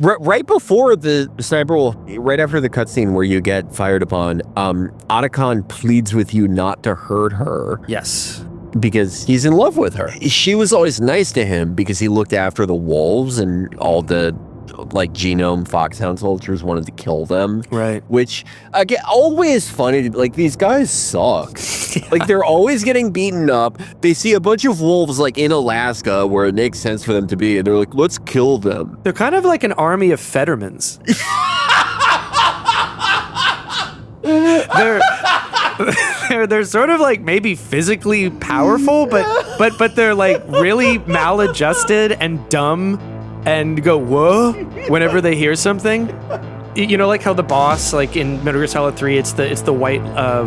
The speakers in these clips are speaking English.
Right before the sniper will, right after the cutscene where you get fired upon, Otacon pleads with you not to hurt her. Yes. Because he's in love with her. She was always nice to him because he looked after the wolves and all the genome foxhound soldiers wanted to kill them. Right. Which, again, always funny. These guys suck. Yeah. They're always getting beaten up. They see a bunch of wolves in Alaska where it makes sense for them to be, and they're like, let's kill them. They're kind of like an army of Fettermans. They're sort of maybe physically powerful, but they're really maladjusted and dumb and go whoa whenever they hear something. You know, how the boss, in Metal Gear Solid 3, it's the white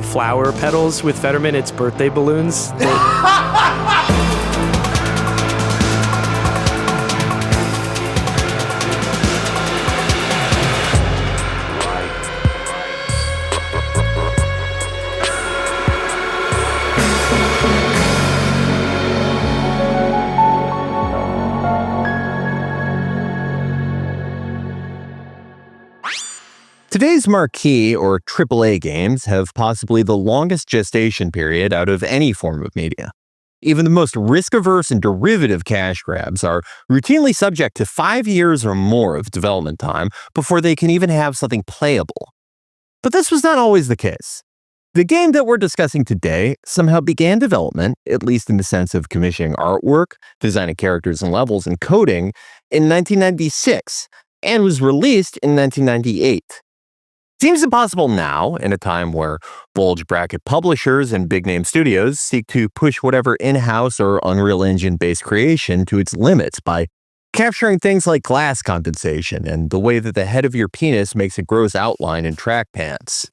flower petals. With Fetterman, it's birthday balloons. Today's marquee or AAA games have possibly the longest gestation period out of any form of media. Even the most risk-averse and derivative cash grabs are routinely subject to 5 years or more of development time before they can even have something playable. But this was not always the case. The game that we're discussing today somehow began development, at least in the sense of commissioning artwork, designing characters and levels, and coding, in 1996, and was released in 1998. Seems impossible now, in a time where bulge bracket publishers and big-name studios seek to push whatever in-house or Unreal Engine-based creation to its limits by capturing things like glass condensation and the way that the head of your penis makes a gross outline in track pants.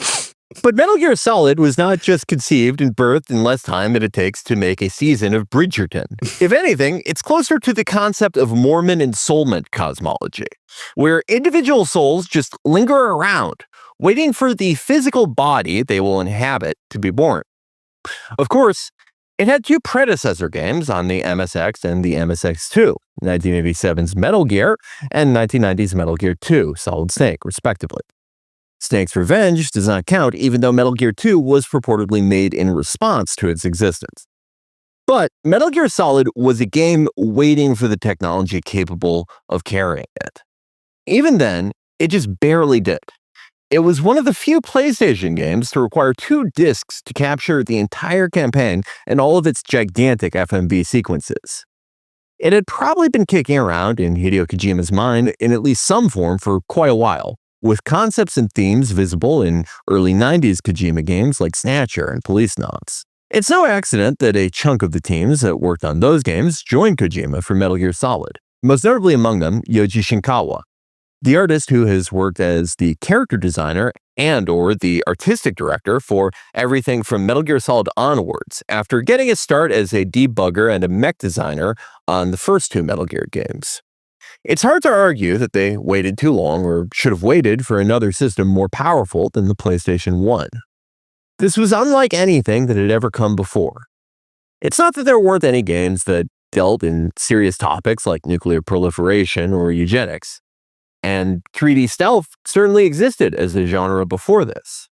But Metal Gear Solid was not just conceived and birthed in less time than it takes to make a season of Bridgerton. If anything, it's closer to the concept of Mormon ensoulment cosmology, where individual souls just linger around, waiting for the physical body they will inhabit to be born. Of course, it had two predecessor games on the MSX and the MSX2, 1987's Metal Gear and 1990's Metal Gear 2, Solid Snake, respectively. Snake's Revenge does not count, even though Metal Gear 2 was purportedly made in response to its existence. But Metal Gear Solid was a game waiting for the technology capable of carrying it. Even then, it just barely did. It was one of the few PlayStation games to require 2 discs to capture the entire campaign and all of its gigantic FMV sequences. It had probably been kicking around in Hideo Kojima's mind in at least some form for quite a while, with concepts and themes visible in early 90s Kojima games like Snatcher and Policenauts. It's no accident that a chunk of the teams that worked on those games joined Kojima for Metal Gear Solid, most notably among them Yoji Shinkawa, the artist who has worked as the character designer and or the artistic director for everything from Metal Gear Solid onwards, after getting a start as a debugger and a mech designer on the first 2 Metal Gear games. It's hard to argue that they waited too long or should have waited for another system more powerful than the PlayStation 1. This was unlike anything that had ever come before. It's not that there weren't any games that dealt in serious topics like nuclear proliferation or eugenics. And 3D stealth certainly existed as a genre before this.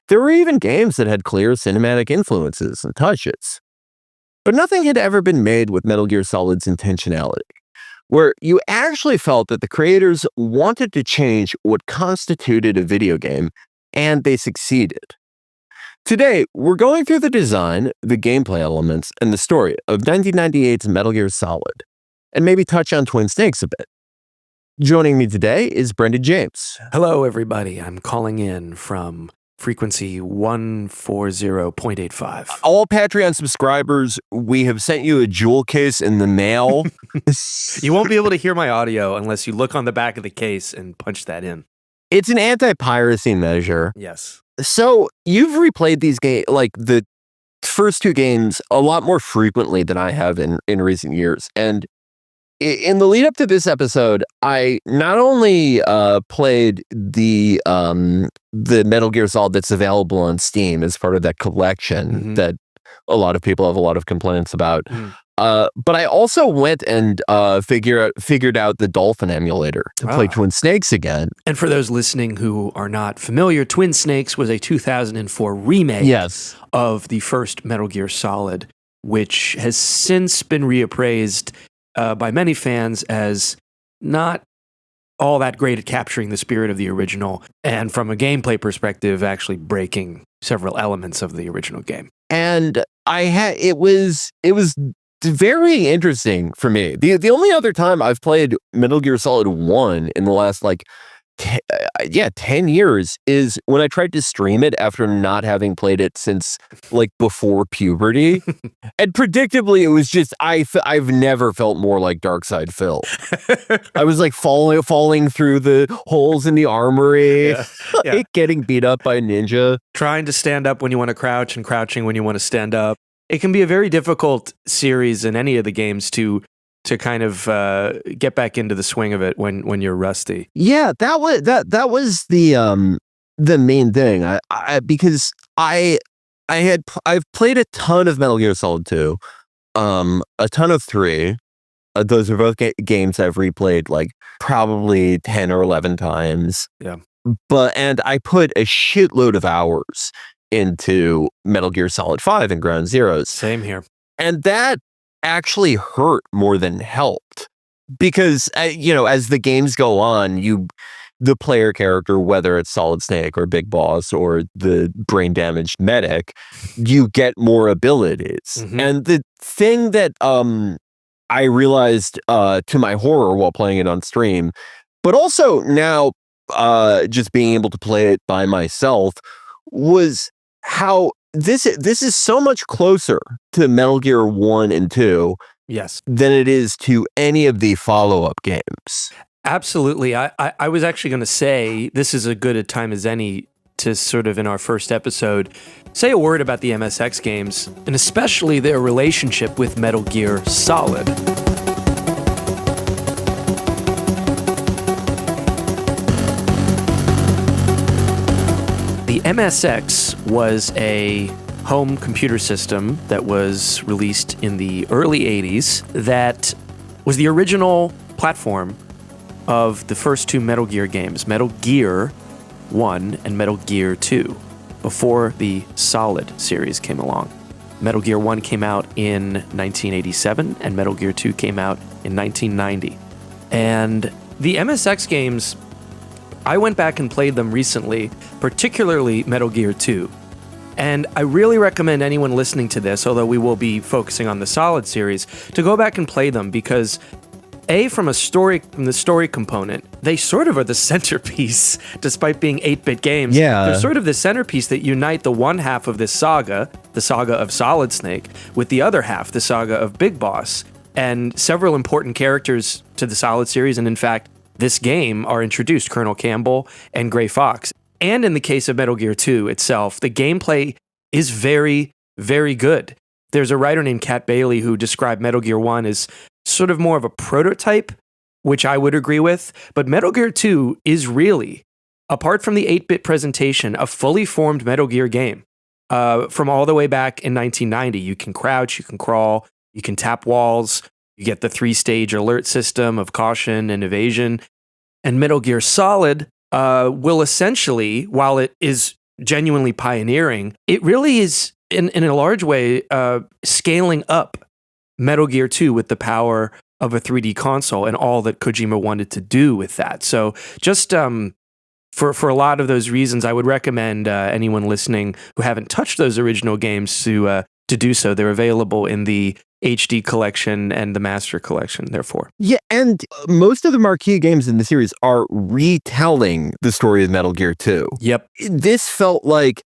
There were even games that had clear cinematic influences and touches. But nothing had ever been made with Metal Gear Solid's intentionality, where you actually felt that the creators wanted to change what constituted a video game, and they succeeded. Today, we're going through the design, the gameplay elements, and the story of 1998's Metal Gear Solid, and maybe touch on Twin Snakes a bit. Joining me today is Brendan James. Hello, everybody. I'm calling in from frequency 140.85. All Patreon subscribers, we have sent you a jewel case in the mail. You won't be able to hear my audio unless you look on the back of the case and punch that in. It's an anti-piracy measure. Yes. So you've replayed these games, the first 2 games, a lot more frequently than I have in recent years. And in the lead up to this episode, I not only played the Metal Gear Solid that's available on Steam as part of that collection that a lot of people have a lot of complaints about, But I also went and figured out the Dolphin emulator to play Twin Snakes again. And for those listening who are not familiar, Twin Snakes was a 2004 remake of the first Metal Gear Solid, which has since been reappraised by many fans as not all that great at capturing the spirit of the original, and from a gameplay perspective, actually breaking several elements of the original game. And it was very interesting for me. The only other time I've played Metal Gear Solid 1 in the last 10 years is when I tried to stream it after not having played it since before puberty. And predictably, it was just, I've never felt more like Darkside Phil. I was falling through the holes in the armory, getting beat up by a ninja. Trying to stand up when you want to crouch and crouching when you want to stand up. It can be a very difficult series in any of the games to kind of get back into the swing of it when you're rusty. Yeah, that was the main thing. Because I've played a ton of Metal Gear Solid 2, a ton of 3. Those are both games I've replayed probably 10 or 11 times. Yeah. And I put a shitload of hours into Metal Gear Solid 5 and Ground Zeroes. Same here. And that actually hurt more than helped, because as the games go on, the player character, whether it's Solid Snake or Big Boss or the brain damaged medic, you get more abilities. Mm-hmm. And the thing that I realized to my horror while playing it on stream, but also now just being able to play it by myself, was how this is so much closer to Metal Gear 1 and 2 than it is to any of the follow-up games. Absolutely. I was actually going to say this is as good a time as any to sort of, in our first episode, say a word about the MSX games, and especially their relationship with Metal Gear Solid. The MSX was a home computer system that was released in the early 80s that was the original platform of the first two Metal Gear games, Metal Gear 1 and Metal Gear 2, before the Solid series came along. Metal Gear 1 came out in 1987 and Metal Gear 2 came out in 1990. And the MSX games, I went back and played them recently, particularly Metal Gear 2. And I really recommend anyone listening to this, although we will be focusing on the Solid series, to go back and play them because, from the story component, they sort of are the centerpiece, despite being 8-bit games. Yeah. They're sort of the centerpiece that unite the one half of this saga, the saga of Solid Snake, with the other half, the saga of Big Boss. And several important characters to the Solid series, and in fact, this game are introduced, Colonel Campbell and Gray Fox. And in the case of Metal Gear 2 itself, the gameplay is very, very good. There's a writer named Kat Bailey who described Metal Gear 1 as sort of more of a prototype, which I would agree with. But Metal Gear 2 is really, apart from the 8-bit presentation, a fully formed Metal Gear game. From all the way back in 1990, you can crouch, you can crawl, you can tap walls, you get the 3-stage alert system of caution and evasion. And Metal Gear Solid will essentially, while it is genuinely pioneering, it really is, in a large way, scaling up Metal Gear 2 with the power of a 3D console and all that Kojima wanted to do with that. So just for a lot of those reasons, I would recommend anyone listening who haven't touched those original games to do so. They're available in the HD collection and the Master collection, therefore. Yeah, and most of the marquee games in the series are retelling the story of Metal Gear 2. Yep. This felt like,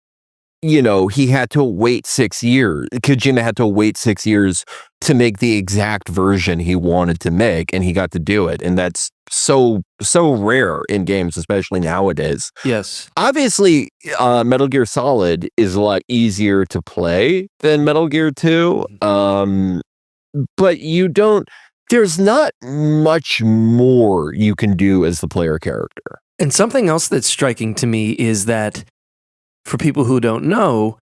he had to wait 6 years. Kojima had to wait 6 years to make the exact version he wanted to make, and he got to do it. And that's so rare in games, especially nowadays. Yes. Obviously, Metal Gear Solid is a lot easier to play than Metal Gear 2. But there's not much more you can do as the player character. And something else that's striking to me is that, for people who don't know,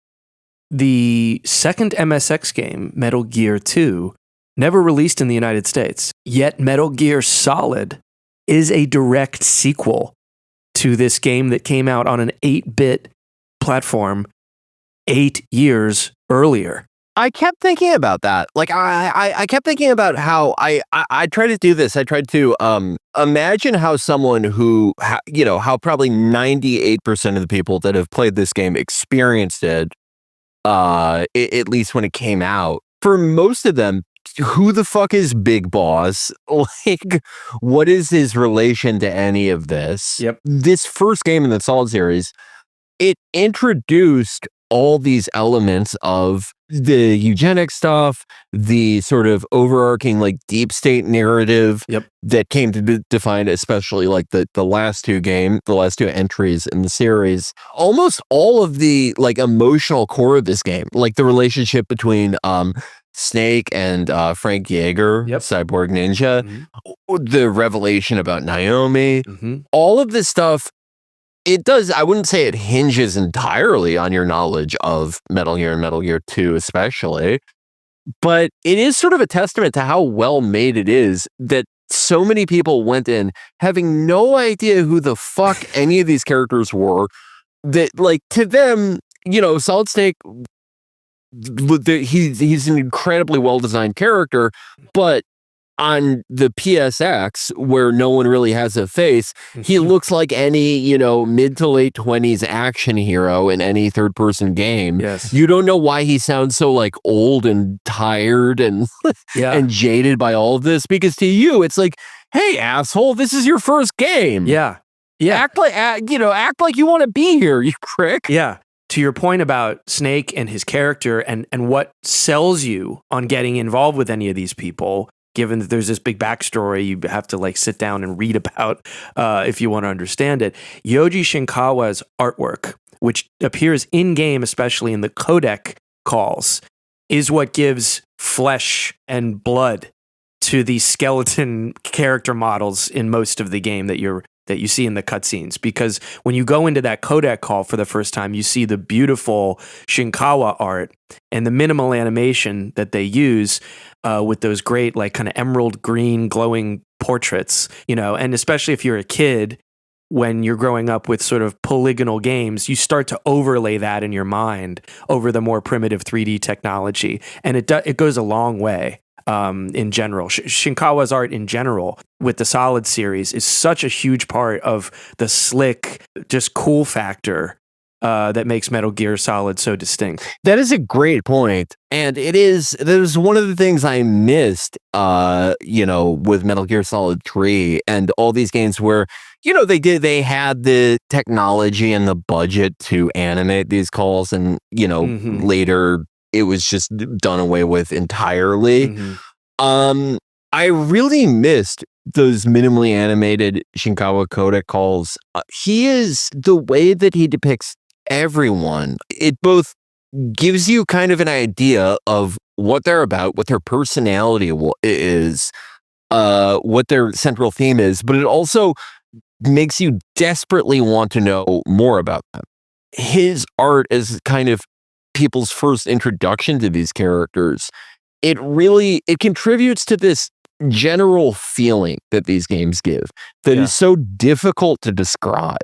the second MSX game, Metal Gear 2, never released in the United States. Yet Metal Gear Solid is a direct sequel to this game that came out on an 8-bit platform 8 years earlier. I kept thinking about that. Like I kept thinking about how I tried to do this. I tried to imagine how someone who how probably 98% of the people that have played this game experienced it, at least when it came out. For most of them, who the fuck is Big Boss? Like, what is his relation to any of this? Yep. This first game in the Solid series, it introduced all these elements of the eugenic stuff, the sort of overarching like deep state narrative that came to be defined, especially like the last two entries in the series. Almost all of the like emotional core of this game, like the relationship between Snake and Frank Yeager, Cyborg Ninja, the revelation about Naomi, all of this stuff. It does. I wouldn't say it hinges entirely on your knowledge of Metal Gear and Metal Gear 2 especially, but it is sort of a testament to how well made it is that so many people went in having no idea who the fuck any of these characters were. That, like, to them, Solid Snake, he's an incredibly well-designed character, but on the PSX, where no one really has a face, he looks like any, mid to late 20s action hero in any third-person game. Yes. You don't know why he sounds so, like, old and tired and and jaded by all of this, because to you, it's like, hey, asshole, this is your first game. Yeah. Act like you want to be here, you prick. Yeah. To your point about Snake and his character and what sells you on getting involved with any of these people, given that there's this big backstory you have to like sit down and read about if you want to understand it. Yoji Shinkawa's artwork, which appears in-game, especially in the codec calls, is what gives flesh and blood to the skeleton character models in most of the game that you see in the cutscenes. Because when you go into that codec call for the first time, you see the beautiful Shinkawa art and the minimal animation that they use with those great, like, kind of emerald green glowing portraits, and especially if you're a kid, when you're growing up with sort of polygonal games, you start to overlay that in your mind over the more primitive 3D technology. And it goes a long way. In general, Shinkawa's art in general with the Solid series is such a huge part of the slick, just cool factor that makes Metal Gear Solid so distinct. That is a great point. And that was one of the things I missed, with Metal Gear Solid 3 and all these games where, they had the technology and the budget to animate these calls, and, later it was just done away with entirely. I really missed those minimally animated Shinkawa codec calls. He is, the way that he depicts everyone, it both gives you kind of an idea of what they're about, what their personality is, what their central theme is, but it also makes you desperately want to know more about them. His art is kind of people's first introduction to these characters. It contributes to this general feeling that these games give that is so difficult to describe.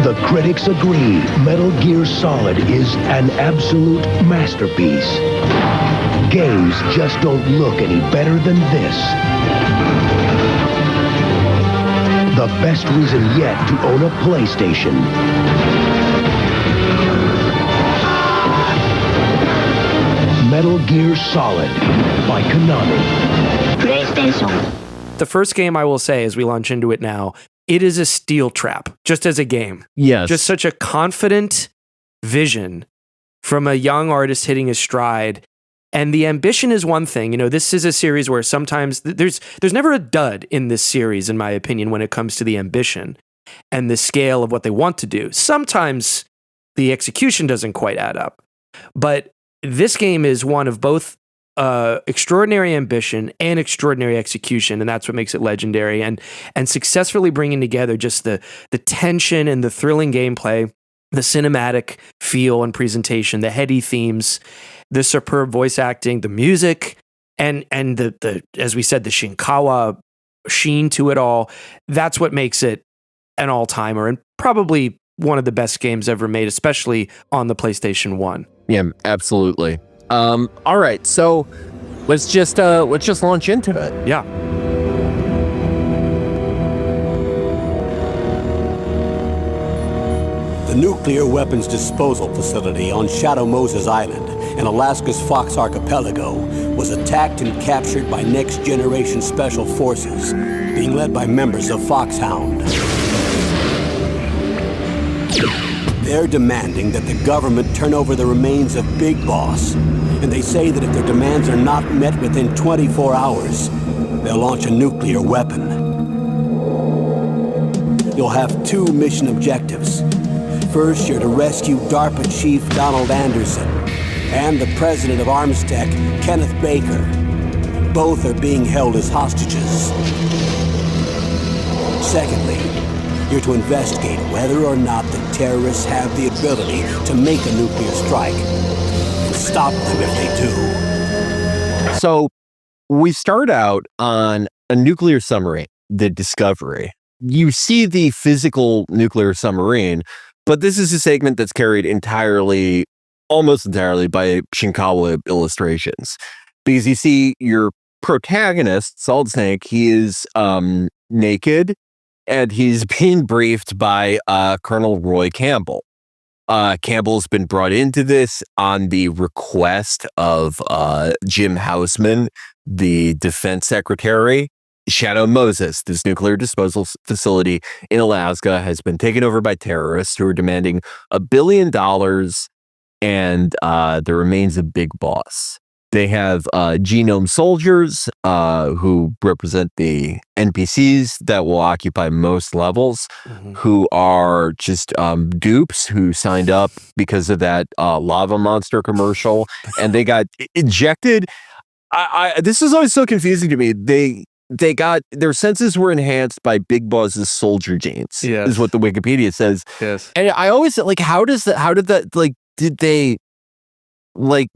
The critics agree Metal Gear Solid is an absolute masterpiece. Games just don't look any better than this. The best reason yet to own a PlayStation. Metal Gear Solid by Konami. PlayStation. The first game, I will say, as we launch into it now, it is a steel trap, just as a game. Yes. Just such a confident vision from a young artist hitting his stride. And the ambition is one thing. This is a series where sometimes there's never a dud in this series, in my opinion, when it comes to the ambition and the scale of what they want to do. Sometimes the execution doesn't quite add up. But this game is one of both extraordinary ambition and extraordinary execution, and that's what makes it legendary. And successfully bringing together just the tension and the thrilling gameplay the cinematic feel and presentation, the heady themes, the superb voice acting, the music, and the as we said, the Shinkawa sheen to it all. That's what makes it an all-timer and probably one of the best games ever made, especially on the PlayStation 1. Yeah, absolutely. All right, so let's just launch into it. Yeah. The nuclear weapons disposal facility on Shadow Moses Island in Alaska's Fox Archipelago was attacked and captured by Next Generation Special Forces, being led by members of Foxhound. They're demanding that the government turn over the remains of Big Boss, and they say that if their demands are not met within 24 hours, they'll launch a nuclear weapon. You'll have 2 mission objectives. First, you're to rescue DARPA Chief Donald Anderson and the president of Armstech, Kenneth Baker. Both are being held as hostages. Secondly, you're to investigate whether or not the terrorists have the ability to make a nuclear strike and stop them if they do. So we start out on a nuclear submarine, the Discovery. You see the physical nuclear submarine, but this is a segment that's carried almost entirely by Shinkawa illustrations. Because you see your protagonist, Solid Snake, he is naked, and he's being briefed by Colonel Roy Campbell. Campbell's been brought into this on the request of Jim Houseman, the defense secretary. Shadow Moses, this nuclear disposal facility in Alaska, has been taken over by terrorists who are demanding $1 billion and the remains of Big Boss. They have genome soldiers who represent the NPCs that will occupy most levels, who are just dupes who signed up because of that lava monster commercial, and they got injected. This is always so confusing to me. They got their senses were enhanced by Big Boss's soldier genes. Yes. Is what the Wikipedia says. Yes. And I always said, like, how did that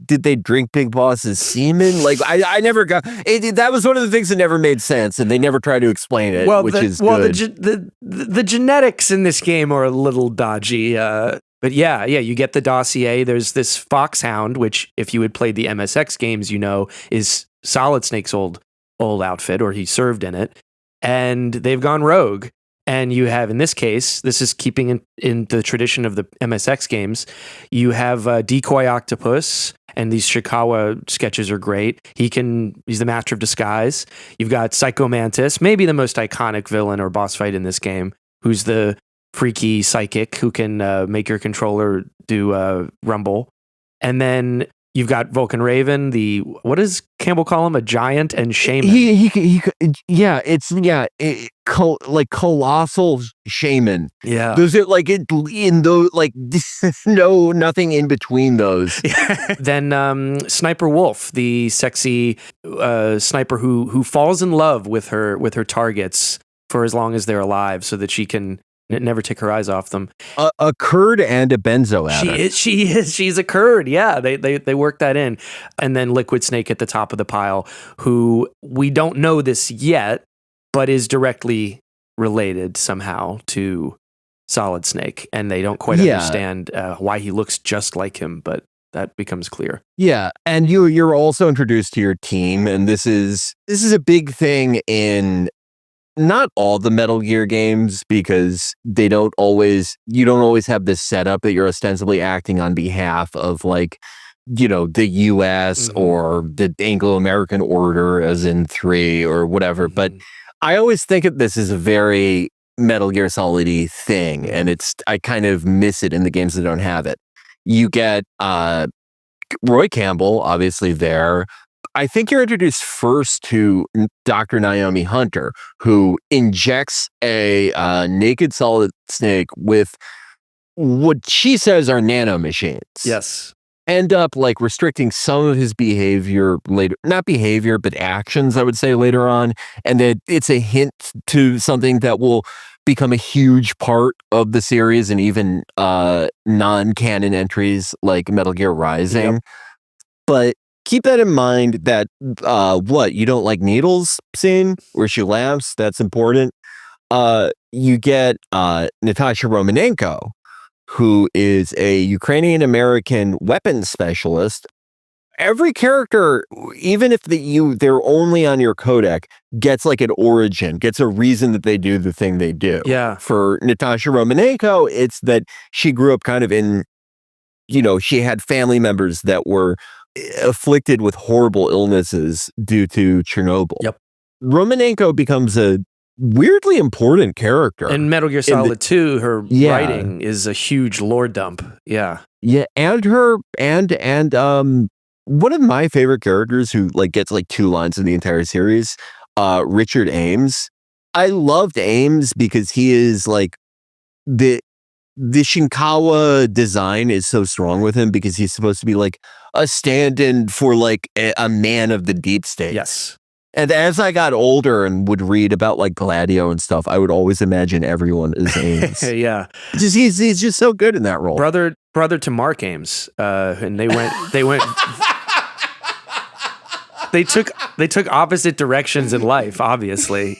did they drink Big Boss's semen? Like, I never got it. That was one of the things that never made sense, and they never tried to explain it, which is good. The genetics in this game are a little dodgy. But yeah, you get the dossier. There's this Foxhound, which, if you had played the MSX games, you know, is Solid Snake's old outfit, or he served in it, and they've gone rogue. And you have, in this case, this is keeping in the tradition of the MSX games, you have Decoy Octopus, and these Shinkawa sketches are great. He's the master of disguise. You've got Psycho Mantis, maybe the most iconic villain or boss fight in this game, who's the freaky psychic who can make your controller do rumble. And then you've got Vulcan Raven, what does Campbell call him? A giant and shaman. Like colossal shaman. Yeah. Those are like nothing in between those. Then Sniper Wolf, the sexy sniper who falls in love with her targets for as long as they're alive, so that she can never take her eyes off them. A Kurd and a benzo addict. She's a Kurd. Yeah, they work that in. And then Liquid Snake at the top of the pile, who we don't know this yet, but is directly related somehow to Solid Snake, and they don't quite understand why he looks just like him, but that becomes clear. Yeah, and you're also introduced to your team, and this is a big thing in not all the Metal Gear games, because you don't always have this setup that you're ostensibly acting on behalf of, like, you know, the US or the Anglo-American order, as in 3 or whatever. But I always think of this as a very Metal Gear Solid-y thing, and I kind of miss it in the games that don't have it. You get Roy Campbell, obviously, there. I think you're introduced first to Dr. Naomi Hunter, who injects a naked Solid Snake with what she says are nanomachines. Yes. End up like restricting some of his behavior later, not behavior, but actions, I would say, later on. And that it's a hint to something that will become a huge part of the series, and even non-canon entries like Metal Gear Rising. Yep. But keep that in mind that what, you don't like Needles scene where she laughs? That's important. You get Natasha Romanenko, who is a Ukrainian-American weapons specialist. Every character, even if they're only on your codec, gets like an origin, gets a reason that they do the thing they do. Yeah. For Natasha Romanenko, it's that she grew up kind of in, she had family members that were afflicted with horrible illnesses due to Chernobyl. Yep. Romanenko becomes a weirdly important character. And Metal Gear Solid 2, her writing is a huge lore dump. Yeah. Yeah, and one of my favorite characters who like gets like 2 lines in the entire series, Richard Ames. I loved Ames because he is like the Shinkawa design is so strong with him because he's supposed to be like a stand-in for like a man of the deep state. Yes. And as I got older and would read about like Gladio and stuff, I would always imagine everyone is Ames. Yeah. He's just so good in that role. Brother to Mark Ames. And they went they took opposite directions in life, obviously.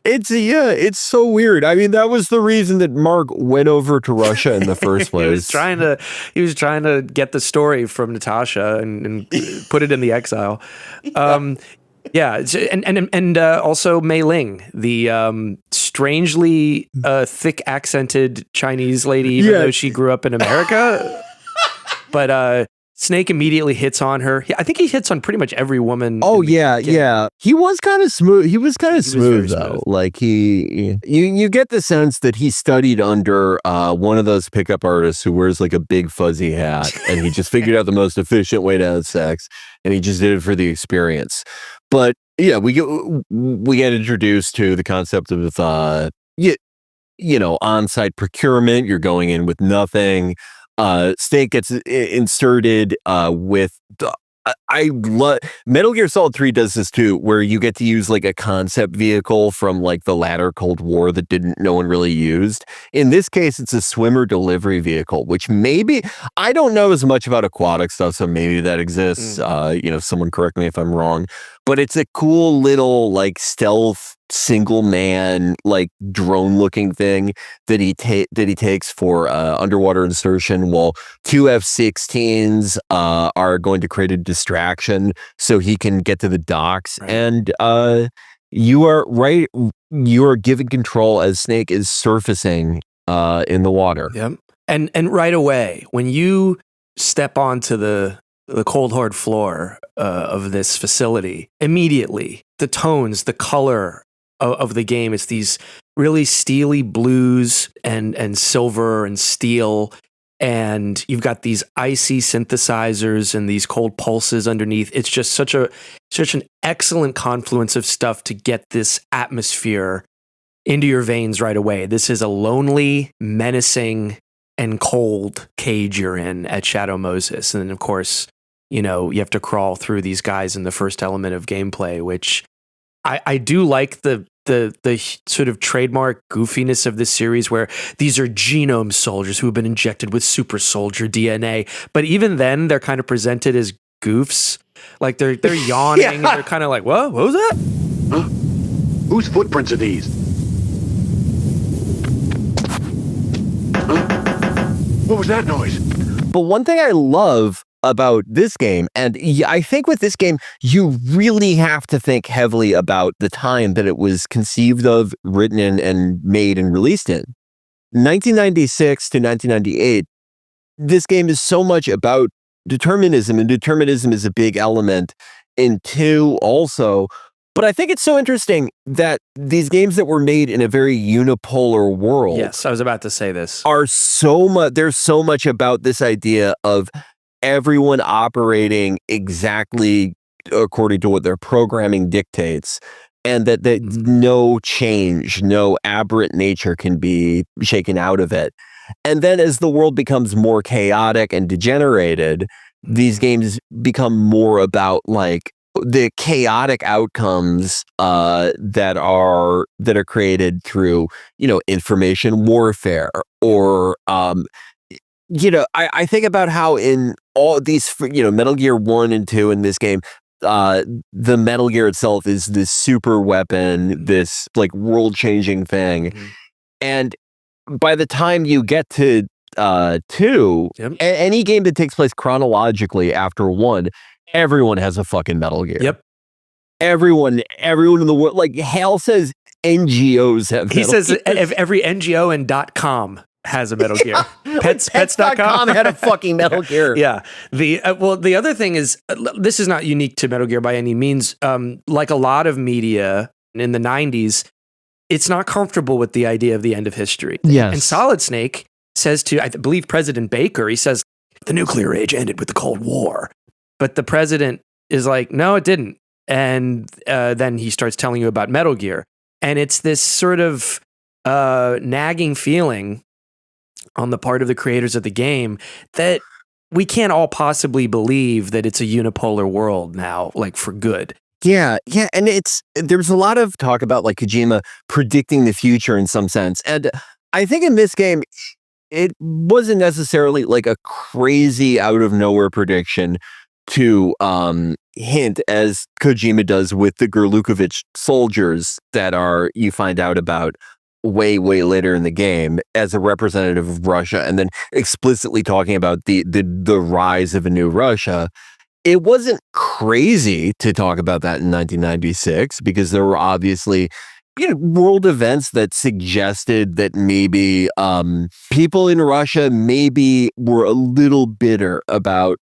It's so weird. I mean, that was the reason that Mark went over to Russia in the first place. he was trying to get the story from Natasha and put it in the exile. Yeah, and also Mei Ling, the strangely thick accented Chinese lady, even though she grew up in America. But Snake immediately hits on her. I think he hits on pretty much every woman. Oh yeah. He was kind of smooth. He was kind of smooth though. Smooth. Like you get the sense that he studied under one of those pickup artists who wears like a big fuzzy hat, and he just figured out the most efficient way to have sex, and he just did it for the experience. But yeah, we get introduced to the concept of on-site procurement. You're going in with nothing. Snake gets inserted with I love Metal Gear Solid 3 does this too, where you get to use like a concept vehicle from like the latter Cold War that no one really used. In this case, it's a swimmer delivery vehicle, which maybe I don't know as much about aquatic stuff, so maybe that exists. Someone correct me if I'm wrong, but it's a cool little like stealth single man like drone looking thing that he takes for underwater insertion, while 2 F-16s are going to create a distraction so he can get to the docks. Right. And you are right, you are given control as Snake is surfacing in the water. Yep. And right away when you step onto the cold hard floor of this facility, immediately the tones, the color of the game, it's these really steely blues and silver and steel, and you've got these icy synthesizers and these cold pulses underneath. It's just such an excellent confluence of stuff to get this atmosphere into your veins right away. This is a lonely, menacing, and cold cage you're in at Shadow Moses. And then of course, you have to crawl through these guys in the first element of gameplay, which I do like the sort of trademark goofiness of this series, where these are genome soldiers who have been injected with super soldier DNA. But even then, they're kind of presented as goofs. Like they're yawning. And they're kind of like, what was that? Huh? Whose footprints are these? Huh? What was that noise? But one thing I love about this game, and I think with this game, you really have to think heavily about the time that it was conceived of, written in, and made and released in. 1996 to 1998, this game is so much about determinism, and determinism is a big element in 2 also. But I think it's so interesting that these games that were made in a very unipolar world. Yes, I was about to say this. There's so much about this idea of everyone operating exactly according to what their programming dictates, and that no change, no aberrant nature can be shaken out of it. And then as the world becomes more chaotic and degenerated, these games become more about like the chaotic outcomes that are created through, information warfare or I think about how in all these, Metal Gear 1 and 2 in this game, the Metal Gear itself is this super weapon, this like world-changing thing. Mhm. And by the time you get to 2, Yep. any game that takes place chronologically after 1, everyone has a fucking Metal Gear. Yep. Everyone in the world, like Hal says, NGOs have. He Metal says Gears. every NGO and .com has a Metal Gear. Pets.com had a fucking Metal Gear. Yeah. The other thing is, this is not unique to Metal Gear by any means. Like a lot of media in the 90s, it's not comfortable with the idea of the end of history. Yes. And Solid Snake says to, I believe, President Baker, he says, the nuclear age ended with the Cold War. But the president is like, no, it didn't. And then he starts telling you about Metal Gear. And it's this sort of nagging feeling on the part of the creators of the game that we can't all possibly believe that it's a unipolar world now, like for good. Yeah, and there's a lot of talk about like Kojima predicting the future in some sense. And I think in this game, it wasn't necessarily like a crazy out of nowhere prediction to hint, as Kojima does with the Gurlukovich soldiers that you find out about way later in the game as a representative of Russia, and then explicitly talking about the rise of a new Russia. It wasn't crazy to talk about that in 1996 because there were obviously world events that suggested that maybe people in Russia maybe were a little bitter about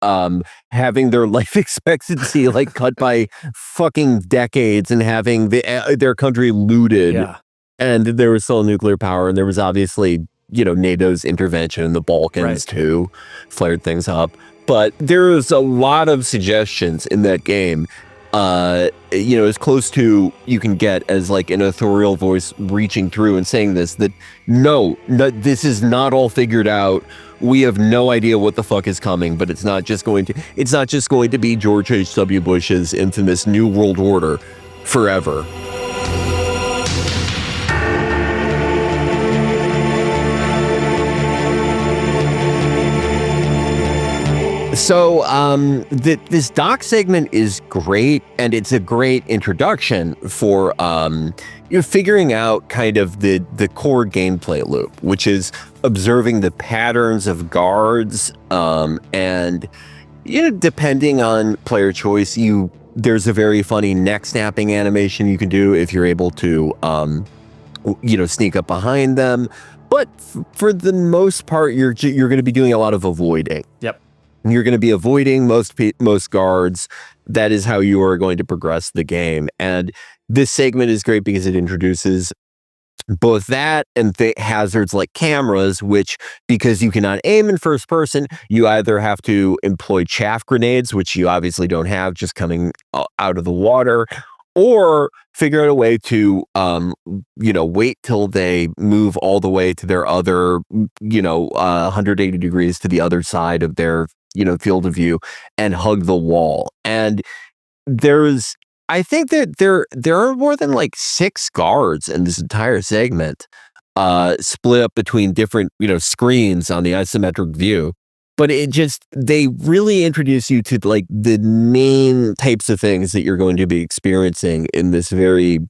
having their life expectancy like cut by fucking decades and having their country looted. Yeah. And there was still nuclear power, and there was obviously, NATO's intervention in the Balkans too, flared things up. But there was a lot of suggestions in that game, as close to you can get as like an authorial voice reaching through and saying this, that no, this is not all figured out. We have no idea what the fuck is coming, but it's not just going to be George H.W. Bush's infamous New World Order forever. So this doc segment is great, and it's a great introduction for figuring out kind of the core gameplay loop, which is observing the patterns of guards, and depending on player choice, there's a very funny neck snapping animation you can do if you're able to sneak up behind them. But for the most part, you're going to be doing a lot of avoiding. Yep. You're going to be avoiding most guards. That is how you are going to progress the game. And this segment is great because it introduces both that and hazards like cameras, which, because you cannot aim in first person, you either have to employ chaff grenades, which you obviously don't have just coming out of the water, or figure out a way to, wait till they move all the way to their other, 180 degrees to the other side of their field of view and hug the wall. And I think that there are more than like 6 guards in this entire segment, split up between different, screens on the isometric view. But they really introduce you to like the main types of things that you're going to be experiencing in this very,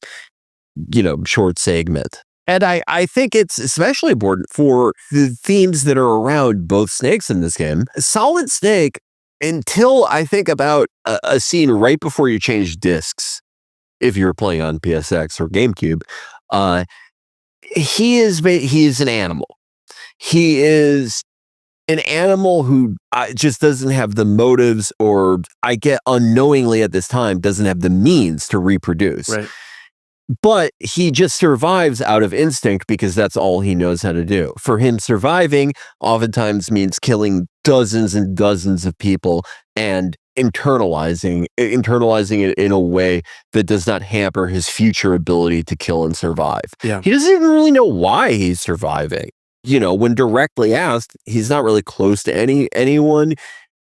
short segment. And I think it's especially important for the themes that are around both Snakes in this game. Solid Snake, until I think about a scene right before you change discs, if you're playing on PSX or GameCube, he is an animal. He is an animal who just doesn't have the motives, or I get unknowingly at this time doesn't have the means to reproduce. Right. But he just survives out of instinct because that's all he knows how to do. For him, surviving oftentimes means killing dozens and dozens of people and internalizing it in a way that does not hamper his future ability to kill and survive. Yeah. He doesn't even really know why he's surviving. When directly asked, he's not really close to anyone.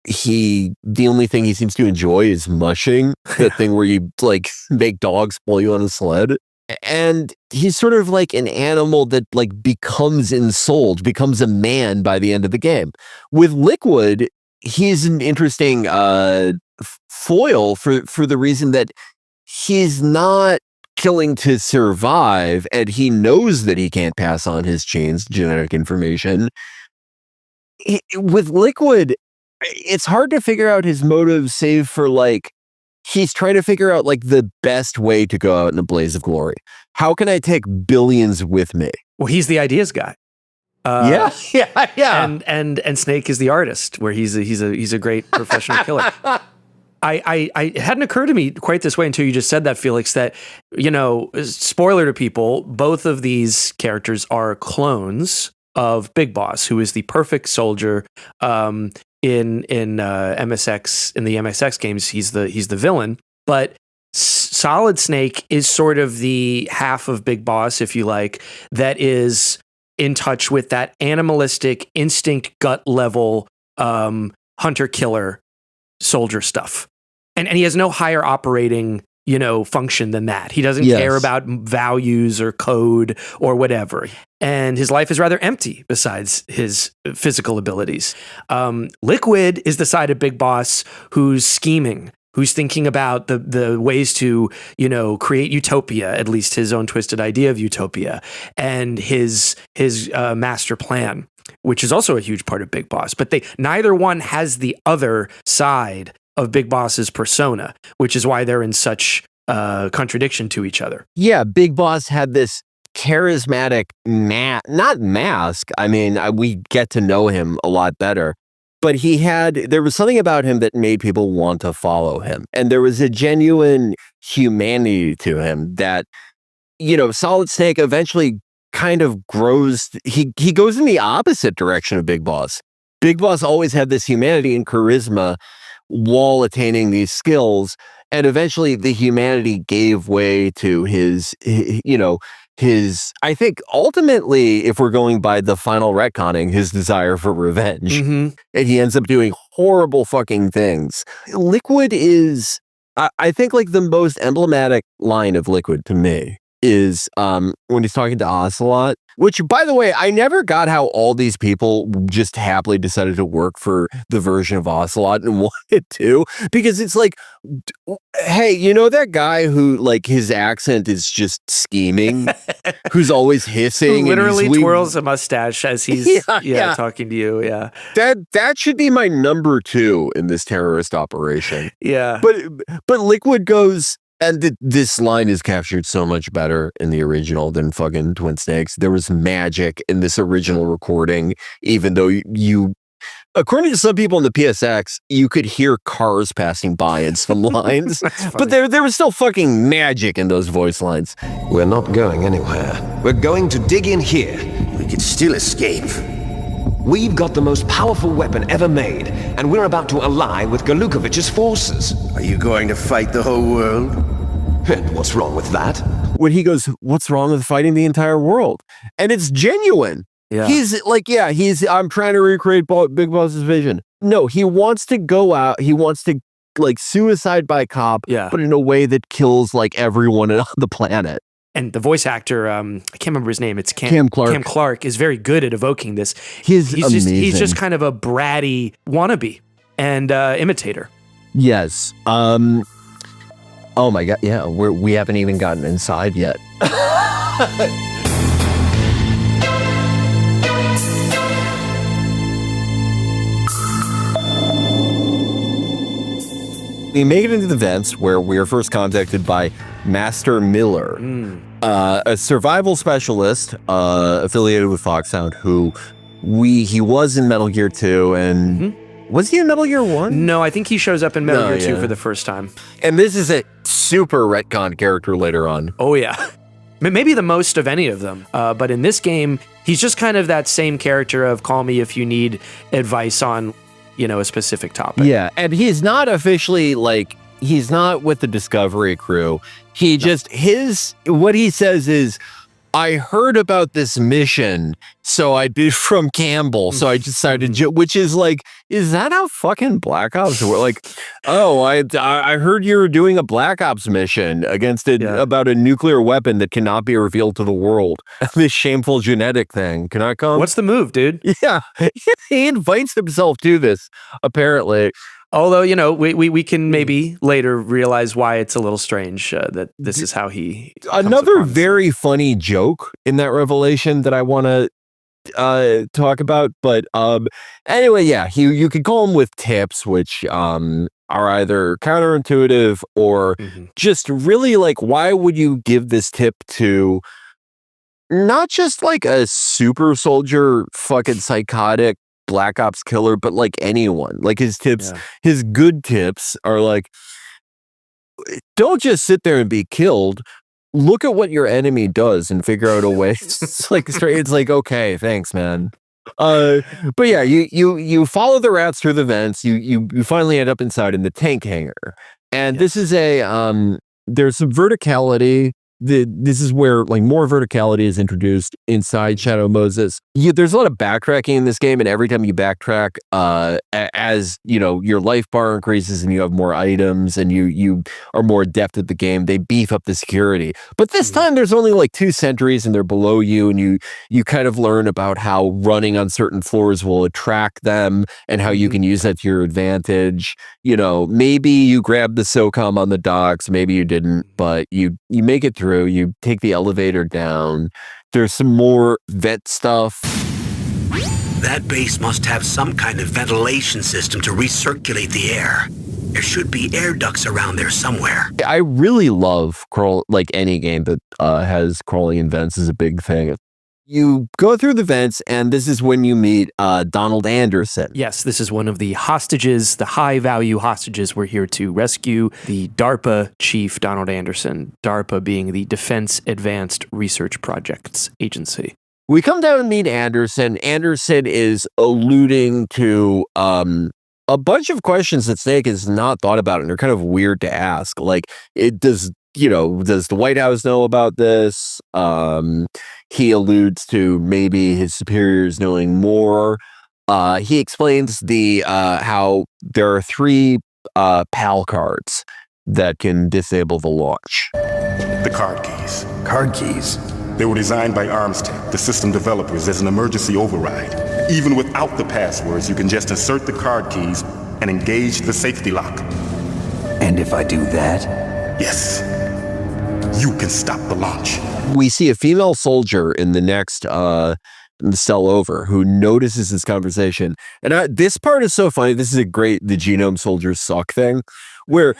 the only thing he seems to enjoy is mushing, the thing where you like make dogs pull you on a sled. And he's sort of like an animal that like becomes ensouled, becomes a man by the end of the game. With Liquid, he's an interesting foil for the reason that he's not killing to survive, and he knows that he can't pass on his changed genetic information. With Liquid, it's hard to figure out his motives, save for like he's trying to figure out like the best way to go out in a blaze of glory. How can I take billions with me? Well, he's the ideas guy. Yeah. And Snake is the artist, where he's a great professional killer. It hadn't occurred to me quite this way until you just said that, Felix, that, you know, spoiler to people, both of these characters are clones of Big Boss, who is the perfect soldier. In MSX, in the MSX games, he's the villain, but Solid Snake is sort of the half of Big Boss, if you like, that is in touch with that animalistic instinct, gut level, hunter killer soldier stuff. And he has no higher operating, you know, function than that. He doesn't care about values or code or whatever. And his life is rather empty besides his physical abilities. Liquid is the side of Big Boss who's scheming, who's thinking about the ways to, you know, create utopia, at least his own twisted idea of utopia, and his master plan, which is also a huge part of Big Boss. But neither one has the other side of Big Boss's persona, which is why they're in such contradiction to each other. Yeah, Big Boss had this charismatic not mask. I mean, we get to know him a lot better, but there was something about him that made people want to follow him. And there was a genuine humanity to him that, you know, Solid Snake eventually kind of grows. He goes in the opposite direction of Big Boss. Big Boss always had this humanity and charisma while attaining these skills. And eventually the humanity gave way to his, I think ultimately, if we're going by the final retconning, his desire for revenge. Mm-hmm. And he ends up doing horrible fucking things. Liquid is, I think, like the most emblematic line of Liquid to me is when he's talking to Ocelot, which, by the way, I never got how all these people just happily decided to work for the version of Ocelot and wanted to, because it's like, hey, you know that guy who, like, his accent is just scheming, who's always hissing, who literally and twirls a mustache as he's talking to you. Yeah, that should be my number 2 in this terrorist operation. Yeah, but Liquid goes. And this line is captured so much better in the original than fucking Twin Snakes. There was magic in this original recording, even though you according to some people in the PSX, you could hear cars passing by in some lines. But there was still fucking magic in those voice lines. We're not going anywhere. We're going to dig in here. We could still escape. We've got the most powerful weapon ever made, and we're about to ally with Galukovich's forces. Are you going to fight the whole world? And what's wrong with that? When he goes, what's wrong with fighting the entire world? And it's genuine. Yeah. He's like, I'm trying to recreate Big Boss's vision. No, he wants to go out. He wants to like suicide by cop, but in a way that kills like everyone on the planet. And the voice actor, I can't remember his name. It's Cam Clark. Cam Clark is very good at evoking this. He's amazing. He's just kind of a bratty wannabe and imitator. Yes. Oh my God. Yeah, we haven't even gotten inside yet. We make it into the vents where we are first contacted by Master Miller, a survival specialist affiliated with Foxhound, who he was in Metal Gear 2 and was he in Metal Gear 1? No, I think he shows up in Metal Gear 2 for the first time. And this is a super retcon character later on. Oh yeah. Maybe the most of any of them. But in this game, he's just kind of that same character of call me if you need advice on, a specific topic. Yeah, and he's not officially he's not with the Discovery crew. He what he says is, I heard about this mission, so I did from Campbell, so I decided, which is like, is that how fucking Black Ops were? Like, oh, I heard you were doing a Black Ops mission against it about a nuclear weapon that cannot be revealed to the world. This shameful genetic thing. Can I come? What's the move, dude? Yeah, he invites himself to this, apparently. Although, we can maybe later realize why it's a little strange that this is how he. Another very funny joke in that revelation that I want to talk about, but anyway, yeah, you could call him with tips, which are either counterintuitive or just really like, why would you give this tip to not just like a super soldier fucking psychotic Black Ops killer, but like anyone? Like his tips, his good tips are like, don't just sit there and be killed. Look at what your enemy does and figure out a way. It's like straight. It's like, okay, thanks, man. But yeah, you follow the rats through the vents. You finally end up inside in the tank hangar, and this is there's some verticality. This is where like more verticality is introduced inside Shadow Moses. There's a lot of backtracking in this game, and every time you backtrack, as your life bar increases and you have more items and you are more adept at the game, they beef up the security. But this time there's only like 2 sentries and they're below you, and you kind of learn about how running on certain floors will attract them and how you can use that to your advantage. Maybe you grab the SOCOM on the docks, maybe you didn't, but you make it through. You take the elevator down. There's some more vet stuff. That base must have some kind of ventilation system to recirculate the air. There should be air ducts around there somewhere. I really love any game that has crawling in vents is a big thing. You go through the vents, and this is when you meet Donald Anderson. Yes, this is one of the hostages, the high-value hostages we're here to rescue. The DARPA chief, Donald Anderson. DARPA being the Defense Advanced Research Projects Agency. We come down and meet Anderson. Anderson is alluding to a bunch of questions that Snake has not thought about, and they're kind of weird to ask. Like, does the White House know about this? He alludes to maybe his superiors knowing more. He explains how there are 3 PAL cards that can disable the launch. The card keys. Card keys? They were designed by Armstech, the system developers, as an emergency override. Even without the passwords, you can just insert the card keys and engage the safety lock. And if I do that? Yes. You can stop the launch. We see a female soldier in the next cell over who notices this conversation. And this part is so funny. This is the genome soldiers suck thing, where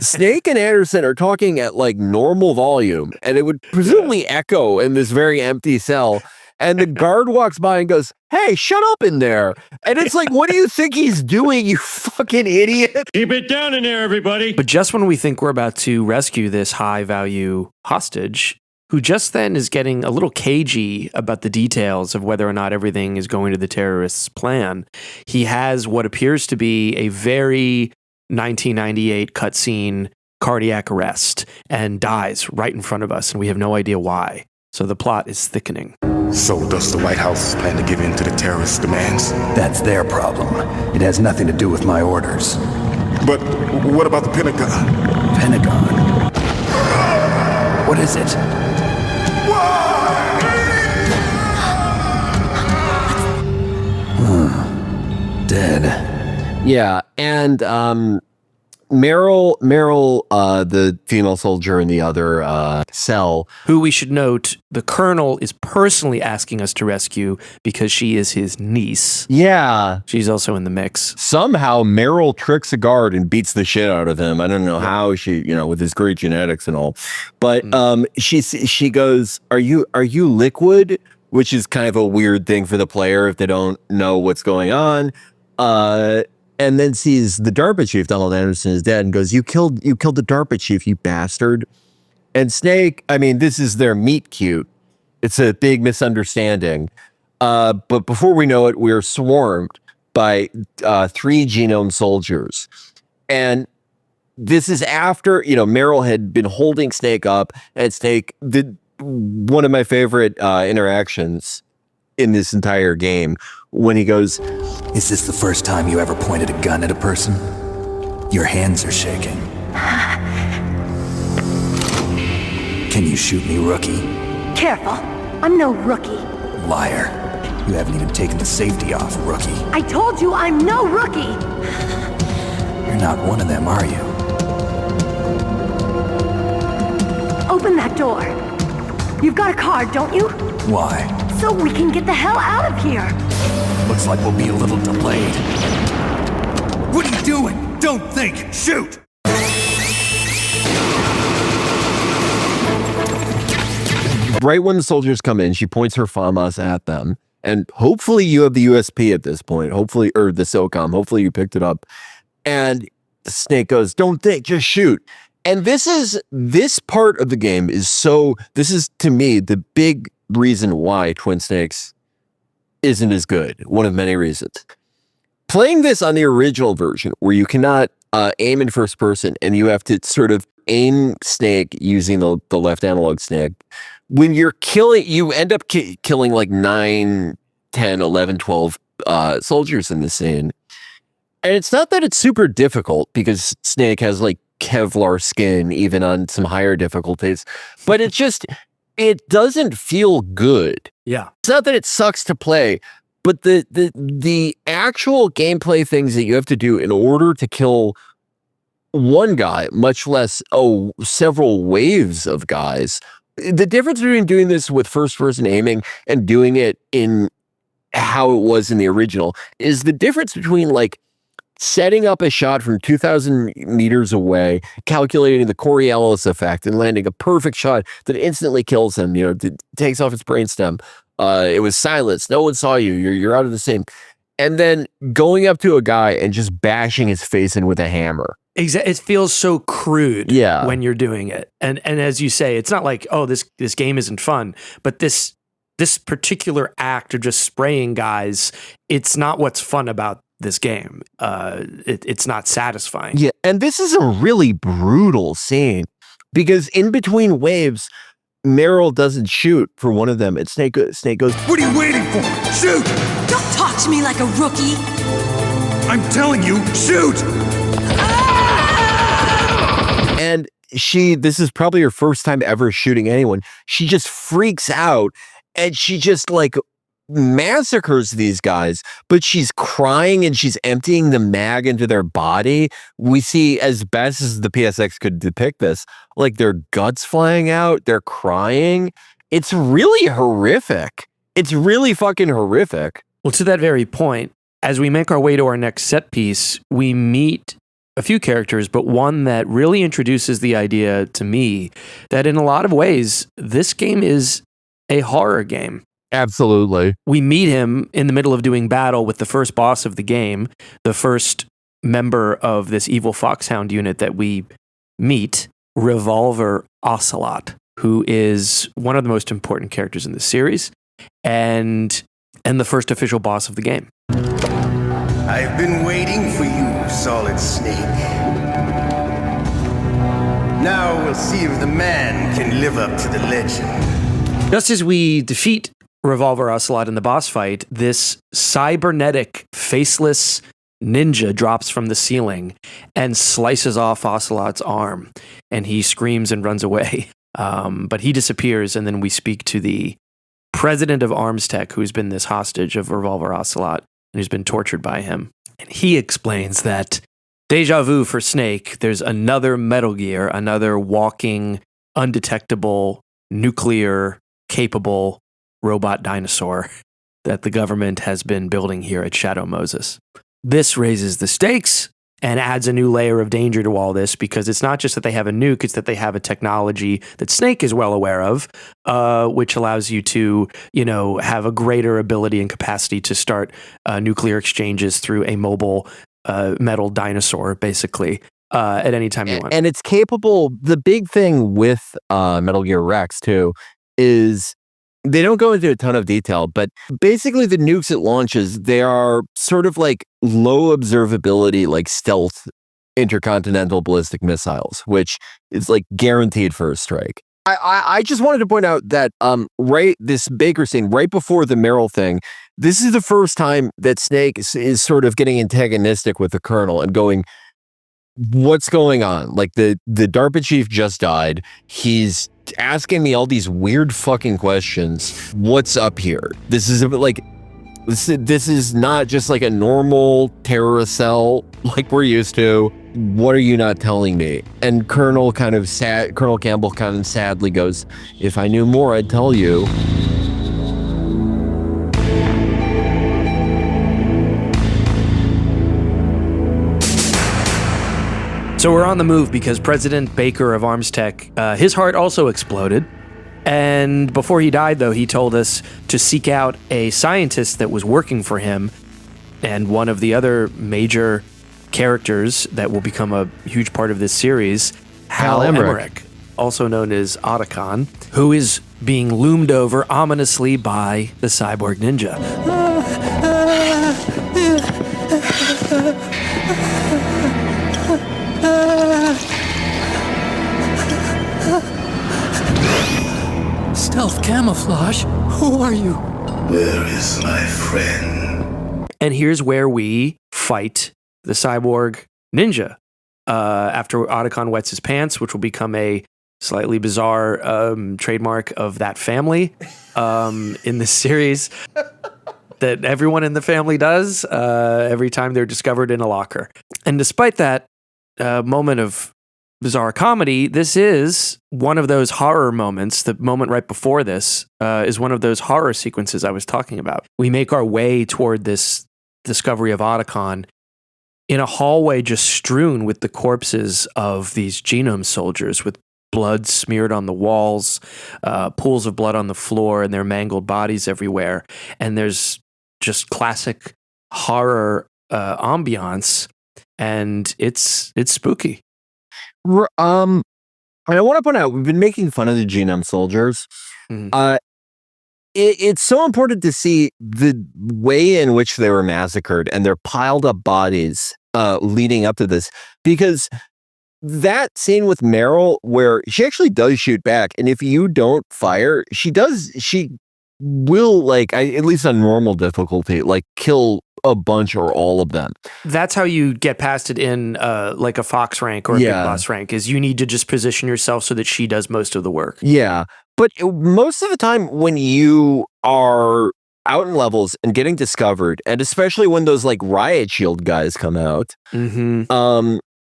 Snake and Anderson are talking at like normal volume, and it would presumably echo in this very empty cell. And the guard walks by and goes, "Hey, shut up in there." And it's like, what do you think he's doing, you fucking idiot? Keep it down in there, everybody. But just when we think we're about to rescue this high-value hostage, who just then is getting a little cagey about the details of whether or not everything is going to the terrorists' plan, he has what appears to be a very 1998 cutscene cardiac arrest and dies right in front of us, and we have no idea why. So the plot is thickening. So does the White House plan to give in to the terrorists' demands? That's their problem. It has nothing to do with my orders. But what about the Pentagon? Pentagon? What is it? Dead. Yeah, and Meryl, the female soldier in the other cell. Who we should note, the colonel is personally asking us to rescue because she is his niece. Yeah. She's also in the mix. Somehow Meryl tricks a guard and beats the shit out of him. I don't know how she, with his great genetics and all. But she goes, Are you liquid? Which is kind of a weird thing for the player if they don't know what's going on. And then sees the DARPA chief, Donald Anderson, is dead, and goes, you killed the DARPA chief, you bastard. And Snake, I mean, this is their meet cute. It's a big misunderstanding. But before we know it, we're swarmed by 3 genome soldiers. And this is after, Meryl had been holding Snake up, and Snake did one of my favorite interactions in this entire game, when he goes, Is this the first time you ever pointed a gun at a person? Your hands are shaking. Can you shoot me, rookie? Careful. I'm no rookie. Liar. You haven't even taken the safety off, rookie. I told you I'm no rookie! You're not one of them, are you? Open that door. You've got a card, don't you? Why? So we can get the hell out of here. Looks like we'll be a little delayed. What are you doing? Don't think! Shoot! right when the soldiers come in, she points her FAMAS at them. And hopefully you have the USP at this point. Hopefully, or the SOCOM. Hopefully you picked it up. And Snake goes, don't think, just shoot. And this part of the game is this is to me the big reason why Twin Snakes isn't as good. One of many reasons. Playing this on the original version where you cannot aim in first person and you have to sort of aim Snake using the left analog stick. When you're killing, you end up killing like 9, 10, 11, 12 soldiers in the scene. And it's not that it's super difficult because Snake has like Kevlar skin even on some higher difficulties, but it doesn't feel good. Yeah. It's not that it sucks to play, but the actual gameplay things that you have to do in order to kill one guy, much less several waves of guys. The difference between doing this with first person aiming and doing it in how it was in the original is the difference between like setting up a shot from 2,000 meters away, calculating the Coriolis effect and landing a perfect shot that instantly kills him, takes off his brainstem. It was silenced. No one saw you. You're out of the same. And then going up to a guy and just bashing his face in with a hammer. Exactly. It feels so crude Yeah. when you're doing it. And as you say, it's not like, this game isn't fun, but this particular act of just spraying guys, it's not what's fun about this game. It's not satisfying. Yeah, and this is a really brutal scene because in between waves, Meryl doesn't shoot for one of them, and Snake goes, What are you waiting for? Shoot! Don't talk to me like a rookie. I'm telling you, shoot! and this is probably her first time ever shooting anyone. She just freaks out and she just like massacres these guys, but she's crying and she's emptying the mag into their body. We see, as best as the PSX could depict this, like their guts flying out, they're crying. It's really horrific. It's really fucking horrific. Well, to that very point, as we make our way to our next set piece, we meet a few characters, but one that really introduces the idea to me that in a lot of ways, this game is a horror game. Absolutely. We meet him in the middle of doing battle with the first boss of the game, the first member of this evil foxhound unit that we meet, Revolver Ocelot, who is one of the most important characters in the series and the first official boss of the game. I've been waiting for you, Solid Snake. Now we'll see if the man can live up to the legend. Just as we defeat Revolver Ocelot in the boss fight, this cybernetic, faceless ninja drops from the ceiling and slices off Ocelot's arm, and he screams and runs away. But he disappears, and then we speak to the president of Arms Tech, who's been this hostage of Revolver Ocelot and who's been tortured by him. And he explains that deja vu for Snake, there's another Metal Gear, another walking, undetectable, nuclear-capable robot dinosaur that the government has been building here at Shadow Moses. This raises the stakes and adds a new layer of danger to all this because it's not just that they have a nuke, it's that they have a technology that Snake is well aware of, which allows you to, have a greater ability and capacity to start nuclear exchanges through a mobile metal dinosaur, basically, at any time you want. And it's capable. The big thing with Metal Gear Rex, too, is they don't go into a ton of detail, but basically the nukes it launches, they are sort of like low observability, like stealth intercontinental ballistic missiles, which is like guaranteed first strike. I just wanted to point out that this Baker scene, right before the Meryl thing, this is the first time that Snake is sort of getting antagonistic with the Colonel and going, what's going on? Like the DARPA chief just died. He's asking me all these weird fucking questions. What's up here? This is a bit like, this is not just like a normal terrorist cell like we're used to. What are you not telling me? And Colonel Campbell kind of sadly goes, if I knew more, I'd tell you. So we're on the move because President Baker of ArmsTech, his heart also exploded. And before he died, though, he told us to seek out a scientist that was working for him. And one of the other major characters that will become a huge part of this series, Hal Emmerich, also known as Otacon, who is being loomed over ominously by the cyborg ninja. Stealth camouflage? Who are you? Where is my friend? And here's where we fight the cyborg ninja. After Otacon wets his pants, which will become a slightly bizarre trademark of that family in this series that everyone in the family does every time they're discovered in a locker. And despite that moment of bizarre comedy, this is one of those horror moments. The moment right before this is one of those horror sequences I was talking about. We make our way toward this discovery of Otacon in a hallway just strewn with the corpses of these genome soldiers, with blood smeared on the walls, pools of blood on the floor, and their mangled bodies everywhere. And there's just classic horror ambiance, and it's spooky. I want to point out, we've been making fun of the genome soldiers. It's so important to see the way in which they were massacred and their piled up bodies leading up to this, because that scene with Meryl where she actually does shoot back, and if you don't fire, she will, like, at least on normal difficulty, like kill a bunch or all of them. That's how you get past it in like a Fox rank or a Big Boss rank, is you need to just position yourself so that she does most of the work. Yeah. But most of the time when you are out in levels and getting discovered, and especially when those like riot shield guys come out,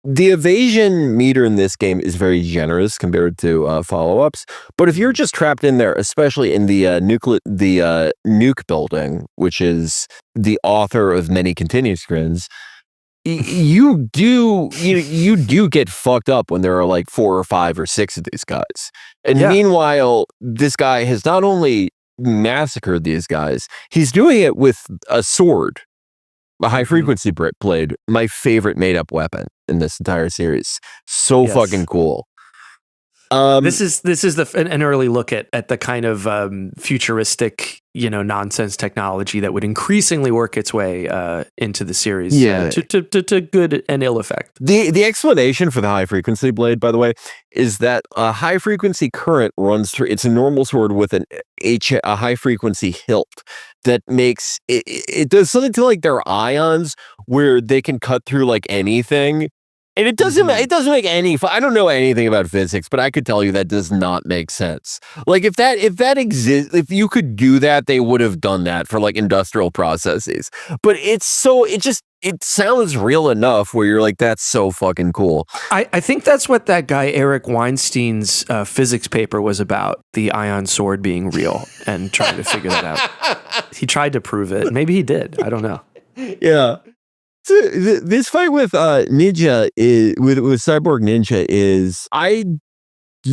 the evasion meter in this game is very generous compared to follow-ups. But if you're just trapped in there, especially in the nuke building, which is the author of many continuous screens, you do get fucked up when there are like 4 or 5 or 6 of these guys. And meanwhile, this guy has not only massacred these guys, he's doing it with a sword. A high-frequency blade, my favorite made-up weapon in this entire series. So fucking cool. This is an early look at the kind of futuristic, nonsense technology that would increasingly work its way into the series. To good and ill effect. The explanation for the high-frequency blade, by the way, is that a high-frequency current runs through. It's a normal sword with a high-frequency hilt that makes it does something to like their ions where they can cut through like anything. And it doesn't make any, I don't know anything about physics, but I could tell you that does not make sense. Like if that exists, if you could do that, they would have done that for like industrial processes. But it sounds real enough where you're like, that's so fucking cool. I think that's what that guy Eric Weinstein's physics paper was about, the ion sword being real and trying to figure that out. He tried to prove it. Maybe he did. I don't know. Yeah. So this fight with Ninja with Cyborg Ninja I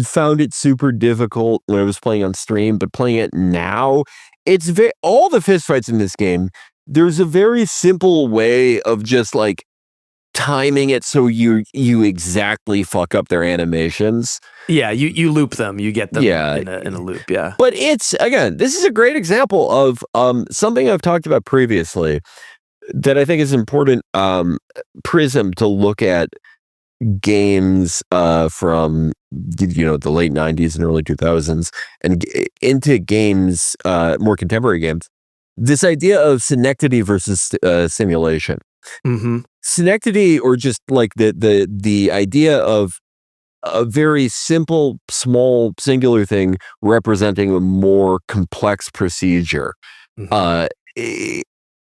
found it super difficult when I was playing on stream, but playing it now, it's all the fist fights in this game. There's a very simple way of just like timing it so you exactly fuck up their animations. Yeah, you loop them, you get them in a loop. Yeah, but this is a great example of something I've talked about previously that I think is important prism to look at games from the late 90s and early 2000s and into games, more contemporary games. this idea of synecdoche versus simulation. Mm-hmm. Synecdoche, or just like the idea of a very simple, small, singular thing representing a more complex procedure. Mm-hmm.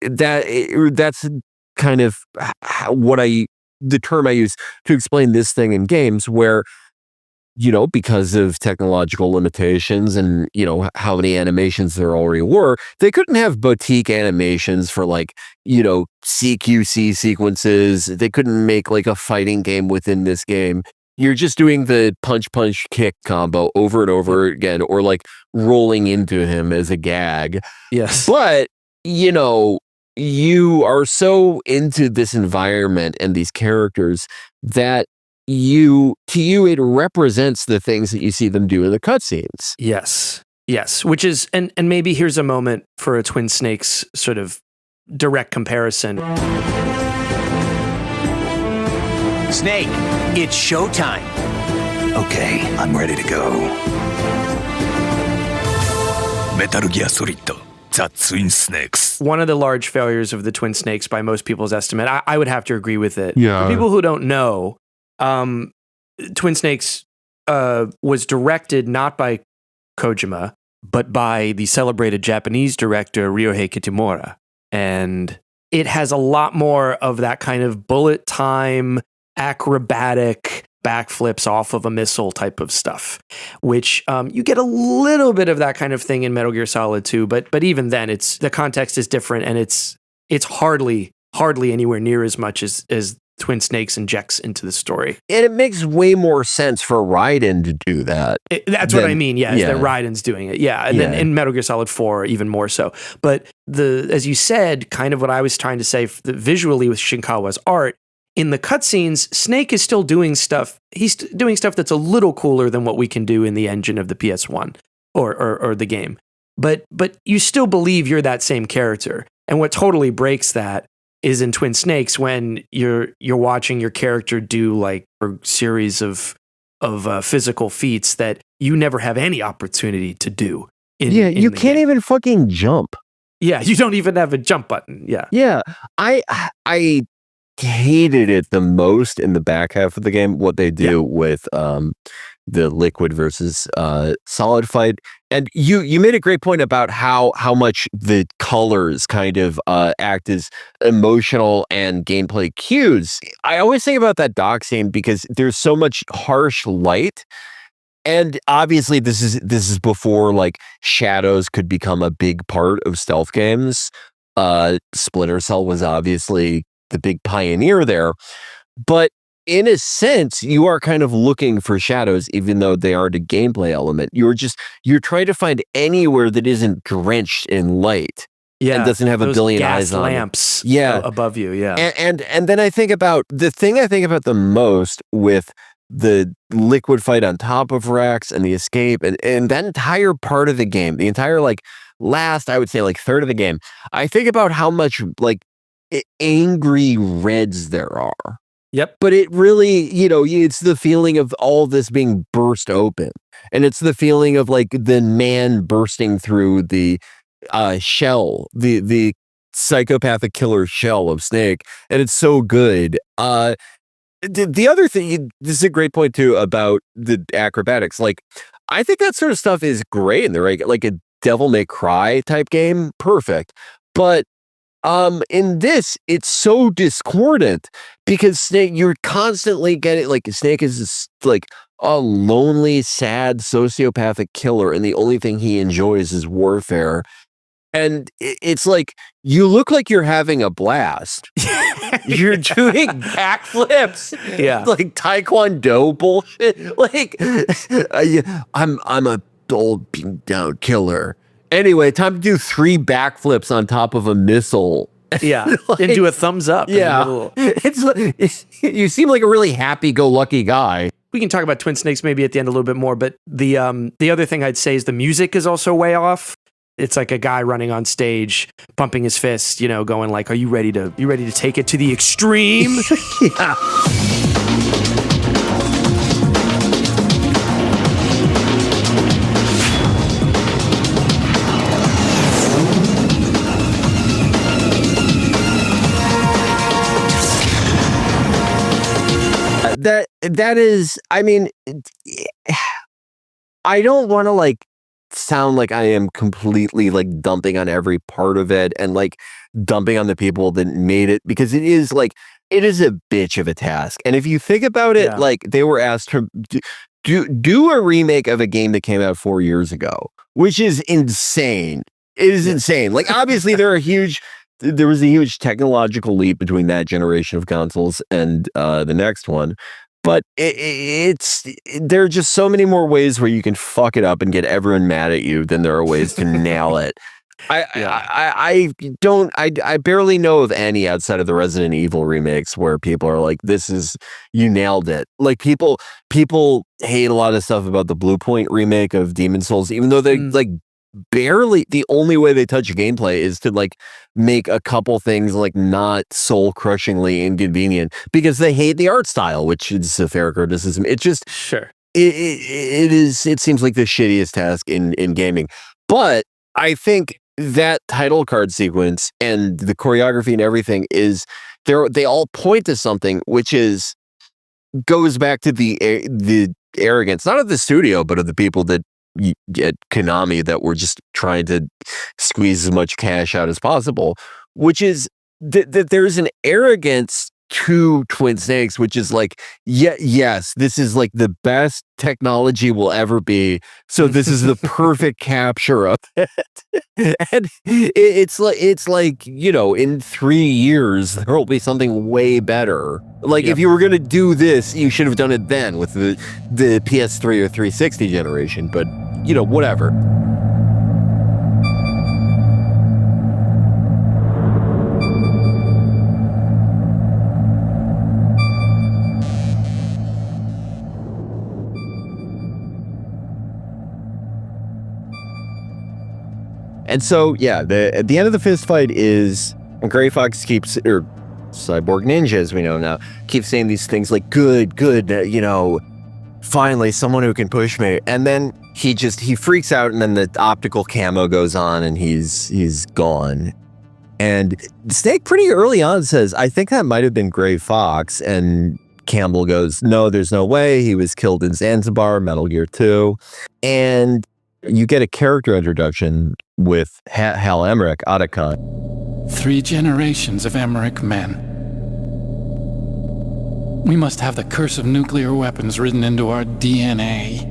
That's kind of the term I use to explain this thing in games where, because of technological limitations and, how many animations there already were, they couldn't have boutique animations for CQC sequences. They couldn't make like a fighting game within this game. You're just doing the punch, kick combo over and over again, or like rolling into him as a gag. Yes. But, you are so into this environment and these characters that it represents the things that you see them do in the cutscenes. Yes. Which is, and maybe here's a moment for a Twin Snakes sort of direct comparison. Snake, it's showtime. Okay, I'm ready to go. Metal Gear Solid, The Twin Snakes. One of the large failures of the Twin Snakes by most people's estimate, I would have to agree with it. Yeah. For people who don't know, Twin Snakes was directed not by Kojima, but by the celebrated Japanese director Ryohei Kitamura. And it has a lot more of that kind of bullet time, acrobatic backflips off of a missile type of stuff, which you get a little bit of that kind of thing in Metal Gear Solid 2, but even then, the context is different, and it's hardly anywhere near as much as Twin Snakes injects into the story. And it makes way more sense for Raiden to do that. That's what I mean, is that Raiden's doing it. Yeah, and then in Metal Gear Solid 4, even more so. But as you said, kind of what I was trying to say visually with Shinkawa's art, in the cutscenes, Snake is still doing stuff. He's doing stuff that's a little cooler than what we can do in the engine of the PS1 or the game. But you still believe you're that same character. And what totally breaks that is in Twin Snakes when you're watching your character do like a series of physical feats that you never have any opportunity to do. You can't even fucking jump. Yeah, you don't even have a jump button. Yeah. Yeah. I hated it the most in the back half of the game, what they do with the liquid versus solid fight. And you made a great point about how much the colors kind of act as emotional and gameplay cues. I always think about that dock scene because there's so much harsh light. And obviously this is before like shadows could become a big part of stealth games. Splinter Cell was obviously the big pioneer there, but in a sense, you are kind of looking for shadows, even though they aren't a gameplay element. You're trying to find anywhere that isn't drenched in light. Yeah, and doesn't have a billion eyes on lamps. Yeah, above you. Yeah, and then I think about the thing I think about the most with the liquid fight on top of Rex and the escape and that entire part of the game, the entire like last, I would say like third of the game. I think about how much like angry reds there are. Yep. But it really, it's the feeling of all this being burst open. And it's the feeling of like the man bursting through the shell, the psychopathic killer shell of Snake. And it's so good. The other thing, this is a great point too about the acrobatics. Like, I think that sort of stuff is great in the like a Devil May Cry type game. Perfect. But in this, it's so discordant because Snake, you're constantly getting like Snake is this, like a lonely, sad, sociopathic killer, and the only thing he enjoys is warfare. And it's like you look like you're having a blast. You're doing backflips, like Taekwondo bullshit. Like I'm a old beaten down killer. Anyway, time to do 3 backflips on top of a missile. Yeah, like, and do a thumbs up. Yeah, it's you seem like a really happy-go-lucky guy. We can talk about Twin Snakes maybe at the end a little bit more, but the other thing I'd say is the music is also way off. It's like a guy running on stage, pumping his fist, going like, "Are you ready to take it to the extreme?" Yeah. that is, I mean, I don't want to like sound like I am completely like dumping on every part of it and like dumping on the people that made it, because it is like, it is a bitch of a task. And if you think about it, like they were asked to do a remake of a game that came out 4 years ago, which is insane. It is insane. Like obviously there was a huge technological leap between that generation of consoles and the next one. But there are just so many more ways where you can fuck it up and get everyone mad at you than there are ways to nail it. I barely know of any outside of the Resident Evil remakes where people are like, you nailed it. Like people hate a lot of stuff about the Blue Point remake of Demon's Souls, even though they like barely, the only way they touch gameplay is to like make a couple things like not soul crushingly inconvenient because they hate the art style, which is a fair criticism. It just it seems like the shittiest task in gaming. But I think that title card sequence and the choreography and everything is they all point to something, which goes back to the arrogance, not of the studio, but of the people that at Konami that were just trying to squeeze as much cash out as possible, which is that there's an arrogance to Twin Snakes, which is like, yes, this is like the best technology will ever be. So this is the perfect capture of it. And it's like, you know, in 3 years, there will be something way better. Like if you were going to do this, you should have done it then with the PS3 or 360 generation, but you know, whatever. And so, at the end of the fist fight is Gray Fox keeps, or Cyborg Ninja, as we know now, keeps saying these things like, good, you know, finally someone who can push me. And then he freaks out, and then the optical camo goes on and he's gone. And Snake pretty early on says, I think that might have been Gray Fox. And Campbell goes, no, there's no way. He was killed in Zanzibar, Metal Gear 2. And you get a character introduction with Hal Emmerich, Otacon. 3 generations of Emmerich men. We must have the curse of nuclear weapons written into our DNA.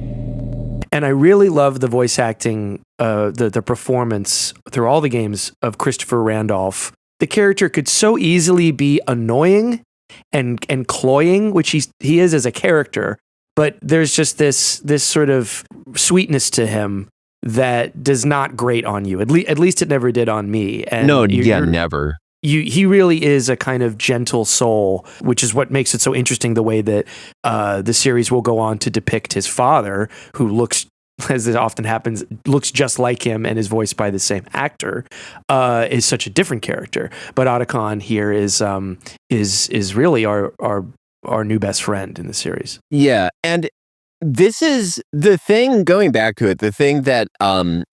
And I really love the voice acting, the performance through all the games of Christopher Randolph. The character could so easily be annoying and cloying, which he is as a character, but there's just this sort of sweetness to him that does not grate on you. At least it never did on me. And never. He really is a kind of gentle soul, which is what makes it so interesting. The way that the series will go on to depict his father, who looks, as it often happens, looks just like him and is voiced by the same actor, is such a different character. But Otacon here is really our new best friend in the series. Yeah, and this is the thing, going back to it, the thing that I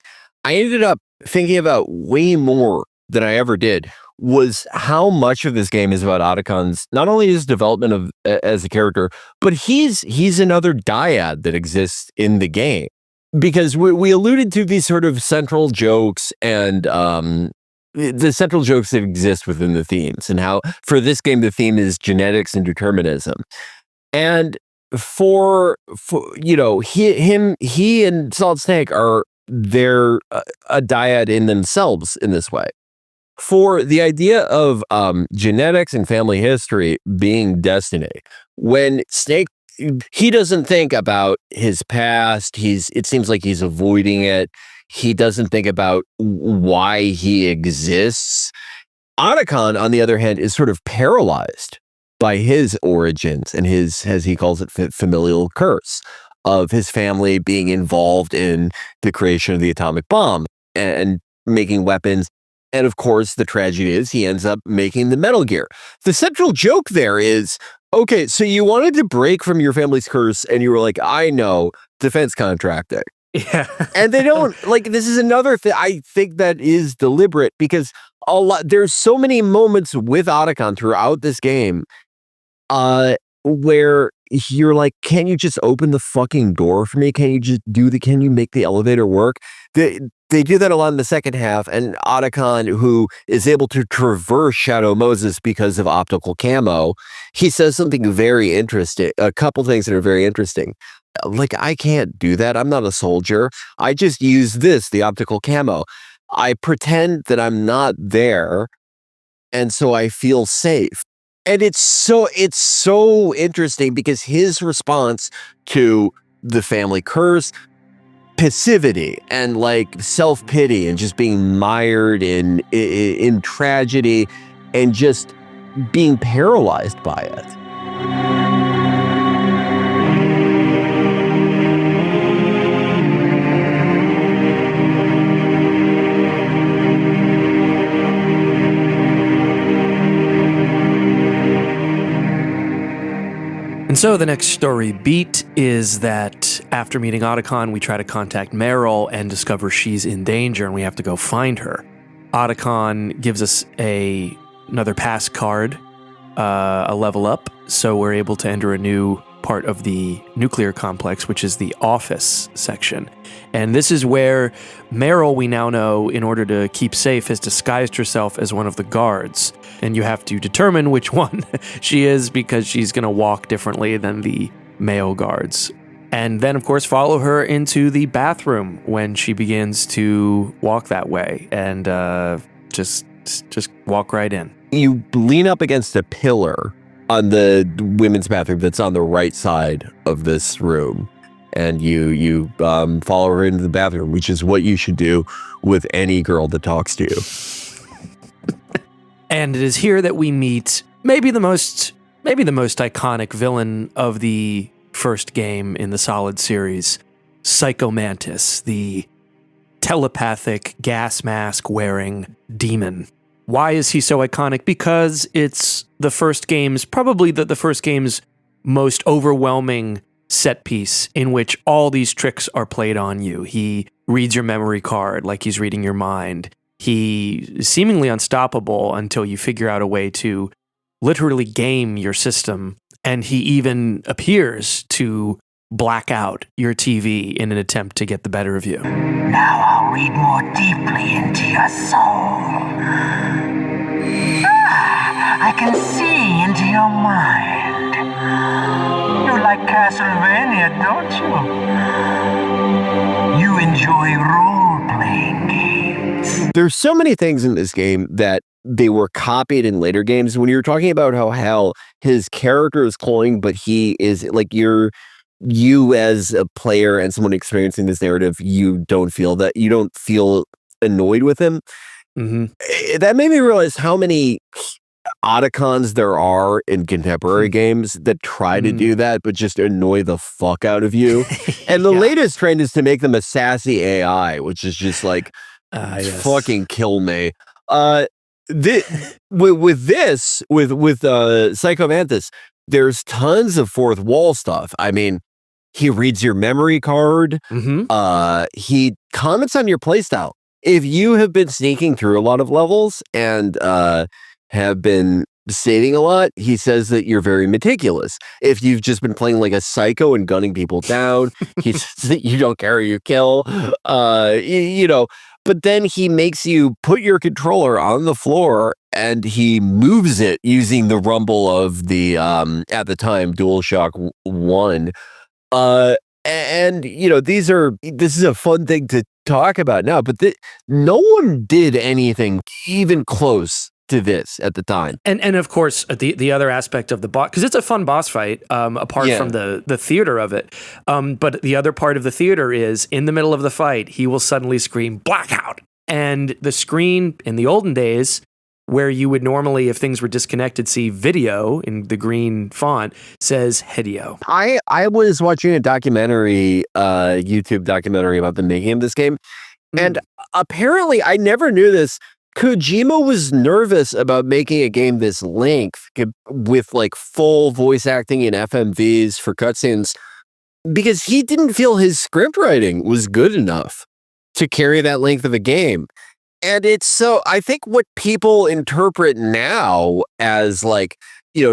ended up thinking about way more than I ever did was how much of this game is about Otacon's, not only his development as a character, but he's another dyad that exists in the game. Because we alluded to these sort of central jokes and the central jokes that exist within the themes, and how for this game the theme is genetics and determinism. And for you know, he and Solid Snake they're a dyad in themselves in this way. For the idea of genetics and family history being destiny, when Snake, he doesn't think about his past. It seems like he's avoiding it. He doesn't think about why he exists. Otacon, on the other hand, is sort of paralyzed by his origins and his, as he calls it, familial curse of his family being involved in the creation of the atomic bomb and making weapons. And of course, the tragedy is he ends up making the Metal Gear. The central joke there is, okay, so you wanted to break from your family's curse and you were like, I know, defense contracting. Yeah. And they don't, like, this is another thing I think that is deliberate, because there's so many moments with Otacon throughout this game where you're like, can you just open the fucking door for me? Can you make the elevator work? They do that a lot in the second half, and Otacon, who is able to traverse Shadow Moses because of optical camo, he says something very interesting, a couple things that are very interesting. Like, I can't do that. I'm not a soldier. I just use the optical camo. I pretend that I'm not there, and so I feel safe. And it's so interesting because his response to the family curse, passivity and like self-pity and just being mired in tragedy and just being paralyzed by it. And so the next story beat is that after meeting Otacon, we try to contact Meryl and discover she's in danger and we have to go find her. Otacon gives us another pass card, a level up, so we're able to enter a new part of the nuclear complex, which is the office section. And this is where Meryl, we now know, in order to keep safe, has disguised herself as one of the guards. And you have to determine which one she is because she's going to walk differently than the male guards. And then, of course, follow her into the bathroom when she begins to walk that way and just walk right in. You lean up against a pillar on the women's bathroom that's on the right side of this room, and you follow her into the bathroom, which is what you should do with any girl that talks to you. And it is here that we meet maybe the most iconic villain of the first game in the Solid series, Psycho Mantis, the telepathic gas mask wearing demon. Why is he so iconic? Because it's probably the first game's most overwhelming set piece in which all these tricks are played on you. He reads your memory card like he's reading your mind. He is seemingly unstoppable until you figure out a way to literally game your system. And he even appears to black out your TV in an attempt to get the better of you. Now I'll read more deeply into your soul. I can see into your mind. You like Castlevania, don't you? You enjoy role-playing games. There's so many things in this game that they were copied in later games. When you're talking about how Hal, his character is cloying, but he is like you as a player and someone experiencing this narrative, you don't feel annoyed with him. Mm-hmm. That made me realize how many Otacons there are in contemporary games that try to do that, but just annoy the fuck out of you. And the latest trend is to make them a sassy AI, which is just like, fucking kill me. With Psycho Mantis, there's tons of fourth wall stuff. I mean, he reads your memory card. Mm-hmm. He comments on your playstyle. If you have been sneaking through a lot of levels and have been saving a lot, he says that you're very meticulous. If you've just been playing like a psycho and gunning people down, he says that you don't care, you kill. But then he makes you put your controller on the floor and he moves it using the rumble of the, at the time, DualShock 1. This is a fun thing to talk about now, but no one did anything even close to this at the time. And of course, the other aspect of the boss, because it's a fun boss fight, apart from the theater of it. But the other part of the theater is, in the middle of the fight, he will suddenly scream, "Blackout!" And the screen in the olden days, where you would normally, if things were disconnected, see video in the green font, says Hideo. I was watching a documentary, YouTube documentary about the making of this game, and apparently, I never knew this, Kojima was nervous about making a game this length with like full voice acting in FMVs for cutscenes because he didn't feel his script writing was good enough to carry that length of a game. And I think what people interpret now as like,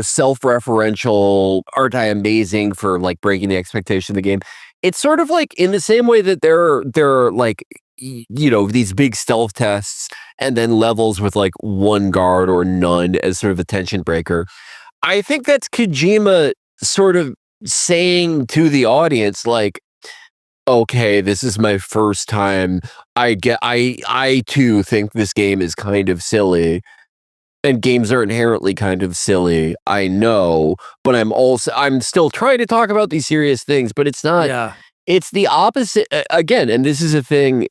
self-referential, aren't I amazing for like breaking the expectation of the game. It's sort of like in the same way that there are like, these big stealth tests and then levels with like one guard or none as sort of a tension breaker. I think that's Kojima sort of saying to the audience, like, okay, this is my first time. I too think this game is kind of silly. And games are inherently kind of silly, I know, but I'm still trying to talk about these serious things, but it's not, it's the opposite again. And this is a thing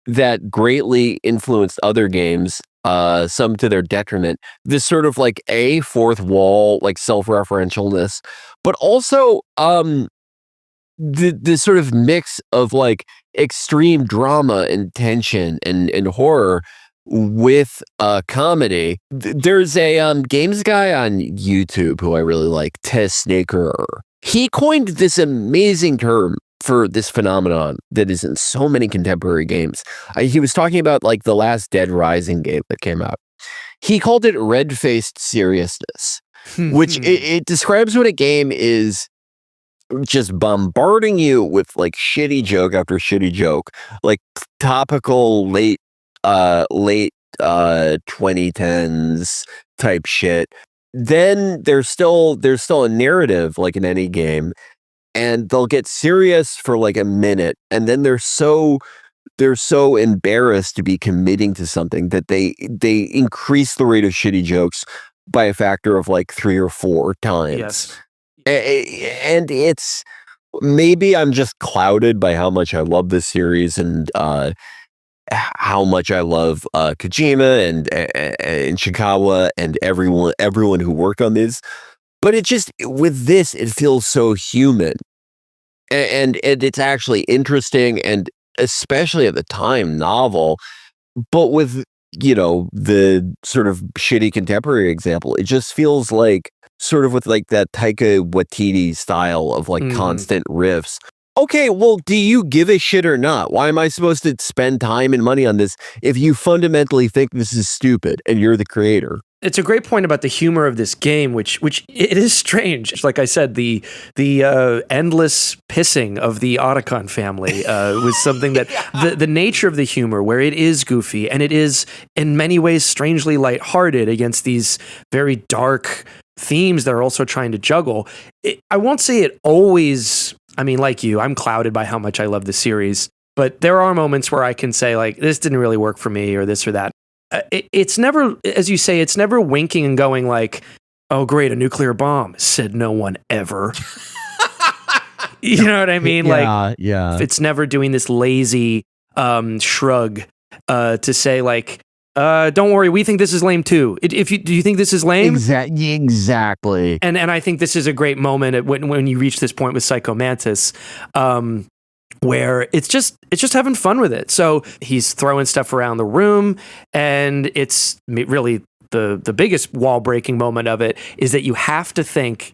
that greatly influenced other games, some to their detriment, this sort of like fourth wall, like self-referentialness, but also, the sort of mix of like extreme drama and tension and horror with comedy. There's a games guy on YouTube who I really like, Tez Snaker. He coined this amazing term for this phenomenon that is in so many contemporary games. He was talking about like the last Dead Rising game that came out. He called it red-faced seriousness, which it describes when a game is just bombarding you with like shitty joke after shitty joke, like topical late 2010s type shit. Then there's still a narrative like in any game, and they'll get serious for like a minute, and then they're so embarrassed to be committing to something that they increase the rate of shitty jokes by a factor of like 3 or 4 times. Yes. And it's, maybe I'm just clouded by how much I love this series and how much I love Kojima and Ishikawa and everyone who worked on this. But it just, with this, it feels so human. And it's actually interesting and especially at the time novel. But with, the sort of shitty contemporary example, it just feels like sort of with like that Taika Waititi style of like constant riffs. Okay, well, do you give a shit or not? Why am I supposed to spend time and money on this if you fundamentally think this is stupid and you're the creator? It's a great point about the humor of this game, which it is strange. Like I said, the endless pissing of the Otacon family was something that the nature of the humor, where it is goofy and it is in many ways strangely lighthearted against these very dark themes that are also trying to juggle. I won't say it always. I mean, like you, I'm clouded by how much I love the series, but there are moments where I can say like, this didn't really work for me or this or that. It's never, as you say, it's never winking and going like, oh, great, a nuclear bomb, said no one ever. You know what I mean? Yeah. It's never doing this lazy shrug to say like, don't worry, we think this is lame too. Do you think this is lame? Exactly. And I think this is a great moment when you reach this point with Psycho Mantis, where it's just having fun with it. So he's throwing stuff around the room, and it's really the biggest wall breaking moment of it is that you have to think.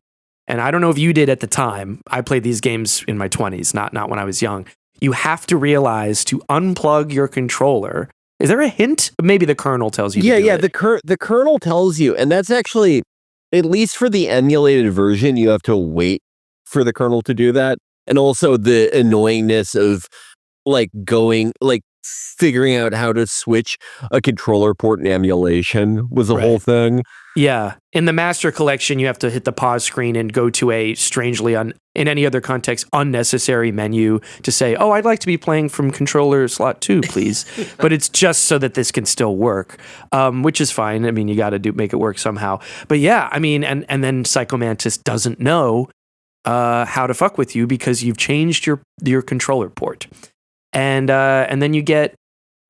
And I don't know if you did at the time. I played these games in my 20s, not when I was young. You have to realize to unplug your controller. Is there a hint? Maybe the kernel tells you. Yeah. The kernel tells you, and that's actually, at least for the emulated version, you have to wait for the kernel to do that. And also the annoyingness of figuring out how to switch a controller port in emulation was a whole thing. Yeah. In the Master Collection, you have to hit the pause screen and go to a strangely, in any other context, unnecessary menu to say, oh, I'd like to be playing from controller slot 2, please. But it's just so that this can still work, which is fine. I mean, you got to make it work somehow. But yeah, I mean, and then Psycho Mantis doesn't know how to fuck with you because you've changed your controller port. And then you get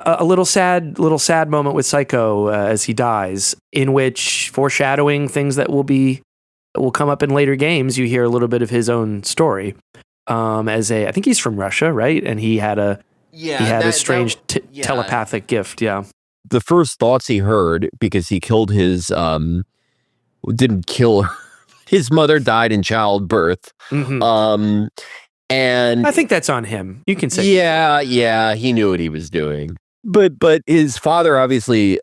a little sad moment with Psycho as he dies, in which, foreshadowing things that will come up in later games, you hear a little bit of his own story. I think he's from Russia, right? And he had a strange telepathic gift. Yeah. The first thoughts he heard, because he killed his didn't kill her. His mother died in childbirth. Mm-hmm. And I think that's on him. You can say. Yeah, he knew what he was doing. But his father obviously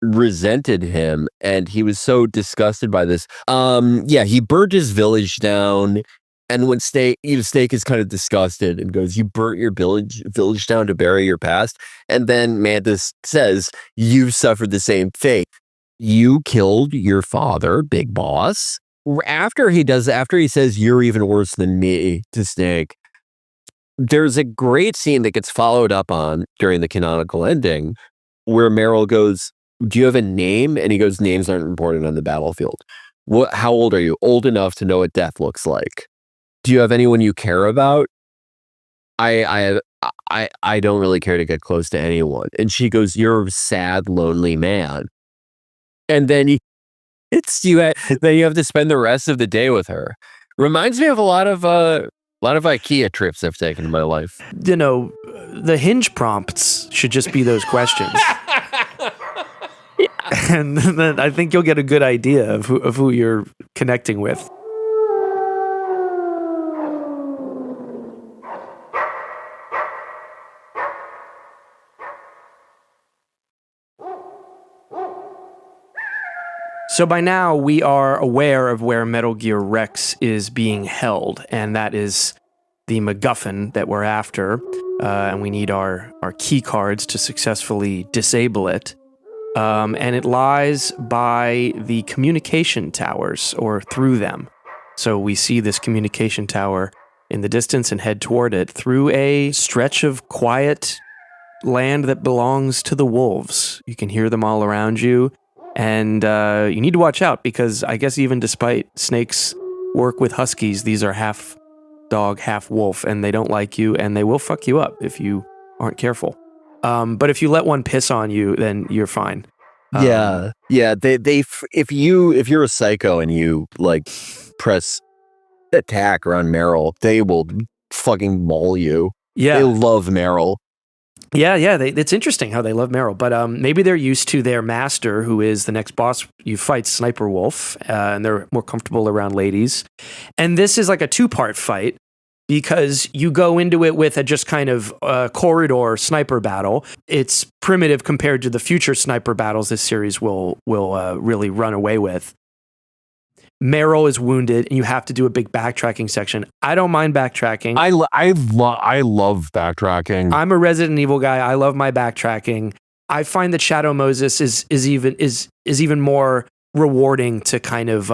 resented him, and he was so disgusted by this. He burnt his village down. And when Snake is kind of disgusted and goes, "You burnt your village down to bury your past." And then Mantis says, "You've suffered the same fate. You killed your father, Big Boss." After he says, "You're even worse than me" to Snake, there's a great scene that gets followed up on during the canonical ending where Meryl goes, "Do you have a name?" And he goes, "Names aren't important on the battlefield." How old are you? "Old enough to know what death looks like." "Do you have anyone you care about?" I don't really care to get close to anyone. And she goes, "You're a sad, lonely man." And then then you have to spend the rest of the day with her. Reminds me of a lot of IKEA trips I've taken in my life. The hinge prompts should just be those questions. And then I think you'll get a good idea of who you're connecting with. So by now, we are aware of where Metal Gear Rex is being held, and that is the MacGuffin that we're after, and we need our key cards to successfully disable it. And it lies by the communication towers, or through them. So we see this communication tower in the distance and head toward it through a stretch of quiet land that belongs to the wolves. You can hear them all around you. And you need to watch out because I guess even despite Snake's work with huskies, these are half dog, half wolf, and they don't like you, and they will fuck you up if you aren't careful. But if you let one piss on you, then you're fine. Yeah. If you're a psycho and you like press attack around Meryl, they will fucking maul you. Yeah, they love Meryl. Yeah, it's interesting how they love Meryl, but maybe they're used to their master, who is the next boss you fight, Sniper Wolf, and they're more comfortable around ladies. And this is like a two-part fight because you go into it with a just kind of corridor sniper battle. It's primitive compared to the future sniper battles this series will really run away with. Meryl is wounded, and you have to do a big backtracking section. I don't mind backtracking. I love backtracking. I'm a Resident Evil guy. I love my backtracking. I find that Shadow Moses is even more rewarding to kind of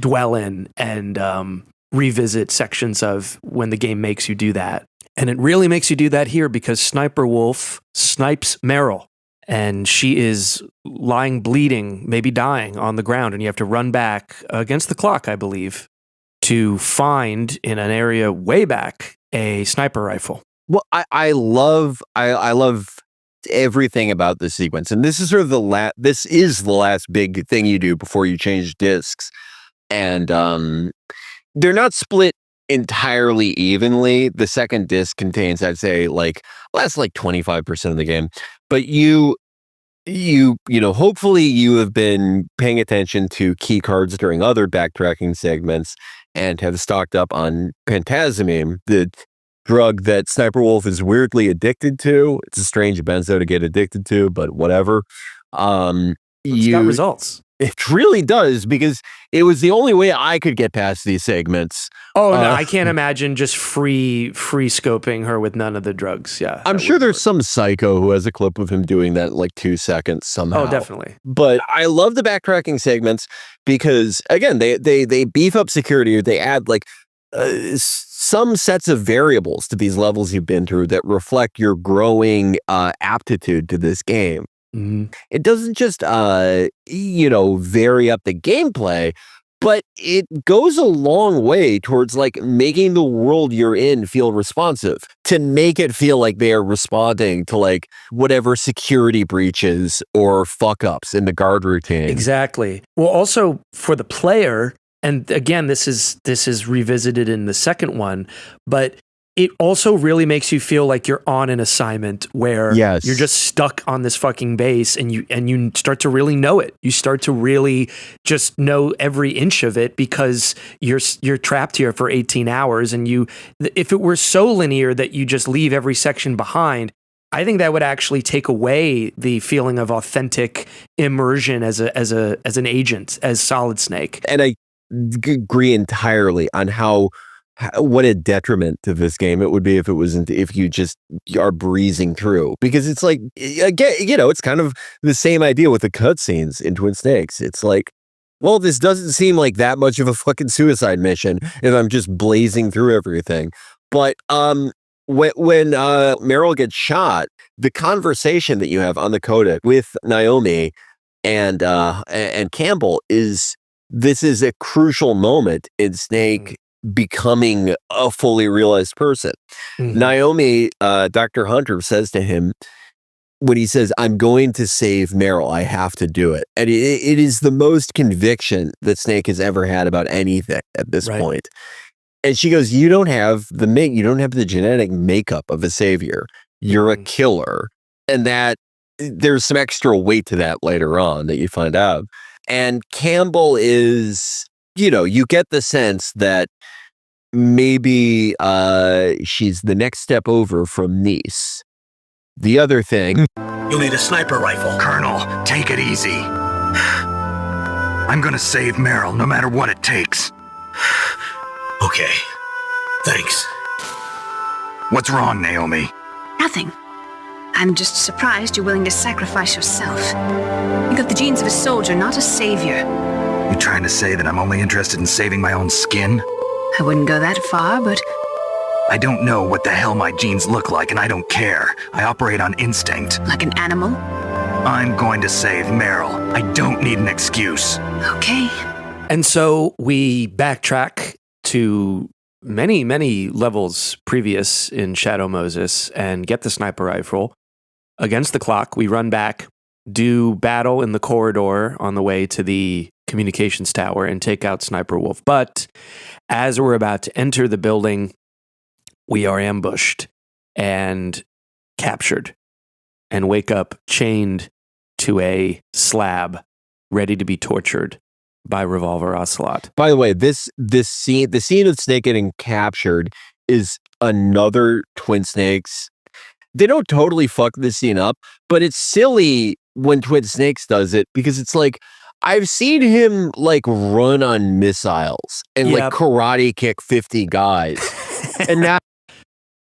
dwell in and revisit sections of when the game makes you do that. And it really makes you do that here because Sniper Wolf snipes Meryl. And she is lying bleeding, maybe dying on the ground, and you have to run back against the clock, I believe, to find in an area way back a sniper rifle. Well, I love everything about this sequence, and this is sort of the last big thing you do before you change discs, and they're not split entirely evenly. The second disc contains, I'd say, that's 25% of the game. But you know, hopefully you have been paying attention to key cards during other backtracking segments and have stocked up on pentazimine, the drug that Sniper Wolf is weirdly addicted to. It's a strange benzo to get addicted to, but whatever. It's got results. It really does, because it was the only way I could get past these segments. Oh, no, I can't imagine just free scoping her with none of the drugs. Yeah. I'm sure there's some psycho who has a clip of him doing that in 2 seconds somehow. Oh, definitely. But I love the backtracking segments because, again, they beef up security, or they add some sets of variables to these levels you've been through that reflect your growing aptitude to this game. Mm-hmm. It doesn't just, vary up the gameplay, but it goes a long way towards making the world you're in feel responsive, to make it feel like they are responding to whatever security breaches or fuck ups in the guard routine. Exactly. Well, also for the player, and again, this is revisited in the second one, but it also really makes you feel like you're on an assignment where you're just stuck on this fucking base, and you start to really know it. You start to really just know every inch of it because you're trapped here for 18 hours. And if it were so linear that you just leave every section behind, I think that would actually take away the feeling of authentic immersion as an agent, as Solid Snake. And I agree entirely on what a detriment to this game it would be if you just are breezing through, because it's like, again, it's kind of the same idea with the cutscenes in Twin Snakes. It's like, well, this doesn't seem like that much of a fucking suicide mission if I'm just blazing through everything. But when Meryl gets shot, the conversation that you have on the codec with Naomi and Campbell is a crucial moment in Snake becoming a fully realized person. Naomi, Dr. Hunter says to him, when he says, "I'm going to save Meryl, I have to do it." And it is the most conviction that Snake has ever had about anything at this point. And she goes, you don't have the genetic makeup of a savior. You're a killer. And that there's some extra weight to that later on that you find out. And Campbell is, you get the sense that maybe she's the next step over from Nice. The other thing, You'll need a sniper rifle. Colonel, take it easy. I'm gonna save Meryl, no matter what it takes. Okay. Thanks. What's wrong, Naomi? Nothing. I'm just surprised you're willing to sacrifice yourself. You got the genes of a soldier, not a savior. You trying to say that I'm only interested in saving my own skin? I wouldn't go that far, but I don't know what the hell my genes look like, and I don't care. I operate on instinct. like an animal. I'm going to save Meryl. I don't need an excuse. Okay. And so we backtrack to many, many levels previous in Shadow Moses and get the sniper rifle. Against the clock, we run back, do battle in the corridor on the way to the communications tower and take out Sniper Wolf. But as we're about to enter the building, we are ambushed and captured and wake up chained to a slab, ready to be tortured by Revolver Ocelot. by the way, the scene of Snake getting captured is another Twin Snakes. They don't totally fuck this scene up, but it's silly when Twin Snakes does it, because it's like, I've seen him like run on missiles and like karate kick 50 guys. And now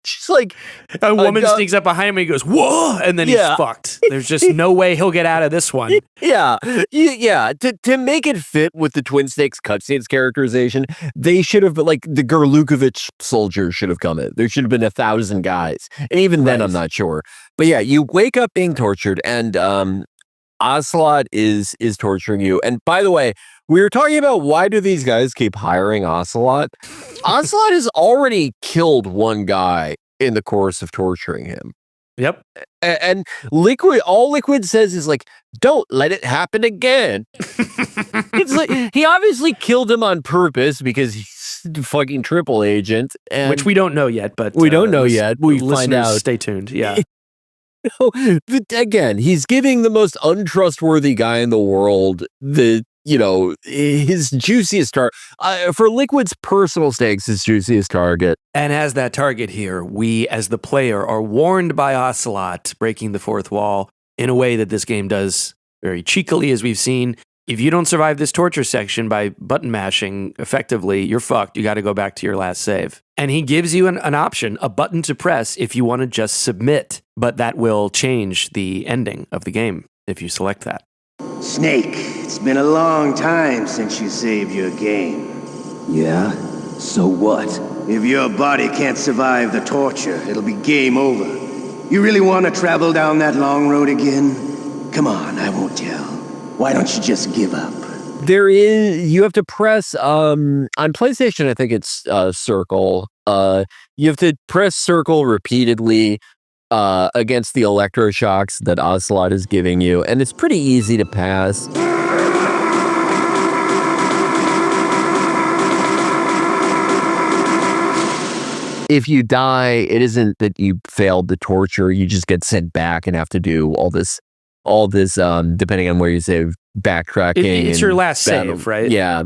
she's like, a woman sneaks up behind him and he goes, whoa, and then he's fucked. There's just no way he'll get out of this one. Yeah. To make it fit with the Twin Snakes cutscenes characterization, they should have, like, the Gurlukovich soldiers should have come in. There should have been 1,000 guys. And even then, I'm not sure. But yeah, you wake up being tortured, and Ocelot is torturing you. And by the way, we were talking about, why do these guys keep hiring Ocelot? Ocelot has already killed one guy in the course of torturing him. Yep. And all Liquid says is like, don't let it happen again. It's like, he obviously killed him on purpose because he's a fucking triple agent. And which we don't know yet, but we don't know yet. We find out. Stay tuned. Yeah. Again, he's giving the most untrustworthy guy in the world his juiciest target. For Liquid's personal stakes, his juiciest target. And as that target here, we as the player are warned by Ocelot breaking the fourth wall in a way that this game does very cheekily, as we've seen. If you don't survive this torture section by button mashing effectively, you're fucked. You got to go back to your last save. And he gives you an option, a button to press if you want to just submit, but that will change the ending of the game if you select that. Snake, it's been a long time since you saved your game. Yeah? So what? If your body can't survive the torture, it'll be game over. You really want to travel down that long road again? Come on, I won't tell. Why don't you just give up? You have to press, on PlayStation, I think it's circle. You have to press circle repeatedly against the electroshocks that Ocelot is giving you, and it's pretty easy to pass. If you die, it isn't that you failed the torture, you just get sent back and have to do all this depending on where you save, backtracking. It's your last save, right? Yeah.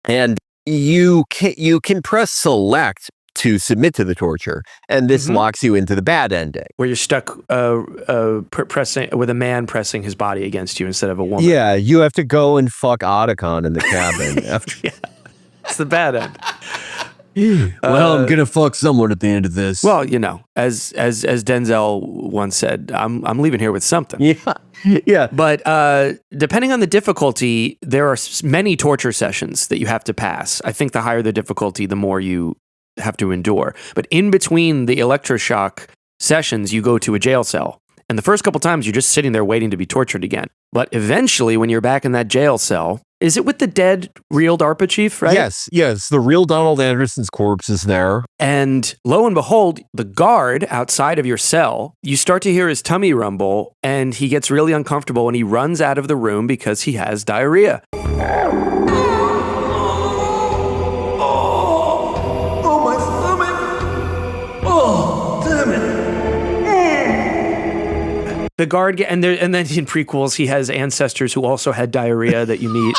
And you can press select to submit to the torture. And this locks you into the bad ending. Where you're stuck pressing with a man pressing his body against you instead of a woman. Yeah, you have to go and fuck Otacon in the cabin. Yeah, it's the bad end. Well, I'm gonna fuck someone at the end of this. Well, you know, as Denzel once said, I'm leaving here with something. Yeah, yeah. But depending on the difficulty, there are many torture sessions that you have to pass. I think the higher the difficulty, the more you have to endure. But in between the electroshock sessions, you go to a jail cell. And the first couple times, you're just sitting there waiting to be tortured again. But eventually, when you're back in that jail cell, is it with the dead, real DARPA chief, right? Yes. The real Donald Anderson's corpse is there. And lo and behold, the guard outside of your cell, you start to hear his tummy rumble, and he gets really uncomfortable, and he runs out of the room because he has diarrhea. Oh, my stomach! Oh, damn it! The guard, and then in prequels, he has ancestors who also had diarrhea that you meet.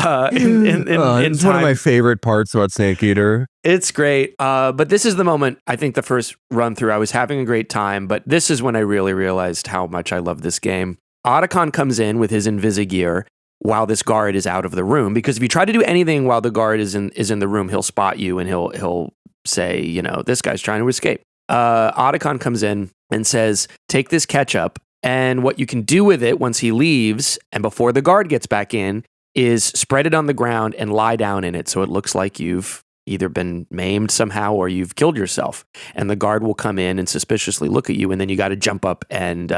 It's one of my favorite parts about Snake Eater. It's great. But this is the moment, I think the first run through, I was having a great time, but this is when I really realized how much I love this game. Otacon comes in with his Invisigear while this guard is out of the room, because if you try to do anything while the guard is in the room, he'll spot you and he'll say, you know, this guy's trying to escape. Otacon comes in and says, take this ketchup, and what you can do with it once he leaves and before the guard gets back in is spread it on the ground and lie down in it so it looks like you've either been maimed somehow or you've killed yourself. And the guard will come in and suspiciously look at you, and then you got to jump up and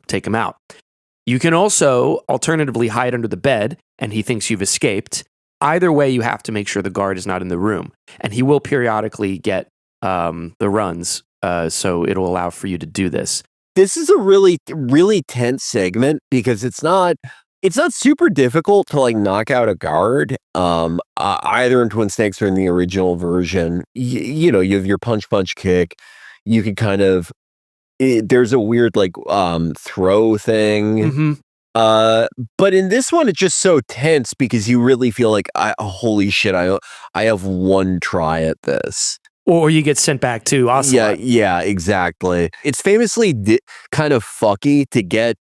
take him out. You can also alternatively hide under the bed, and he thinks you've escaped. Either way, you have to make sure the guard is not in the room. And he will periodically get the runs, so it'll allow for you to do this. This is a really, really tense segment because it's not super difficult to like knock out a guard, either in Twin Snakes or in the original version. You know, you have your punch kick. You can kind of, there's a weird like throw thing. But in this one, it's just so tense because you really feel like, holy shit, I have one try at this. Or you get sent back to Ocelot. Yeah, exactly. It's famously kind of fucky to get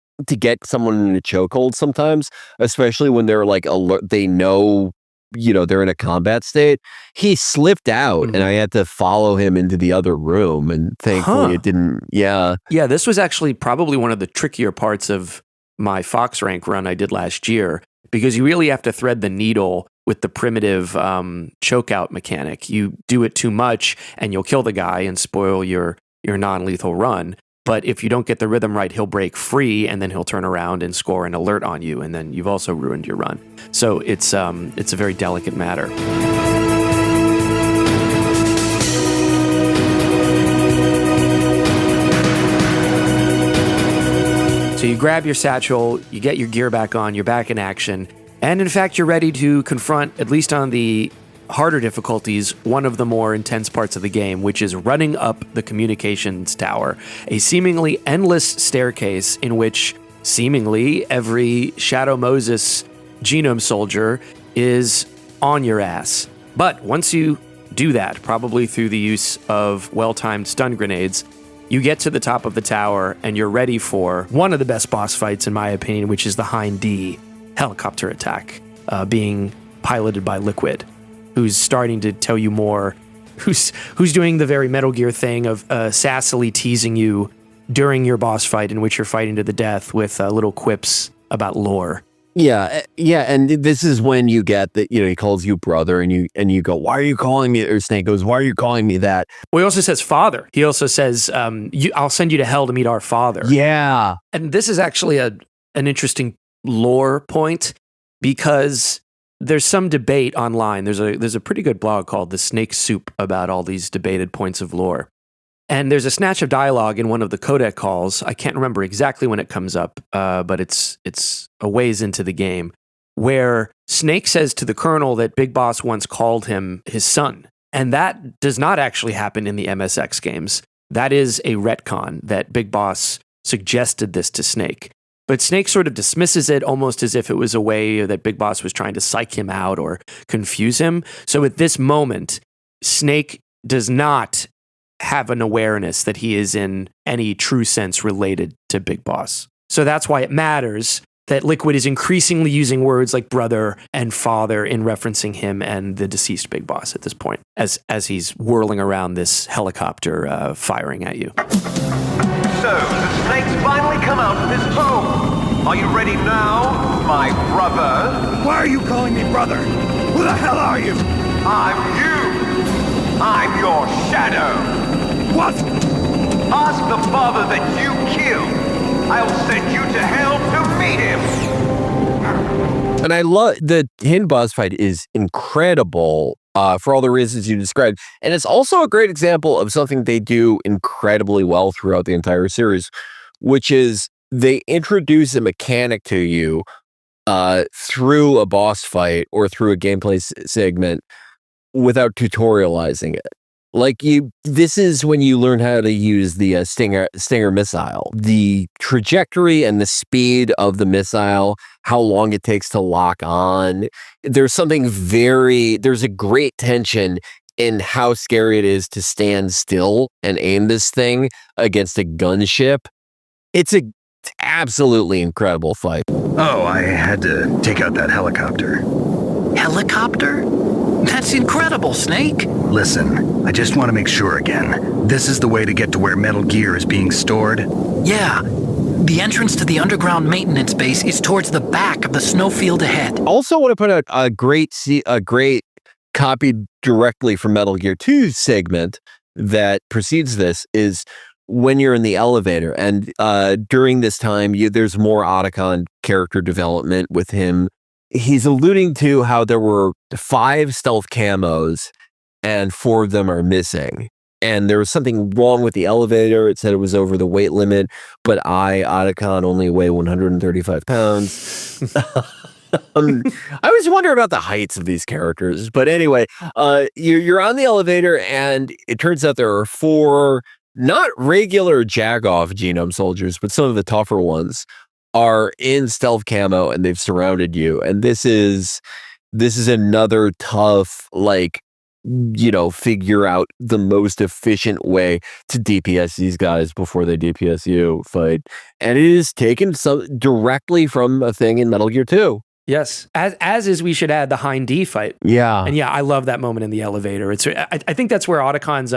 someone in a chokehold sometimes, especially when they're like alert. They know, you know, they're in a combat state. He slipped out, and I had to follow him into the other room, and thankfully it didn't. Yeah, this was actually probably one of the trickier parts of my Fox rank run I did last year, because you really have to thread the needle with the primitive chokeout mechanic. You do it too much and you'll kill the guy and spoil your non-lethal run. But if you don't get the rhythm right, he'll break free and then he'll turn around and score an alert on you, and then you've also ruined your run. So it's a very delicate matter. So you grab your satchel, you get your gear back on, you're back in action, and in fact, you're ready to confront, at least on the harder difficulties, one of the more intense parts of the game, which is running up the communications tower, a seemingly endless staircase in which seemingly every Shadow Moses genome soldier is on your ass. But once you do that, probably through the use of well-timed stun grenades, you get to the top of the tower and you're ready for one of the best boss fights, in my opinion, which is the Hind D helicopter attack, being piloted by Liquid, who's starting to tell you more, who's doing the very Metal Gear thing of sassily teasing you during your boss fight in which you're fighting to the death with little quips about lore. Yeah, and this is when you get that, you know, he calls you brother, and you go, why are you calling me, or Snake goes, why are you calling me that? Well, he also says father. He also says, I'll send you to hell to meet our father. Yeah. And this is actually an interesting lore point, because there's some debate online. There's a pretty good blog called The Snake Soup about all these debated points of lore. And there's a snatch of dialogue in one of the codec calls. I can't remember exactly when it comes up, but it's a ways into the game, where Snake says to the Colonel that Big Boss once called him his son. And that does not actually happen in the MSX games. That is a retcon that Big Boss suggested this to Snake. But Snake sort of dismisses it almost as if it was a way that Big Boss was trying to psych him out or confuse him. So at this moment, Snake does not have an awareness that he is in any true sense related to Big Boss. So that's why it matters that Liquid is increasingly using words like brother and father in referencing him and the deceased Big Boss at this point, as he's whirling around this helicopter firing at you. So, the snake's finally come out of his home. Are you ready now, my brother? Why are you calling me brother? Who the hell are you? I'm you. I'm your shadow. What? Ask the father that you killed. I'll send you to hell to meet him. And I love the Hin boss fight is incredible for all the reasons you described. And it's also a great example of something they do incredibly well throughout the entire series, which is they introduce a mechanic to you through a boss fight or through a gameplay segment without tutorializing it. Like this is when you learn how to use the Stinger missile. The trajectory and the speed of the missile, how long it takes to lock on. There's a great tension in how scary it is to stand still and aim this thing against a gunship. It's a absolutely incredible fight. Oh, I had to take out that helicopter. Helicopter? That's incredible, Snake. Listen, I just want to make sure again. This is the way to get to where Metal Gear is being stored? Yeah. The entrance to the underground maintenance base is towards the back of the snowfield ahead. Also want to put out a great copy directly from Metal Gear 2 segment that precedes this is when you're in the elevator. And during this time, there's more Otacon character development with him. He's alluding to how there were 5 stealth camos and 4 of them are missing. And there was something wrong with the elevator. It said it was over the weight limit, but Otacon, only weigh 135 pounds. I always wonder about the heights of these characters. But anyway, you're on the elevator and it turns out there are 4 not regular Jagoff genome soldiers, but some of the tougher ones are in stealth camo and they've surrounded you. And this is another tough, figure out the most efficient way to DPS these guys before they DPS you fight. And it is taken directly from a thing in Metal Gear 2. Yes, as is, we should add the Hind D fight. Yeah. And yeah, I love that moment in the elevator. I think that's where Otacon's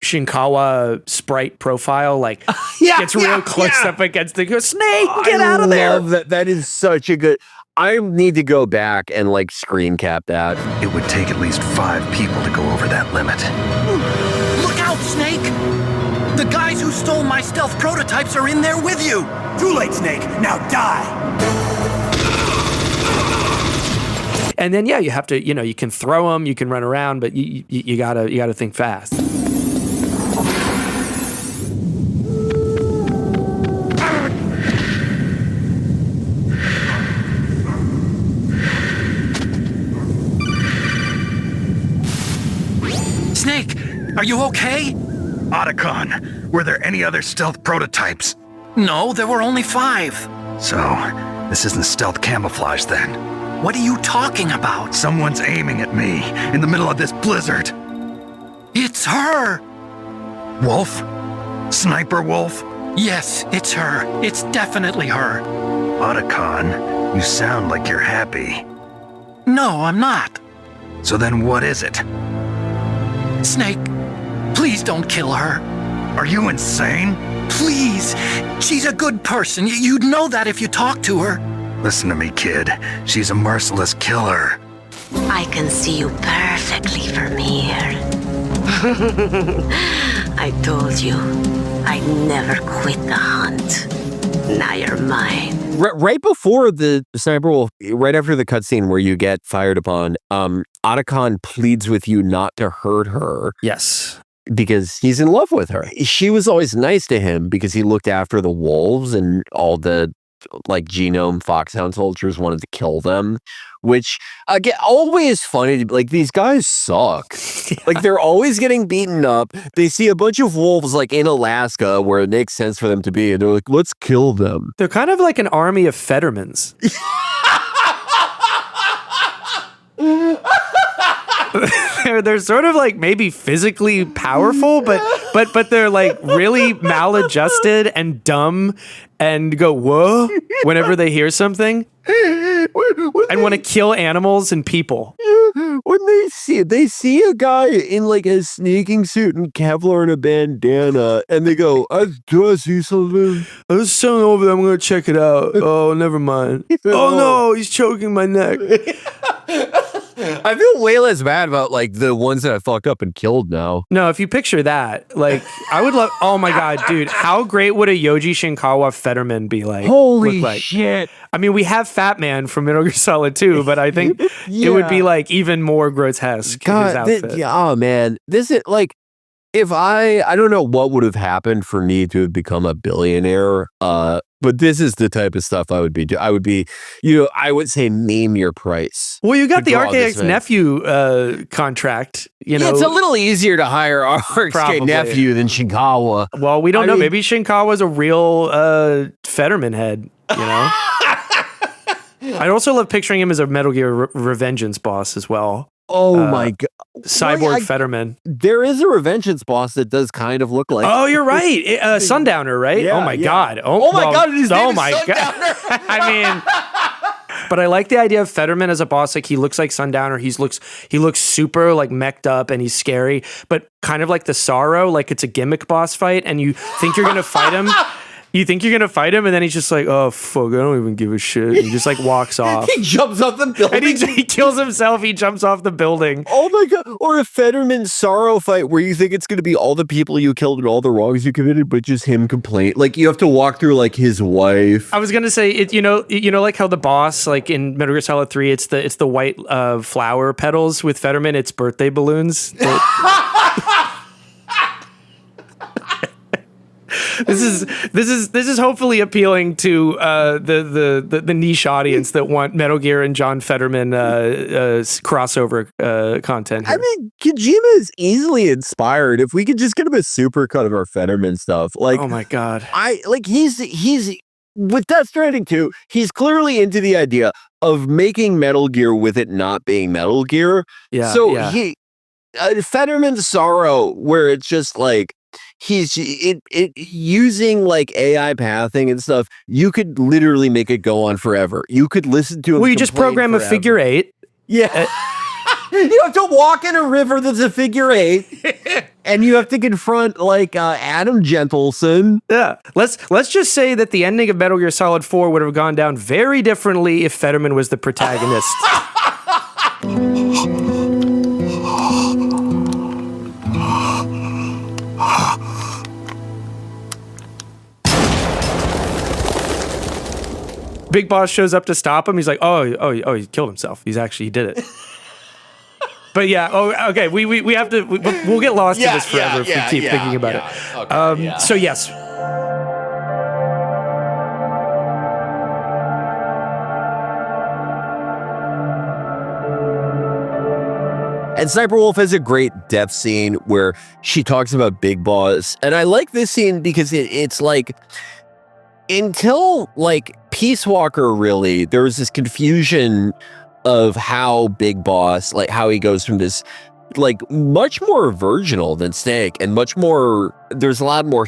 Shinkawa sprite profile gets real close up against the Snake. Get out of there! That is such a good. I need to go back and screen cap that. It would take at least 5 people to go over that limit. Look out, Snake! The guys who stole my stealth prototypes are in there with you. Too late, Snake. Now die. And then you have to, you can throw them, you can run around, but you gotta think fast. Snake, are you okay? Otacon, were there any other stealth prototypes? No, there were only 5. So, this isn't stealth camouflage then? What are you talking about? Someone's aiming at me in the middle of this blizzard. It's her! Wolf? Sniper Wolf? Yes, it's her. It's definitely her. Otacon, you sound like you're happy. No, I'm not. So then what is it? Snake, please don't kill her. Are you insane? Please. She's a good person. You'd know that if you talked to her. Listen to me, kid. She's a merciless killer. I can see you perfectly from here. I told you, I'd never quit the hunt. Now you're mine. Right before the Sniper Wolf, right after the cutscene where you get fired upon, Otacon pleads with you not to hurt her. Yes. Because he's in love with her. She was always nice to him because he looked after the wolves and all the genome foxhound soldiers wanted to kill them, which again, always funny. These guys suck. They're always getting beaten up. They see a bunch of wolves in Alaska where it makes sense for them to be, and they're like, let's kill them. They're kind of like an army of Fettermans. they're sort of like maybe physically powerful, but they're like really maladjusted and dumb and go whoa whenever they hear something and want to kill animals and people. When they see a guy in like a sneaking suit and Kevlar and a bandana, and they go, "Do I see something? There's something over there. I'm gonna check it out. Oh, never mind. Oh no, he's choking my neck." I feel way less bad about like the ones that I fucked up and killed now. No, if you picture that, like I would love. Oh my god, dude, how great would a Yoji Shinkawa Fetterman be like? Holy shit! I mean, we have Fat Man from Metal Gear Solid 2, but I think it would be like even more grotesque. His outfit. Oh man, this is like if I don't know what would have happened for me to have become a billionaire. But this is the type of stuff I would be. I would be, I would say name your price. Well, you got the RKX nephew contract. It's a little easier to hire RKX nephew than Shinkawa. Well, we don't know. Maybe Shinkawa's a real Fetterman head. I'd also love picturing him as a Metal Gear Revengeance boss as well. Oh my god, Cyborg Fetterman. There is a Revengeance boss that does kind of look like. Oh, you're right. Sundowner, right? Yeah, oh my god. Oh my god. His name is god. I mean, but I like the idea of Fetterman as a boss. Like he looks like Sundowner. He looks super like mech'd up and he's scary, but kind of like the Sorrow. Like it's a gimmick boss fight, and you think you're gonna fight him. You think you're gonna fight him, and then he's just like, "Oh fuck, I don't even give a shit." He just like walks off. He jumps off the building, and he kills himself. He jumps off the building. Oh my god! Or a Fetterman Sorrow fight where you think it's gonna be all the people you killed and all the wrongs you committed, but just him complain. Like you have to walk through like his wife. I was gonna say it. You know, like how the boss, like in Metal Gear Solid 3, it's the white flower petals. With Fetterman, it's birthday balloons. This is hopefully appealing to the niche audience that want Metal Gear and John Fetterman crossover content here. I mean, Kojima is easily inspired. If we could just get him a supercut of our Fetterman stuff, like, oh my god, he's with Death Stranding 2, he's clearly into the idea of making Metal Gear with it not being Metal Gear. Yeah. So he Fetterman's Sorrow, where it's just like. He's using like AI pathing and stuff. You could literally make it go on forever. You could listen to him. Well, you just program forever. a figure 8. Yeah. You have to walk in a river that's a figure 8, and you have to confront like Adam Gentleson. Yeah. Let's just say that the ending of Metal Gear Solid 4 would have gone down very differently if Fetterman was the protagonist. Big Boss shows up to stop him. He's like, oh, he killed himself. He did it. But yeah, okay. We have to. We'll get lost in this forever if we keep thinking about it. Okay, So yes. And Sniper Wolf has a great death scene where she talks about Big Boss, and I like this scene because it's like. Until like Peace Walker, really, there was this confusion of how Big Boss, like how he goes from this like much more virginal than Snake and much more, there's a lot more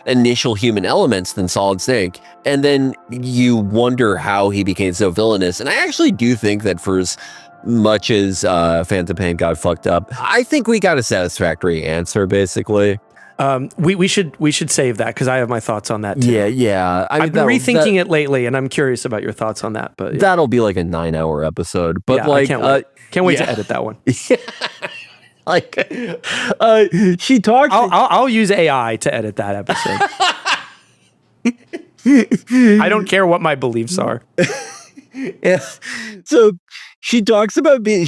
initial human elements than Solid Snake. And then you wonder how he became so villainous. And I actually do think that for as much as Phantom Pain got fucked up, I think we got a satisfactory answer, basically. We should save that because I have my thoughts on that too. Yeah. I've been rethinking it lately, and I'm curious about your thoughts on that. But that'll be like a 9-hour episode. But like, I can't wait to edit that one. Like, she talks. I'll use AI to edit that episode. I don't care what my beliefs are. Yeah. So she talks about being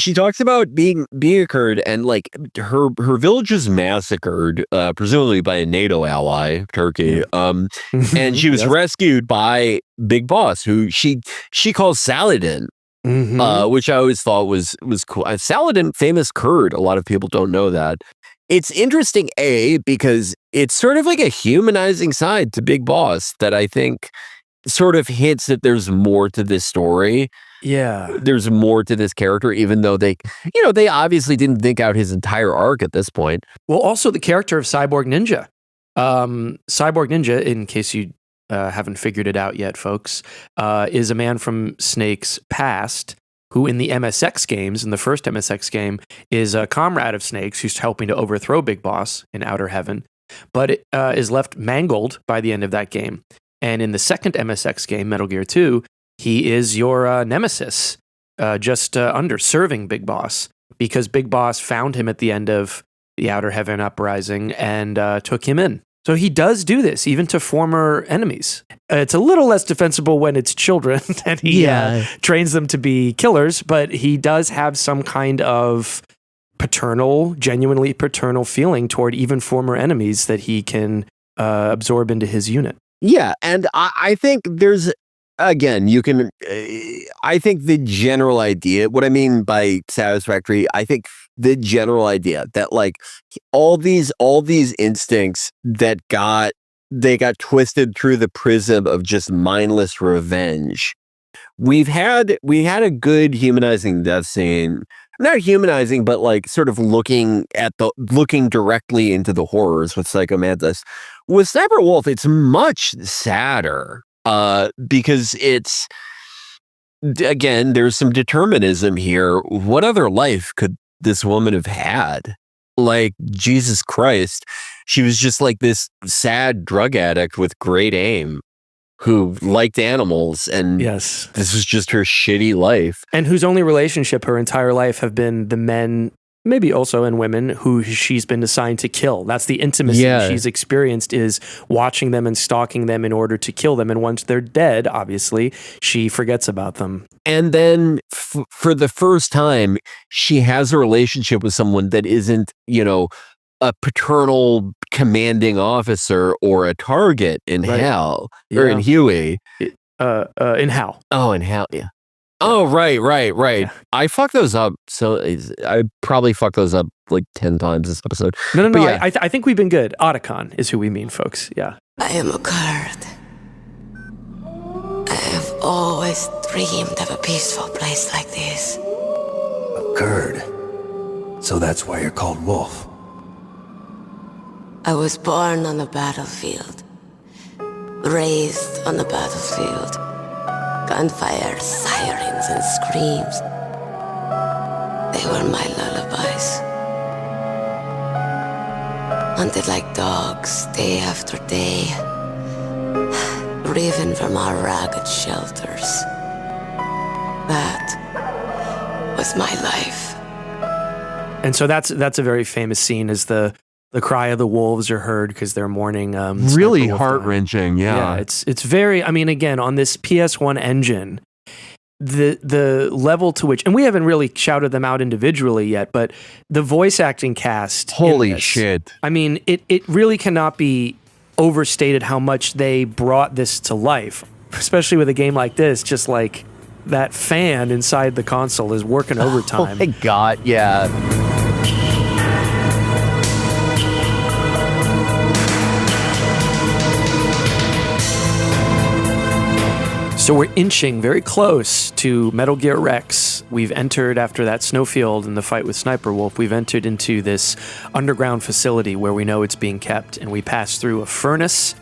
occurred, and like her village was massacred, presumably by a NATO ally, Turkey. And she was rescued by Big Boss, who she calls Saladin, which I always thought was cool. Saladin, famous Kurd. A lot of people don't know that. It's interesting, because it's sort of like a humanizing side to Big Boss that I think sort of hints that there's more to this story. Yeah. there's more to this character, even though they obviously didn't think out his entire arc at this point. Well, also the character of Cyborg Ninja. Cyborg Ninja, in case you haven't figured it out yet, folks, is a man from Snake's past who in the MSX games, in the first MSX game, is a comrade of Snake's who's helping to overthrow Big Boss in Outer Heaven, but is left mangled by the end of that game. And in the second MSX game, Metal Gear 2, he is your nemesis, just under serving Big Boss, because Big Boss found him at the end of the Outer Heaven Uprising and took him in. So he does do this, even to former enemies. It's a little less defensible when it's children and he trains them to be killers, but he does have some kind of genuinely paternal feeling toward even former enemies that he can absorb into his unit. Yeah, and I think there's, again, I think the general idea, what I mean by satisfactory, I think the general idea that like all these instincts that got twisted through the prism of just mindless revenge. We had a good humanizing death scene. Not humanizing, but like sort of looking directly into the horrors with Psycho Mantis. With Sniper Wolf, it's much sadder. Because it's, again, there's some determinism here. What other life could this woman have had? Like, Jesus Christ, she was just like this sad drug addict with great aim who liked animals, and yes, this was just her shitty life. And whose only relationship her entire life have been the men, maybe also and women, who she's been assigned to kill. That's the intimacy she's experienced, is watching them and stalking them in order to kill them. And once they're dead, obviously, she forgets about them. And then for the first time, she has a relationship with someone that isn't, a paternal commanding officer or a target in Hal or in Huey. In Hal. Oh, in Hal, yeah. Oh, right. Yeah. I fucked those up. So I probably fucked those up like 10 times this episode. No. Yeah. I think we've been good. Otacon is who we mean, folks. Yeah. I am a Kurd. I have always dreamed of a peaceful place like this. A Kurd? So that's why you're called Wolf. I was born on the battlefield. Raised on the battlefield. Gunfire, sirens, and screams. They were my lullabies. Hunted like dogs, day after day. Driven from our ragged shelters. That was my life. And so that's a very famous scene, as the cry of the wolves are heard because they're mourning. Really heart-wrenching, yeah. It's very, I mean, again, on this PS1 engine, the level to which, and we haven't really shouted them out individually yet, but the voice acting cast. Holy shit. I mean, it really cannot be overstated how much they brought this to life, especially with a game like this, just like that fan inside the console is working overtime. Oh my God, yeah. So we're inching very close to Metal Gear Rex. We've entered, after that snowfield and the fight with Sniper Wolf, we've entered into this underground facility where we know it's being kept, and we pass through a furnace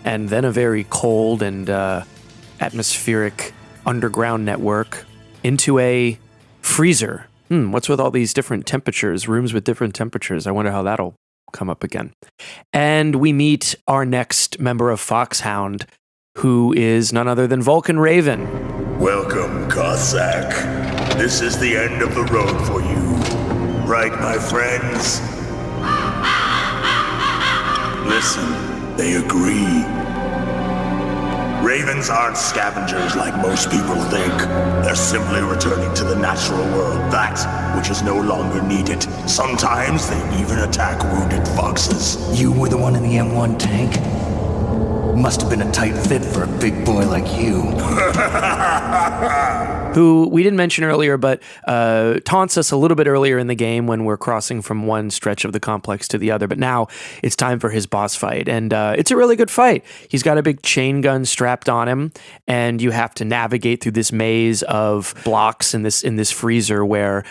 and then a very cold and atmospheric underground network into a freezer. What's with all these different temperatures, rooms with different temperatures? I wonder how that'll come up again. And we meet our next member of Foxhound, who is none other than Vulcan Raven. Welcome, Cossack. This is the end of the road for you. Right, my friends? Listen, they agree. Ravens aren't scavengers like most people think. They're simply returning to the natural world, that which is no longer needed. Sometimes they even attack wounded foxes. You were the one in the M1 tank? must have been a tight fit for a big boy like you. Who we didn't mention earlier, but taunts us a little bit earlier in the game when we're crossing from one stretch of the complex to the other. But now it's time for his boss fight, and it's a really good fight. He's got a big chain gun strapped on him, and you have to navigate through this maze of blocks in this freezer where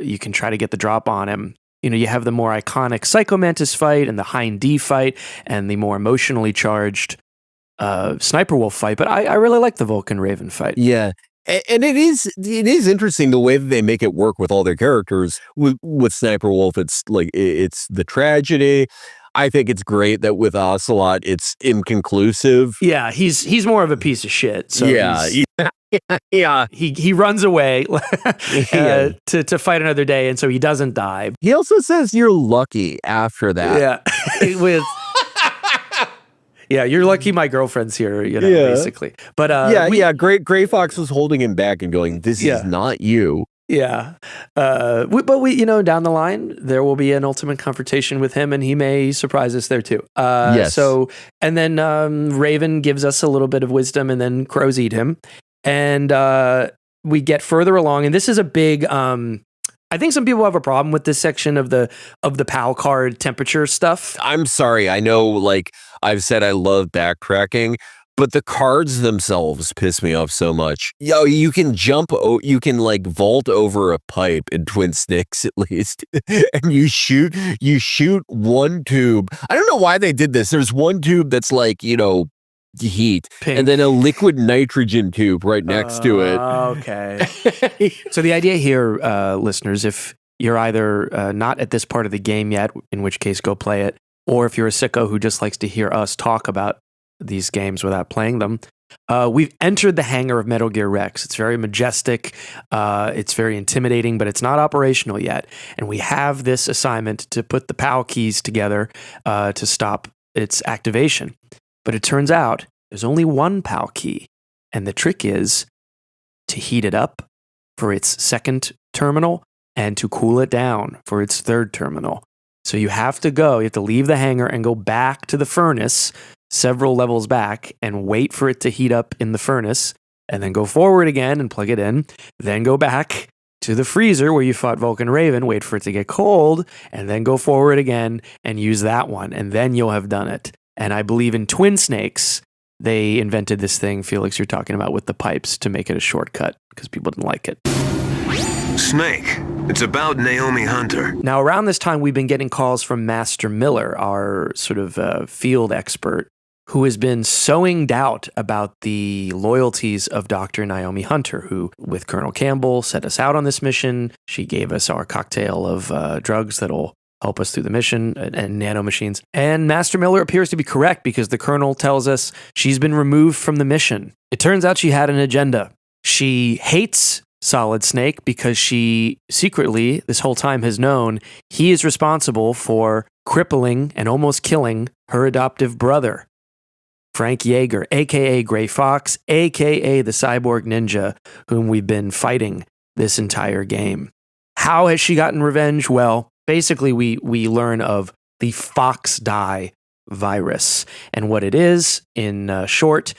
you can try to get the drop on him. You know, you have the more iconic Psycho Mantis fight and the Hind D fight and the more emotionally charged Sniper Wolf fight. But I really like the Vulcan Raven fight. Yeah. And it is interesting the way that they make it work with all their characters. With Sniper Wolf, it's like it's the tragedy. I think it's great that with Ocelot, it's inconclusive. Yeah, he's more of a piece of shit. So yeah. He runs away to fight another day, and so he doesn't die. He also says you're lucky after that. Yeah, yeah, you're lucky my girlfriend's here, basically. But Gray Fox was holding him back and going, "This is not you." Yeah. But we, down the line, there will be an ultimate confrontation with him, and he may surprise us there too. Yes. So, and then Raven gives us a little bit of wisdom, and then crows eat him. And we get further along, and this is a big... I think some people have a problem with this section of the PAL card temperature stuff. I'm sorry. I know, like I've said, I love backtracking, but the cards themselves piss me off so much. You can you can like vault over a pipe in Twin Snakes at least, and you shoot one tube. I don't know why they did this. There's one tube that's like, heat, pink, and then a liquid nitrogen tube right next to it. Okay. So the idea here, listeners, if you're either not at this part of the game yet, in which case go play it, or if you're a sicko who just likes to hear us talk about these games without playing them, we've entered the hangar of Metal Gear Rex. It's very majestic, it's very intimidating, but it's not operational yet. And we have this assignment to put the PAL keys together to stop its activation. But it turns out there's only one PAL key, and the trick is to heat it up for its second terminal and to cool it down for its third terminal. So you have to leave the hangar and go back to the furnace several levels back and wait for it to heat up in the furnace, and then go forward again and plug it in, then go back to the freezer where you fought Vulcan Raven, wait for it to get cold, and then go forward again and use that one, and then you'll have done it. And I believe in Twin Snakes, they invented this thing, Felix, you're talking about with the pipes to make it a shortcut because people didn't like it. Snake, it's about Naomi Hunter. Now, around this time, we've been getting calls from Master Miller, our sort of field expert, who has been sowing doubt about the loyalties of Dr. Naomi Hunter, who, with Colonel Campbell, set us out on this mission. She gave us our cocktail of drugs that'll help us through the mission and nanomachines. And Master Miller appears to be correct because the Colonel tells us she's been removed from the mission. It turns out she had an agenda. She hates Solid Snake because she secretly, this whole time, has known he is responsible for crippling and almost killing her adoptive brother, Frank Yeager, a.k.a. Gray Fox, a.k.a. the Cyborg Ninja, whom we've been fighting this entire game. How has she gotten revenge? Well, basically, we learn of the Fox Die virus. And what it is, in short,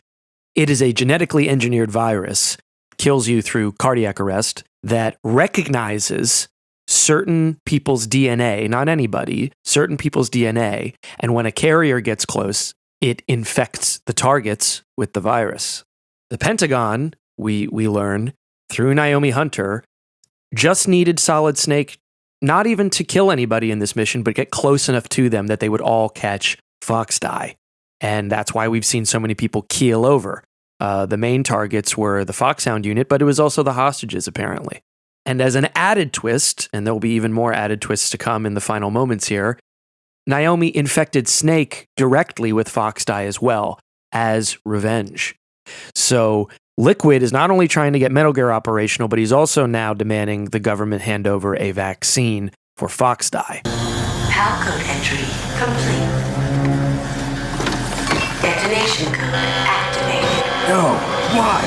it is a genetically engineered virus, kills you through cardiac arrest, that recognizes certain people's DNA, not anybody, certain people's DNA. And when a carrier gets close, it infects the targets with the virus. The Pentagon, we learn, through Naomi Hunter, just needed Solid Snake not even to kill anybody in this mission, but get close enough to them that they would all catch Fox Die. And that's why we've seen so many people keel over. The main targets were the Foxhound unit, but it was also the hostages, apparently. And as an added twist, and there will be even more added twists to come in the final moments here, Naomi infected Snake directly with Fox Die as well, as revenge. So Liquid is not only trying to get Metal Gear operational, but he's also now demanding the government hand over a vaccine for Fox Die. PAL code entry complete. Detonation code activated. No, why?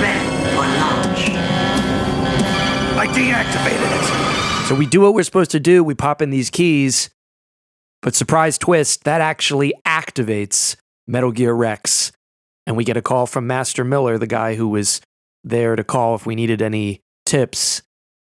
Ready for launch. I deactivated it. So we do what we're supposed to do. We pop in these keys, but surprise twist, that actually activates Metal Gear Rex. And we get a call from Master Miller, the guy who was there to call if we needed any tips.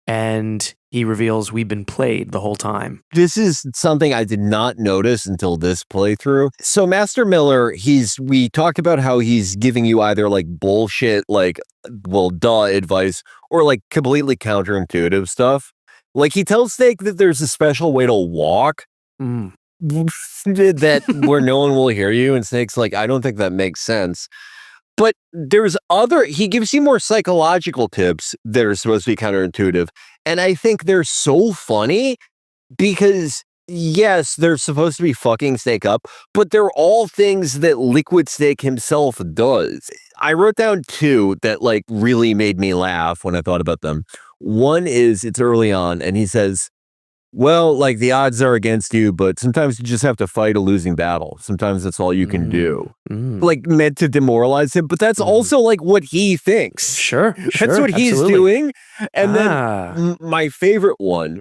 And he reveals we've been played the whole time. This is something I did not notice until this playthrough. So Master Miller, we talked about how he's giving you either like bullshit, like, well, duh advice, or like completely counterintuitive stuff. Like he tells Snake that there's a special way to walk that where no one will hear you. And Snake's like, I don't think that makes sense. But he gives you more psychological tips that are supposed to be counterintuitive. And I think they're so funny because, yes, they're supposed to be fucking Snake up, but they're all things that Liquid Snake himself does. I wrote down 2 that like really made me laugh when I thought about them. One is, it's early on, and he says, well, like the odds are against you, but sometimes you just have to fight a losing battle. Sometimes that's all you can do. Like meant to demoralize him, but that's also like what he thinks. Sure. That's what he's doing. And then my favorite one,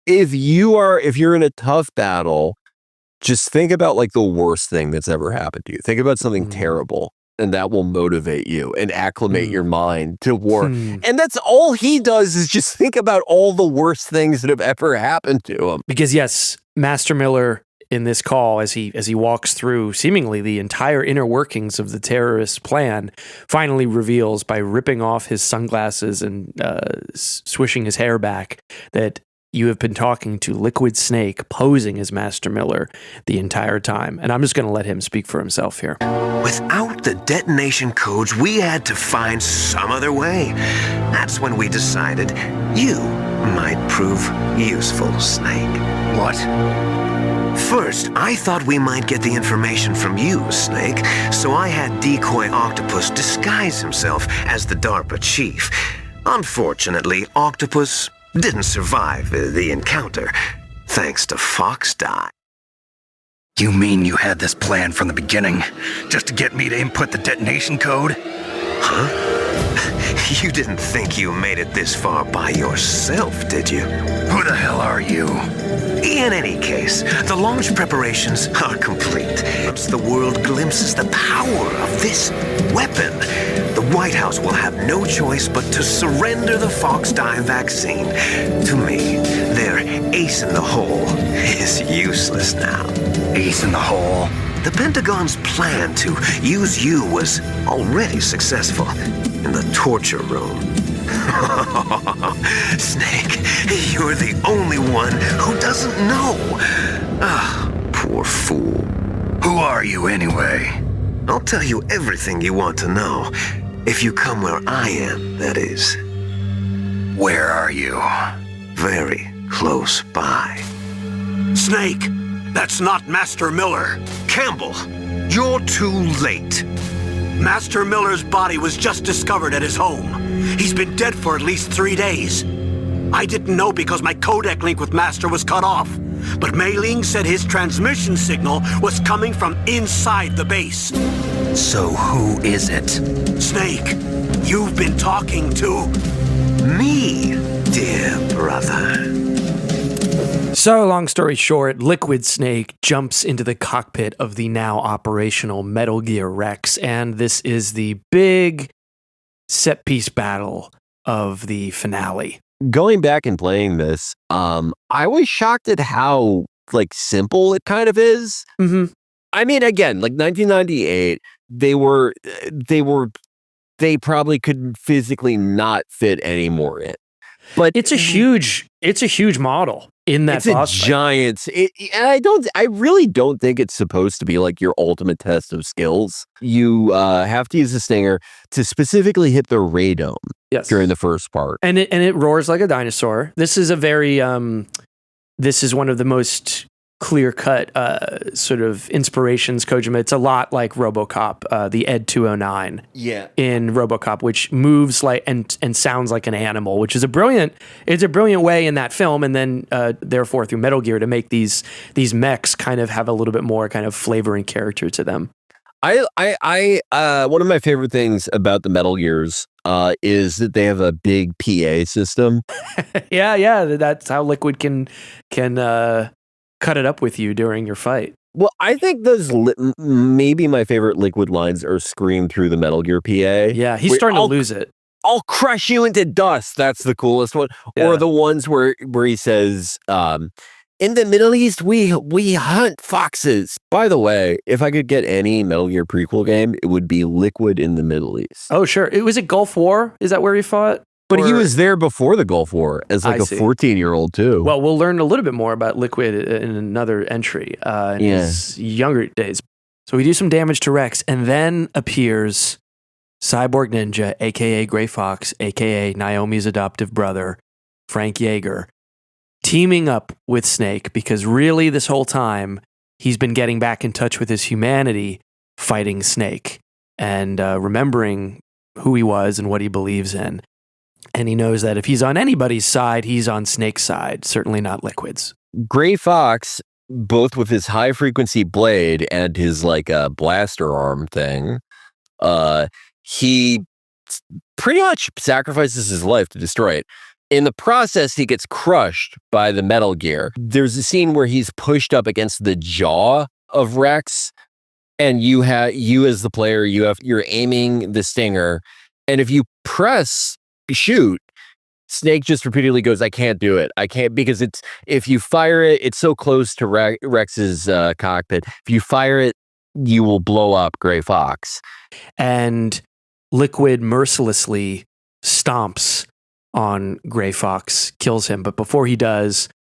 if you're in a tough battle, just think about like the worst thing that's ever happened to you. Think about something terrible. And that will motivate you and acclimate your mind to war. And that's all he does is just think about all the worst things that have ever happened to him. Because yes, Master Miller in this call, as he walks through seemingly the entire inner workings of the terrorist plan, finally reveals by ripping off his sunglasses and swishing his hair back that you have been talking to Liquid Snake posing as Master Miller the entire time. And I'm just going to let him speak for himself here. Without the detonation codes, we had to find some other way. That's when we decided you might prove useful, Snake. What? First, I thought we might get the information from you, Snake, so I had Decoy Octopus disguise himself as the DARPA chief. Unfortunately, Octopus didn't survive the encounter, thanks to Fox Die. You mean you had this plan from the beginning, just to get me to input the detonation code? Huh? You didn't think you made it this far by yourself, did you? Who the hell are you? In any case, the launch preparations are complete. Once the world glimpses the power of this weapon, the White House will have no choice but to surrender the Fox Die vaccine. To me, their ace in the hole is useless now. Ace in the hole? The Pentagon's plan to use you was already successful in the torture room. Snake, you're the only one who doesn't know. Ah, poor fool. Who are you anyway? I'll tell you everything you want to know. If you come where I am, that is. Where are you? Very close by. Snake, that's not Master Miller. Campbell, you're too late. Master Miller's body was just discovered at his home. He's been dead for at least 3 days. I didn't know because my codec link with Master was cut off. But Mei Ling said his transmission signal was coming from inside the base. So who is it? Snake, you've been talking to me, dear brother. So, long story short, Liquid Snake jumps into the cockpit of the now operational Metal Gear Rex, and this is the big set-piece battle of the finale. Going back and playing this, I was shocked at how like simple it kind of is. Mm-hmm. I mean, again, like 1998, they probably could physically not fit any more in. But it's a huge model in that boss fight. Giant. And I really don't think it's supposed to be like your ultimate test of skills. You have to use the stinger to specifically hit the radome during the first part. And it roars like a dinosaur. This is a very this is one of the most clear-cut sort of inspirations, Kojima. It's a lot like RoboCop, the Ed 209 in RoboCop, which moves like and sounds like an animal, which is a brilliant way in that film, and then therefore through Metal Gear to make these mechs kind of have a little bit more kind of flavor and character to them. One of my favorite things about the Metal Gears is that they have a big PA system. Yeah, that's how Liquid can cut it up with you during your fight. Well, I think those maybe my favorite Liquid lines are screamed through the Metal Gear PA. Yeah, he's starting to lose it. I'll crush you into dust. That's the coolest one. Yeah. Or the ones where he says, in the Middle East, we hunt foxes. By the way, if I could get any Metal Gear prequel game, it would be Liquid in the Middle East. Oh, sure. Was it Gulf War? Is that where he fought? But he was there before the Gulf War as like a 14-year-old too. Well, we'll learn a little bit more about Liquid in another entry in his younger days. So we do some damage to Rex, and then appears Cyborg Ninja, a.k.a. Gray Fox, a.k.a. Naomi's adoptive brother, Frank Yeager, teaming up with Snake because really this whole time he's been getting back in touch with his humanity, fighting Snake and remembering who he was and what he believes in. And he knows that if he's on anybody's side, he's on Snake's side, certainly not Liquid's. Gray Fox, both with his high-frequency blade and his like blaster arm thing, he pretty much sacrifices his life to destroy it. In the process, he gets crushed by the Metal Gear. There's a scene where he's pushed up against the jaw of Rex, and you as the player, you're aiming the stinger, and if you press shoot, Snake just repeatedly goes, I can't do it. I can't, because if you fire it, it's so close to Rex's cockpit. If you fire it, you will blow up Gray Fox. And Liquid mercilessly stomps on Gray Fox, kills him. But before he does,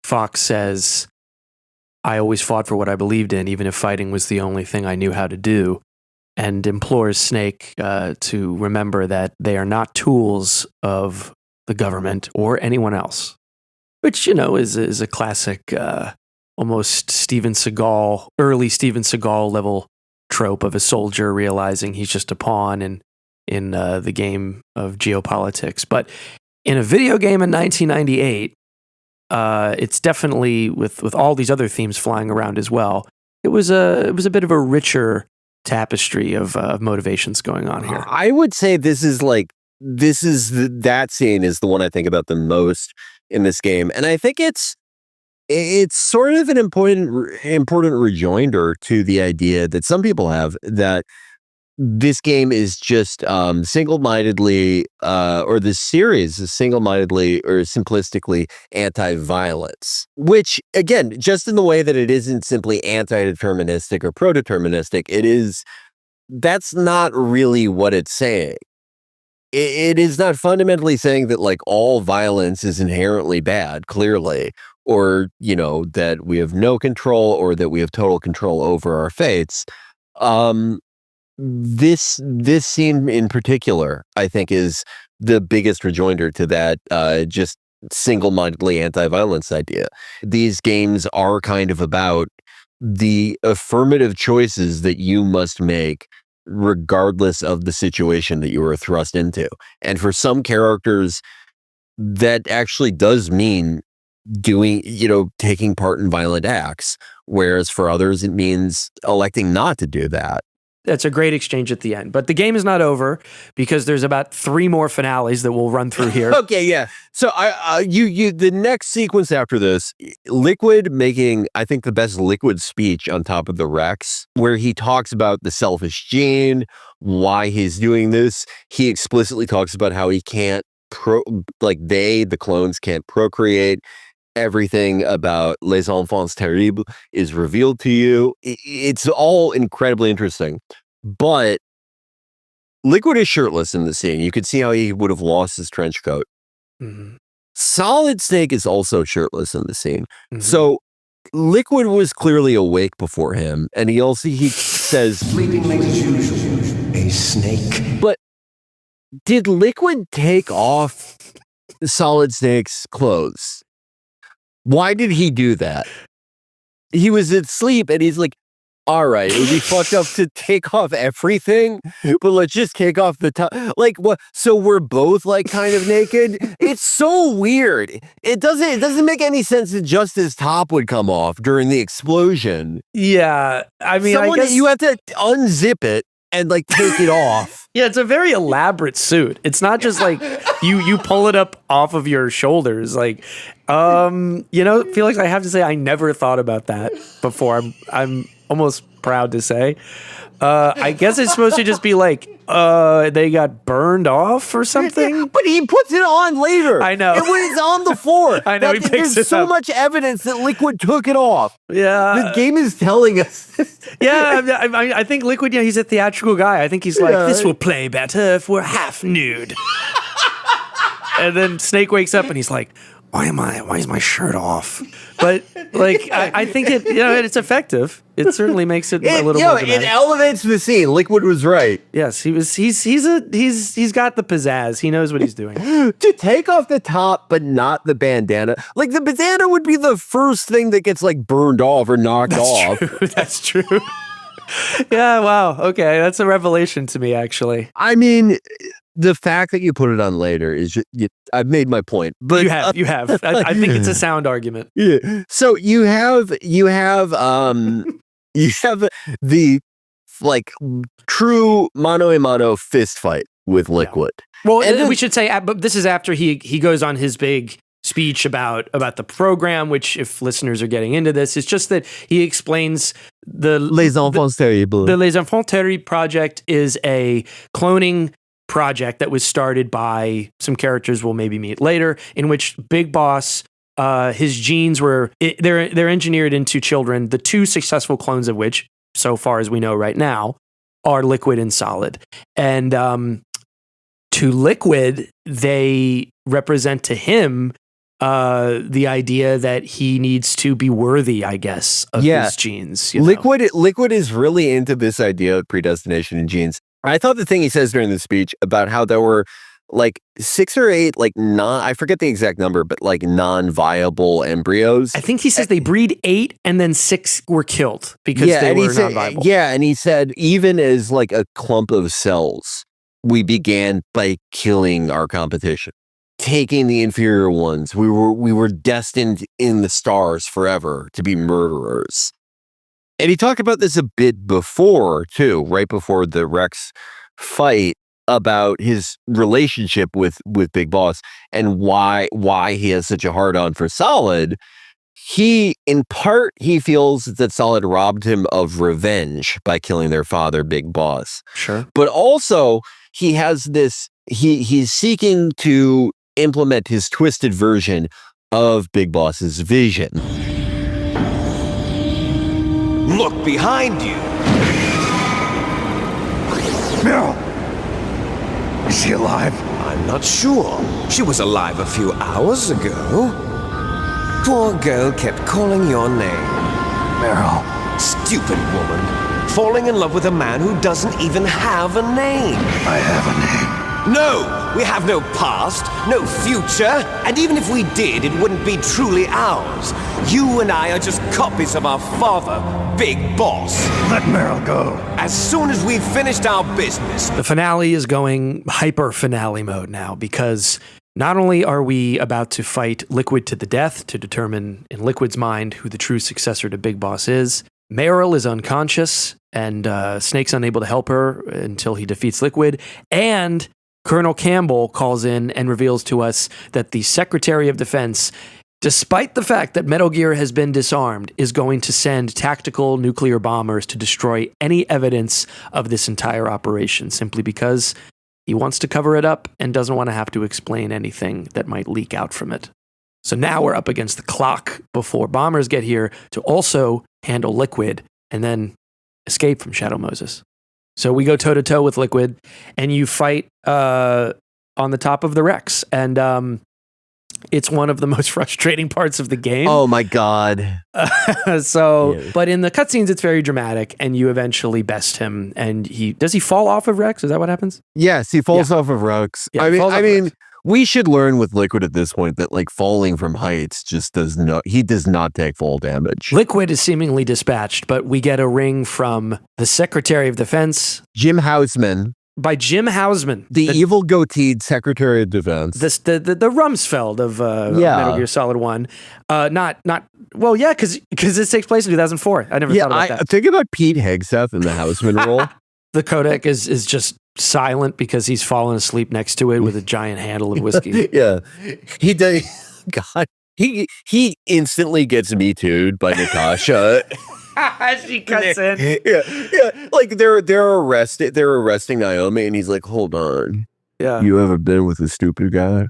Fox says, I always fought for what I believed in, even if fighting was the only thing I knew how to do. And implores Snake to remember that they are not tools of the government or anyone else. Which, is a classic, almost Steven Seagal, early Steven Seagal level trope of a soldier realizing he's just a pawn in the game of geopolitics. But in a video game in 1998, it's definitely with all these other themes flying around as well. It was a bit of a richer tapestry of motivations going on here. I would say that scene is the one I think about the most in this game, and I think it's sort of an important rejoinder to the idea that some people have that this game is just single-mindedly, or this series is single-mindedly or simplistically anti-violence, which, again, just in the way that it isn't simply anti-deterministic or pro-deterministic, that's not really what it's saying. It is not fundamentally saying that, like, all violence is inherently bad, clearly, or, that we have no control or that we have total control over our fates. This scene in particular, I think, is the biggest rejoinder to that just single-mindedly anti-violence idea. These games are kind of about the affirmative choices that you must make regardless of the situation that you were thrust into. And for some characters, that actually does mean taking part in violent acts, whereas for others, it means electing not to do that. That's a great exchange at the end. But the game is not over because there's about 3 more finales that we'll run through here. Okay, yeah. So the next sequence after this, Liquid making, I think, the best Liquid speech on top of the Rex, where he talks about the selfish gene, why he's doing this. He explicitly talks about how he can't the clones can't procreate. Everything about Les Enfants Terribles is revealed to you. It's all incredibly interesting. But Liquid is shirtless in the scene. You could see how he would have lost his trench coat. Mm-hmm. Solid Snake is also shirtless in the scene. Mm-hmm. So Liquid was clearly awake before him. And he says, sleeping like a snake. But did Liquid take off Solid Snake's clothes? Why did he do that? He was asleep and he's like, all right, it would be fucked up to take off everything, but let's just take off the top. Like what? So we're both like kind of naked. It's so weird. It doesn't make any sense that just his top would come off during the explosion. Yeah, I mean, I guess you have to unzip it and like take it off. Yeah, it's a very elaborate suit. It's not just like you pull it up off of your shoulders. Like, Felix, I have to say I never thought about that before. I'm almost proud to say. I guess it's supposed to just be like they got burned off or something. Yeah, but he puts it on later. I know. And when it's on the floor. I know, he picks there's it so up. much evidence that Liquid took it off. Yeah. The game is telling us. Yeah, I think Liquid, he's a theatrical guy. I think he's like, this will play better if we're half nude. And then Snake wakes up and he's like, why is my shirt off? But like, I think it's effective. It certainly makes it a little more dramatic. It elevates the scene. Liquid was right. Yes, he's got the pizzazz. He knows what he's doing. To take off the top, but not the bandana. Like the bandana would be the first thing that gets like burned off or knocked off. True. That's true. Yeah, wow. Okay, that's a revelation to me, actually. I mean, the fact that you put it on later is I've made my point. But you have. I think it's a sound argument. Yeah. So you have the like true mano a mano fist fight with Liquid. Yeah. Well, we should say, but this is after he goes on his big speech about the program, which, if listeners are getting into this, it's just that he explains Les Enfants Terribles. The Les Enfants Terribles project is a cloning project that was started by some characters we'll maybe meet later, in which Big Boss, his genes they're engineered into children, the two successful clones of which, so far as we know right now, are Liquid and Solid. And to Liquid, they represent to him the idea that he needs to be worthy, I guess, of his genes. Liquid is really into this idea of predestination in genes. I thought the thing he says during the speech about how there were like 6 or 8, like I forget the exact number, but like non-viable embryos. I think he says they breed 8 and then 6 were killed because they were non-viable. Yeah, and he said even as like a clump of cells, we began by killing our competition, taking the inferior ones. We were destined in the stars forever to be murderers. And he talked about this a bit before, too, right before the Rex fight, about his relationship with Big Boss and why he has such a hard-on for Solid. In part, he feels that Solid robbed him of revenge by killing their father, Big Boss. Sure. But also, he has this, he's seeking to implement his twisted version of Big Boss's vision. Look behind you. Meryl! Is she alive? I'm not sure. She was alive a few hours ago. Poor girl kept calling your name. Meryl. Stupid woman. Falling in love with a man who doesn't even have a name. I have a name. No! We have no past, no future, and even if we did, it wouldn't be truly ours. You and I are just copies of our father, Big Boss. Let Meryl go. As soon as we've finished our business. The finale is going hyper finale mode now, because not only are we about to fight Liquid to the death to determine in Liquid's mind who the true successor to Big Boss is, Meryl is unconscious and Snake's unable to help her until he defeats Liquid, and Colonel Campbell calls in and reveals to us that the Secretary of Defense, despite the fact that Metal Gear has been disarmed, is going to send tactical nuclear bombers to destroy any evidence of this entire operation, simply because he wants to cover it up and doesn't want to have to explain anything that might leak out from it. So now we're up against the clock before bombers get here to also handle Liquid and then escape from Shadow Moses. So we go toe-to-toe with Liquid, and you fight on the top of the Rex. And it's one of the most frustrating parts of the game. Oh, my God. But in the cutscenes, it's very dramatic, and you eventually best him. And does he fall off of Rex? Is that what happens? Yes, he falls off of Rex. Yeah, I mean, we should learn with Liquid at this point that like falling from heights just does not take fall damage. Liquid is seemingly dispatched, but we get a ring from the Secretary of Defense, Jim Hausman. By Jim Hausman, the evil goateed Secretary of Defense, the Rumsfeld of Metal Gear Solid 1. Because this takes place in 2004. I never thought about that. Think about Pete Hegseth in the Hausman role. The codec is just silent because he's fallen asleep next to it with a giant handle of whiskey. Yeah, he does. God, he instantly gets Me Too'd by Natasha. She cuts in. Yeah. Like they're arresting Naomi, and he's like, "Hold on. Yeah. You ever been with a stupid guy?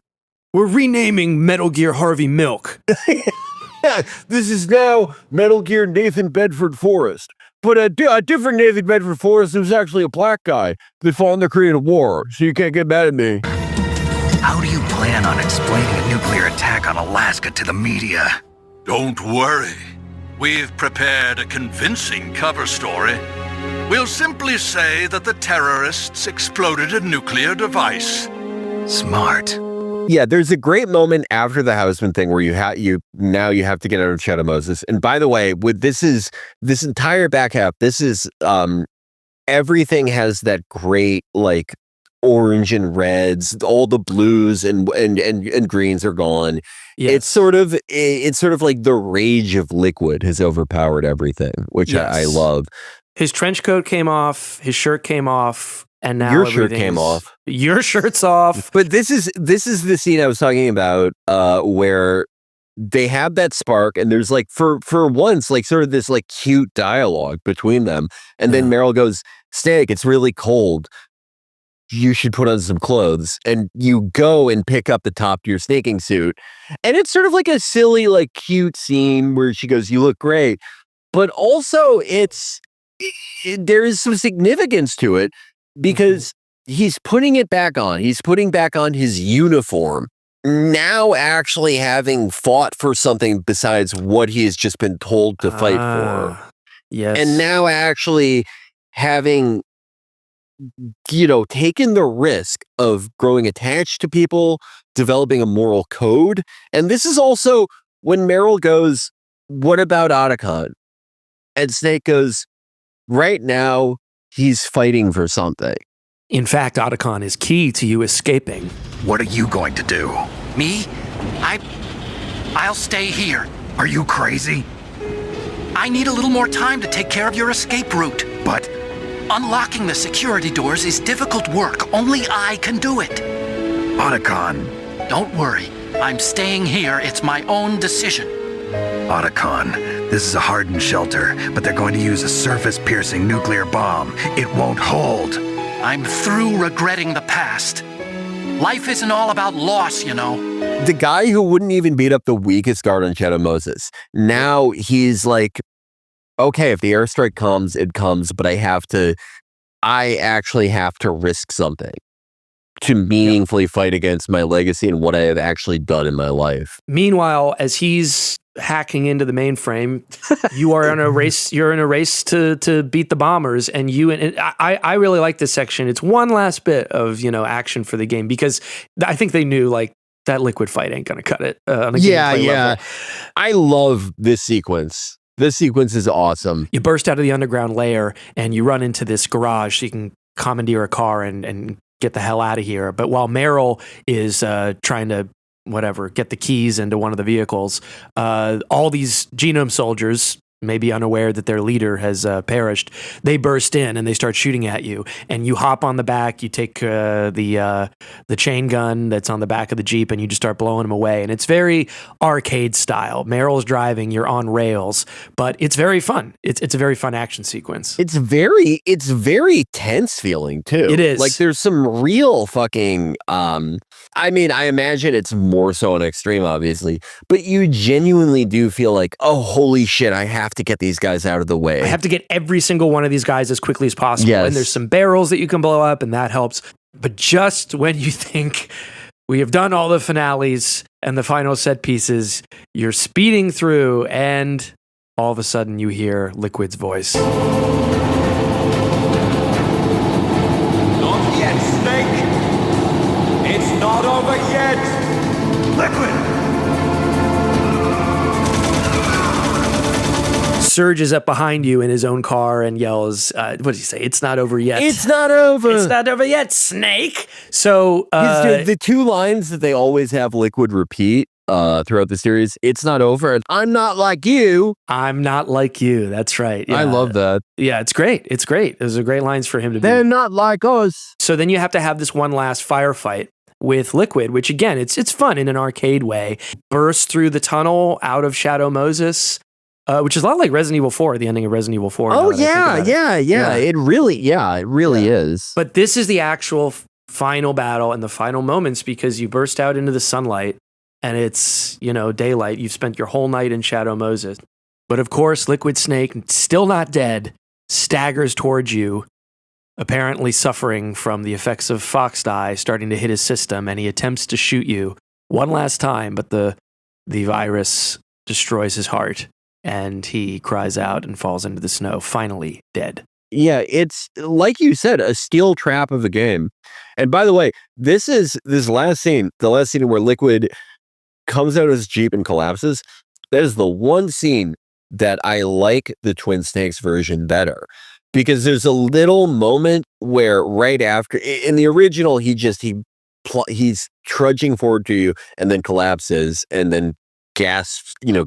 We're renaming Metal Gear Harvey Milk. Yeah, this is now Metal Gear Nathan Bedford Forrest. But a different Nathan Bedford Forrest who's actually a black guy. They fought in the Korean War, so you can't get mad at me." How do you plan on explaining a nuclear attack on Alaska to the media? Don't worry. We've prepared a convincing cover story. We'll simply say that the terrorists exploded a nuclear device. Smart. Yeah, there's a great moment after the Hausman thing where you have to get out of Shadow Moses. And by the way, with this entire back half, this is everything has that great like orange and reds, all the blues and greens are gone. Yes. It's sort of like the rage of Liquid has overpowered everything, which I love. His trench coat came off, his shirt came off, and now your shirt came off. Your shirt's off. But this is the scene I was talking about, where they have that spark, and there's like for once like sort of this like cute dialogue between them, and then Meryl goes, "Snake, it's really cold. You should put on some clothes," and you go and pick up the top to your snaking suit. And it's sort of like a silly, like cute scene where she goes, "You look great." But also there is some significance to it because he's putting it back on. He's putting back on his uniform. Now actually having fought for something besides what he has just been told to fight for. Yes. And now actually having taken the risk of growing attached to people, developing a moral code. And this is also when Meryl goes, "What about Otacon?" And Snake goes, "Right now, he's fighting for something." In fact, Otacon is key to you escaping. What are you going to do? Me? I'll stay here. Are you crazy? I need a little more time to take care of your escape route. But unlocking the security doors is difficult work. Only I can do it. Otacon. Don't worry. I'm staying here. It's my own decision. Otacon, this is a hardened shelter, but they're going to use a surface-piercing nuclear bomb. It won't hold. I'm through regretting the past. Life isn't all about loss, you know. The guy who wouldn't even beat up the weakest guard on Shadow Moses, now he's like, okay, if the airstrike comes, it comes, but I actually have to risk something to meaningfully fight against my legacy and what I have actually done in my life. Meanwhile, as he's hacking into the mainframe, you are in a race. You're in a race to beat the bombers, and I really like this section. It's one last bit of action for the game because I think they knew like that Liquid fight ain't gonna cut it. On a gameplay level. I love this sequence. This sequence is awesome. You burst out of the underground lair and you run into this garage so you can commandeer a car and get the hell out of here. But while Meryl is trying to get the keys into one of the vehicles, all these genome soldiers, maybe unaware that their leader has perished, they burst in and they start shooting at you. And you hop on the back, you take the chain gun that's on the back of the Jeep, and you just start blowing them away. And it's very arcade style. Meryl's driving, you're on rails, but it's very fun. It's a very fun action sequence. It's very tense feeling too. It is. Like there's some real fucking I imagine it's more so on extreme, obviously, but you genuinely do feel like, oh, holy shit, I have to get these guys out of the way. I have to get every single one of these guys as quickly as possible. Yes. And there's some barrels that you can blow up, and that helps. But just when you think we have done all the finales and the final set pieces, you're speeding through, and all of a sudden you hear Liquid's voice. Not yet, Snake. It's not over yet. Liquid! Surges up behind you in his own car and yells, what does he say? It's not over yet. It's not over. It's not over yet, Snake. So the two lines that they always have Liquid repeat throughout the series, it's not over. I'm not like you. I'm not like you. That's right. Yeah. I love that. Yeah, it's great. It's great. Those are great lines for him to They're be. not like us. So then you have to have this one last firefight with Liquid, which again, it's fun in an arcade way. Burst through the tunnel out of Shadow Moses. Which is a lot like Resident Evil 4, the ending of Resident Evil 4. Oh, yeah. It really is. But this is the actual final battle and the final moments because you burst out into the sunlight and it's, daylight. You've spent your whole night in Shadow Moses. But of course, Liquid Snake, still not dead, staggers towards you, apparently suffering from the effects of Fox Die starting to hit his system, and he attempts to shoot you one last time, but the virus destroys his heart. And he cries out and falls into the snow, finally dead. Yeah, it's like you said, a steel trap of a game. And by the way, this last scene, the last scene where Liquid comes out of his Jeep and collapses. That is the one scene that I like the Twin Snakes version better. Because there's a little moment where right after, in the original, he's trudging forward to you and then collapses and then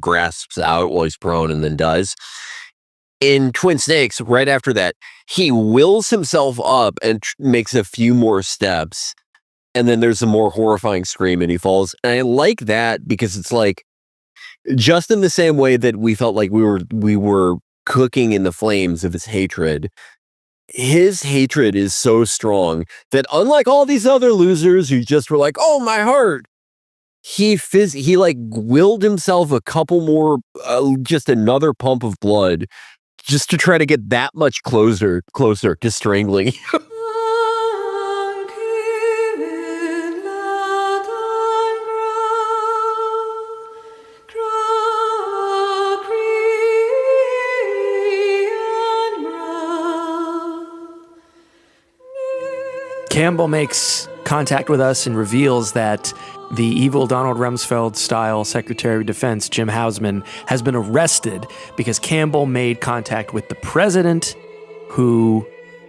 grasps out while he's prone and then does. In Twin Snakes, right after that, he wills himself up and makes a few more steps. And then there's a more horrifying scream and he falls. And I like that because it's like, just in the same way that we felt like we were cooking in the flames of his hatred is so strong that unlike all these other losers who just were like, oh, my heart, he like willed himself a couple more, just another pump of blood just to try to get that much closer to strangling. Campbell makes contact with us and reveals that the evil Donald Rumsfeld-style Secretary of Defense, Jim Hausman, has been arrested because Campbell made contact with the president, who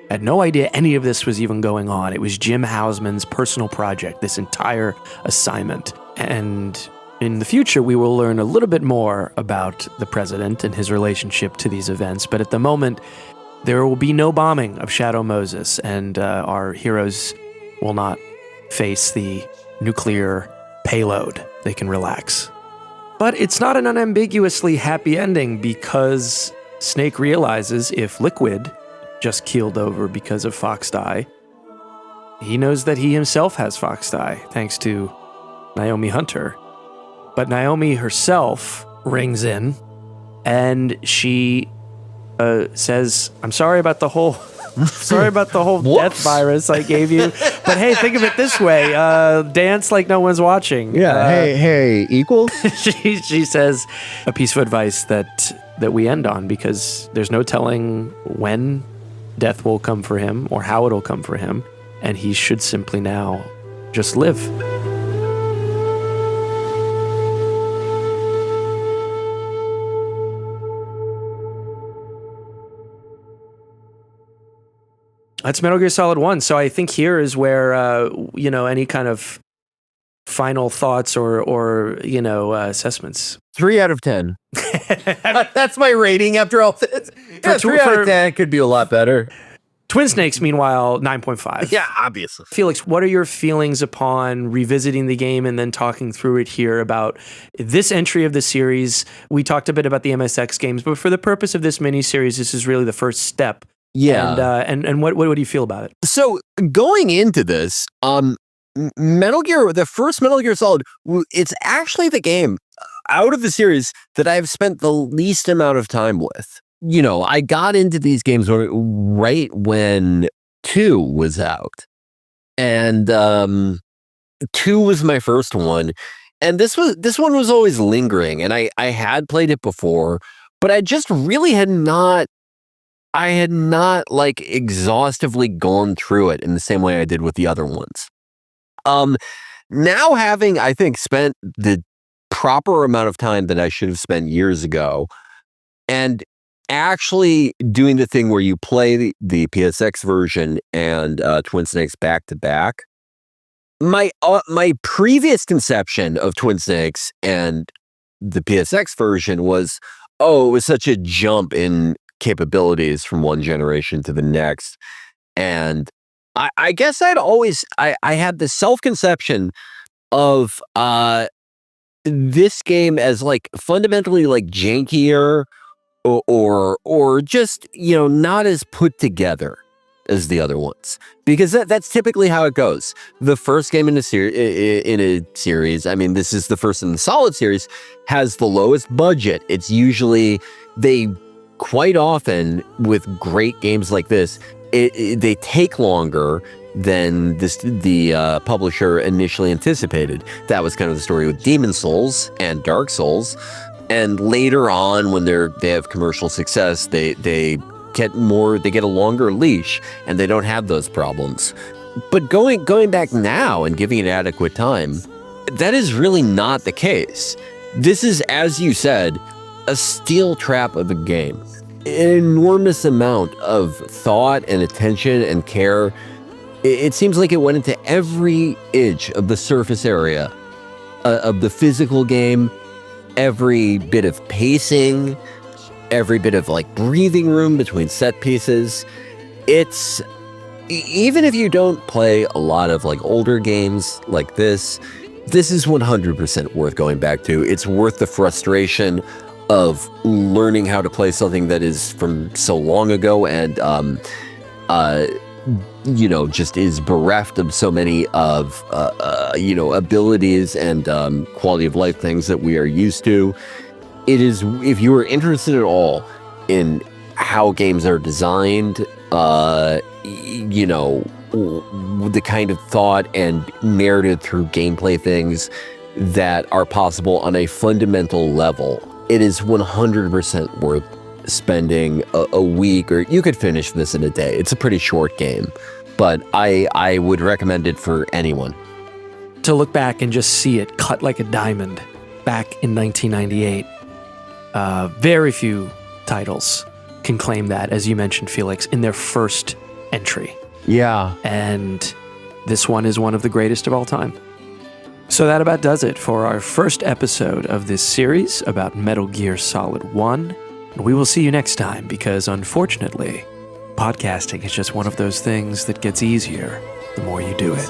had no idea any of this was even going on. It was Jim Hausman's personal project, this entire assignment. And in the future, we will learn a little bit more about the president and his relationship to these events. But at the moment, there will be no bombing of Shadow Moses, and our heroes will not face the nuclear payload. They can relax. But it's not an unambiguously happy ending because Snake realizes if Liquid just keeled over because of Fox Die, he knows that he himself has Fox Die, thanks to Naomi Hunter. But Naomi herself rings in and she says, I'm sorry about the whole death virus I gave you. But hey, think of it this way. Dance like no one's watching. Yeah, hey, equals? she says a piece of advice that we end on because there's no telling when death will come for him or how it'll come for him. And he should simply now just live. That's Metal Gear Solid 1. So I think here is where, any kind of final thoughts or assessments. 3 out of 10. That's my rating after all this. Yeah, 3 out of 10 could be a lot better. Twin Snakes, meanwhile, 9.5. Yeah, obviously. Felix, what are your feelings upon revisiting the game and then talking through it here about this entry of the series? We talked a bit about the MSX games, but for the purpose of this miniseries, this is really the first step. Yeah. And what do you feel about it? So going into this, the first Metal Gear Solid, it's actually the game out of the series that I've spent the least amount of time with. I got into these games right when 2 was out. And 2 was my first one. And this one was always lingering. And I had played it before, but I just really had not like exhaustively gone through it in the same way I did with the other ones. now having, I think, spent the proper amount of time that I should have spent years ago, and actually doing the thing where you play the PSX version and Twin Snakes back to back. My previous conception of Twin Snakes and the PSX version was, it was such a jump in capabilities from one generation to the next. And I guess I had this self-conception of this game as like fundamentally like jankier or just, not as put together as the other ones, because that's typically how it goes. The first game in a series, I mean, this is the first in the Solid series, has the lowest budget. It's usually, they quite often with great games like this, they take longer than the publisher initially anticipated. That was kind of the story with Demon's Souls and Dark Souls. And later on, when they have commercial success, they get a longer leash, and they don't have those problems. But going back now and giving it adequate time, that is really not the case. This is, as you said, a steel trap of a game. An enormous amount of thought and attention and care. It seems like it went into every inch of the surface area of the physical game, every bit of pacing, every bit of like breathing room between set pieces. It's, even if you don't play a lot of like older games like this is 100% worth going back to. It's worth the frustration of learning how to play something that is from so long ago and just is bereft of so many of abilities and quality of life things that we are used to. It is, if you are interested at all in how games are designed, the kind of thought and narrative through gameplay things that are possible on a fundamental level, it is 100% worth spending a week, or you could finish this in a day. It's a pretty short game, but I would recommend it for anyone. To look back and just see it cut like a diamond back in 1998. Very few titles can claim that, as you mentioned, Felix, in their first entry. Yeah. And this one is one of the greatest of all time. So that about does it for our first episode of this series about Metal Gear Solid 1. And we will see you next time, because unfortunately, podcasting is just one of those things that gets easier the more you do it.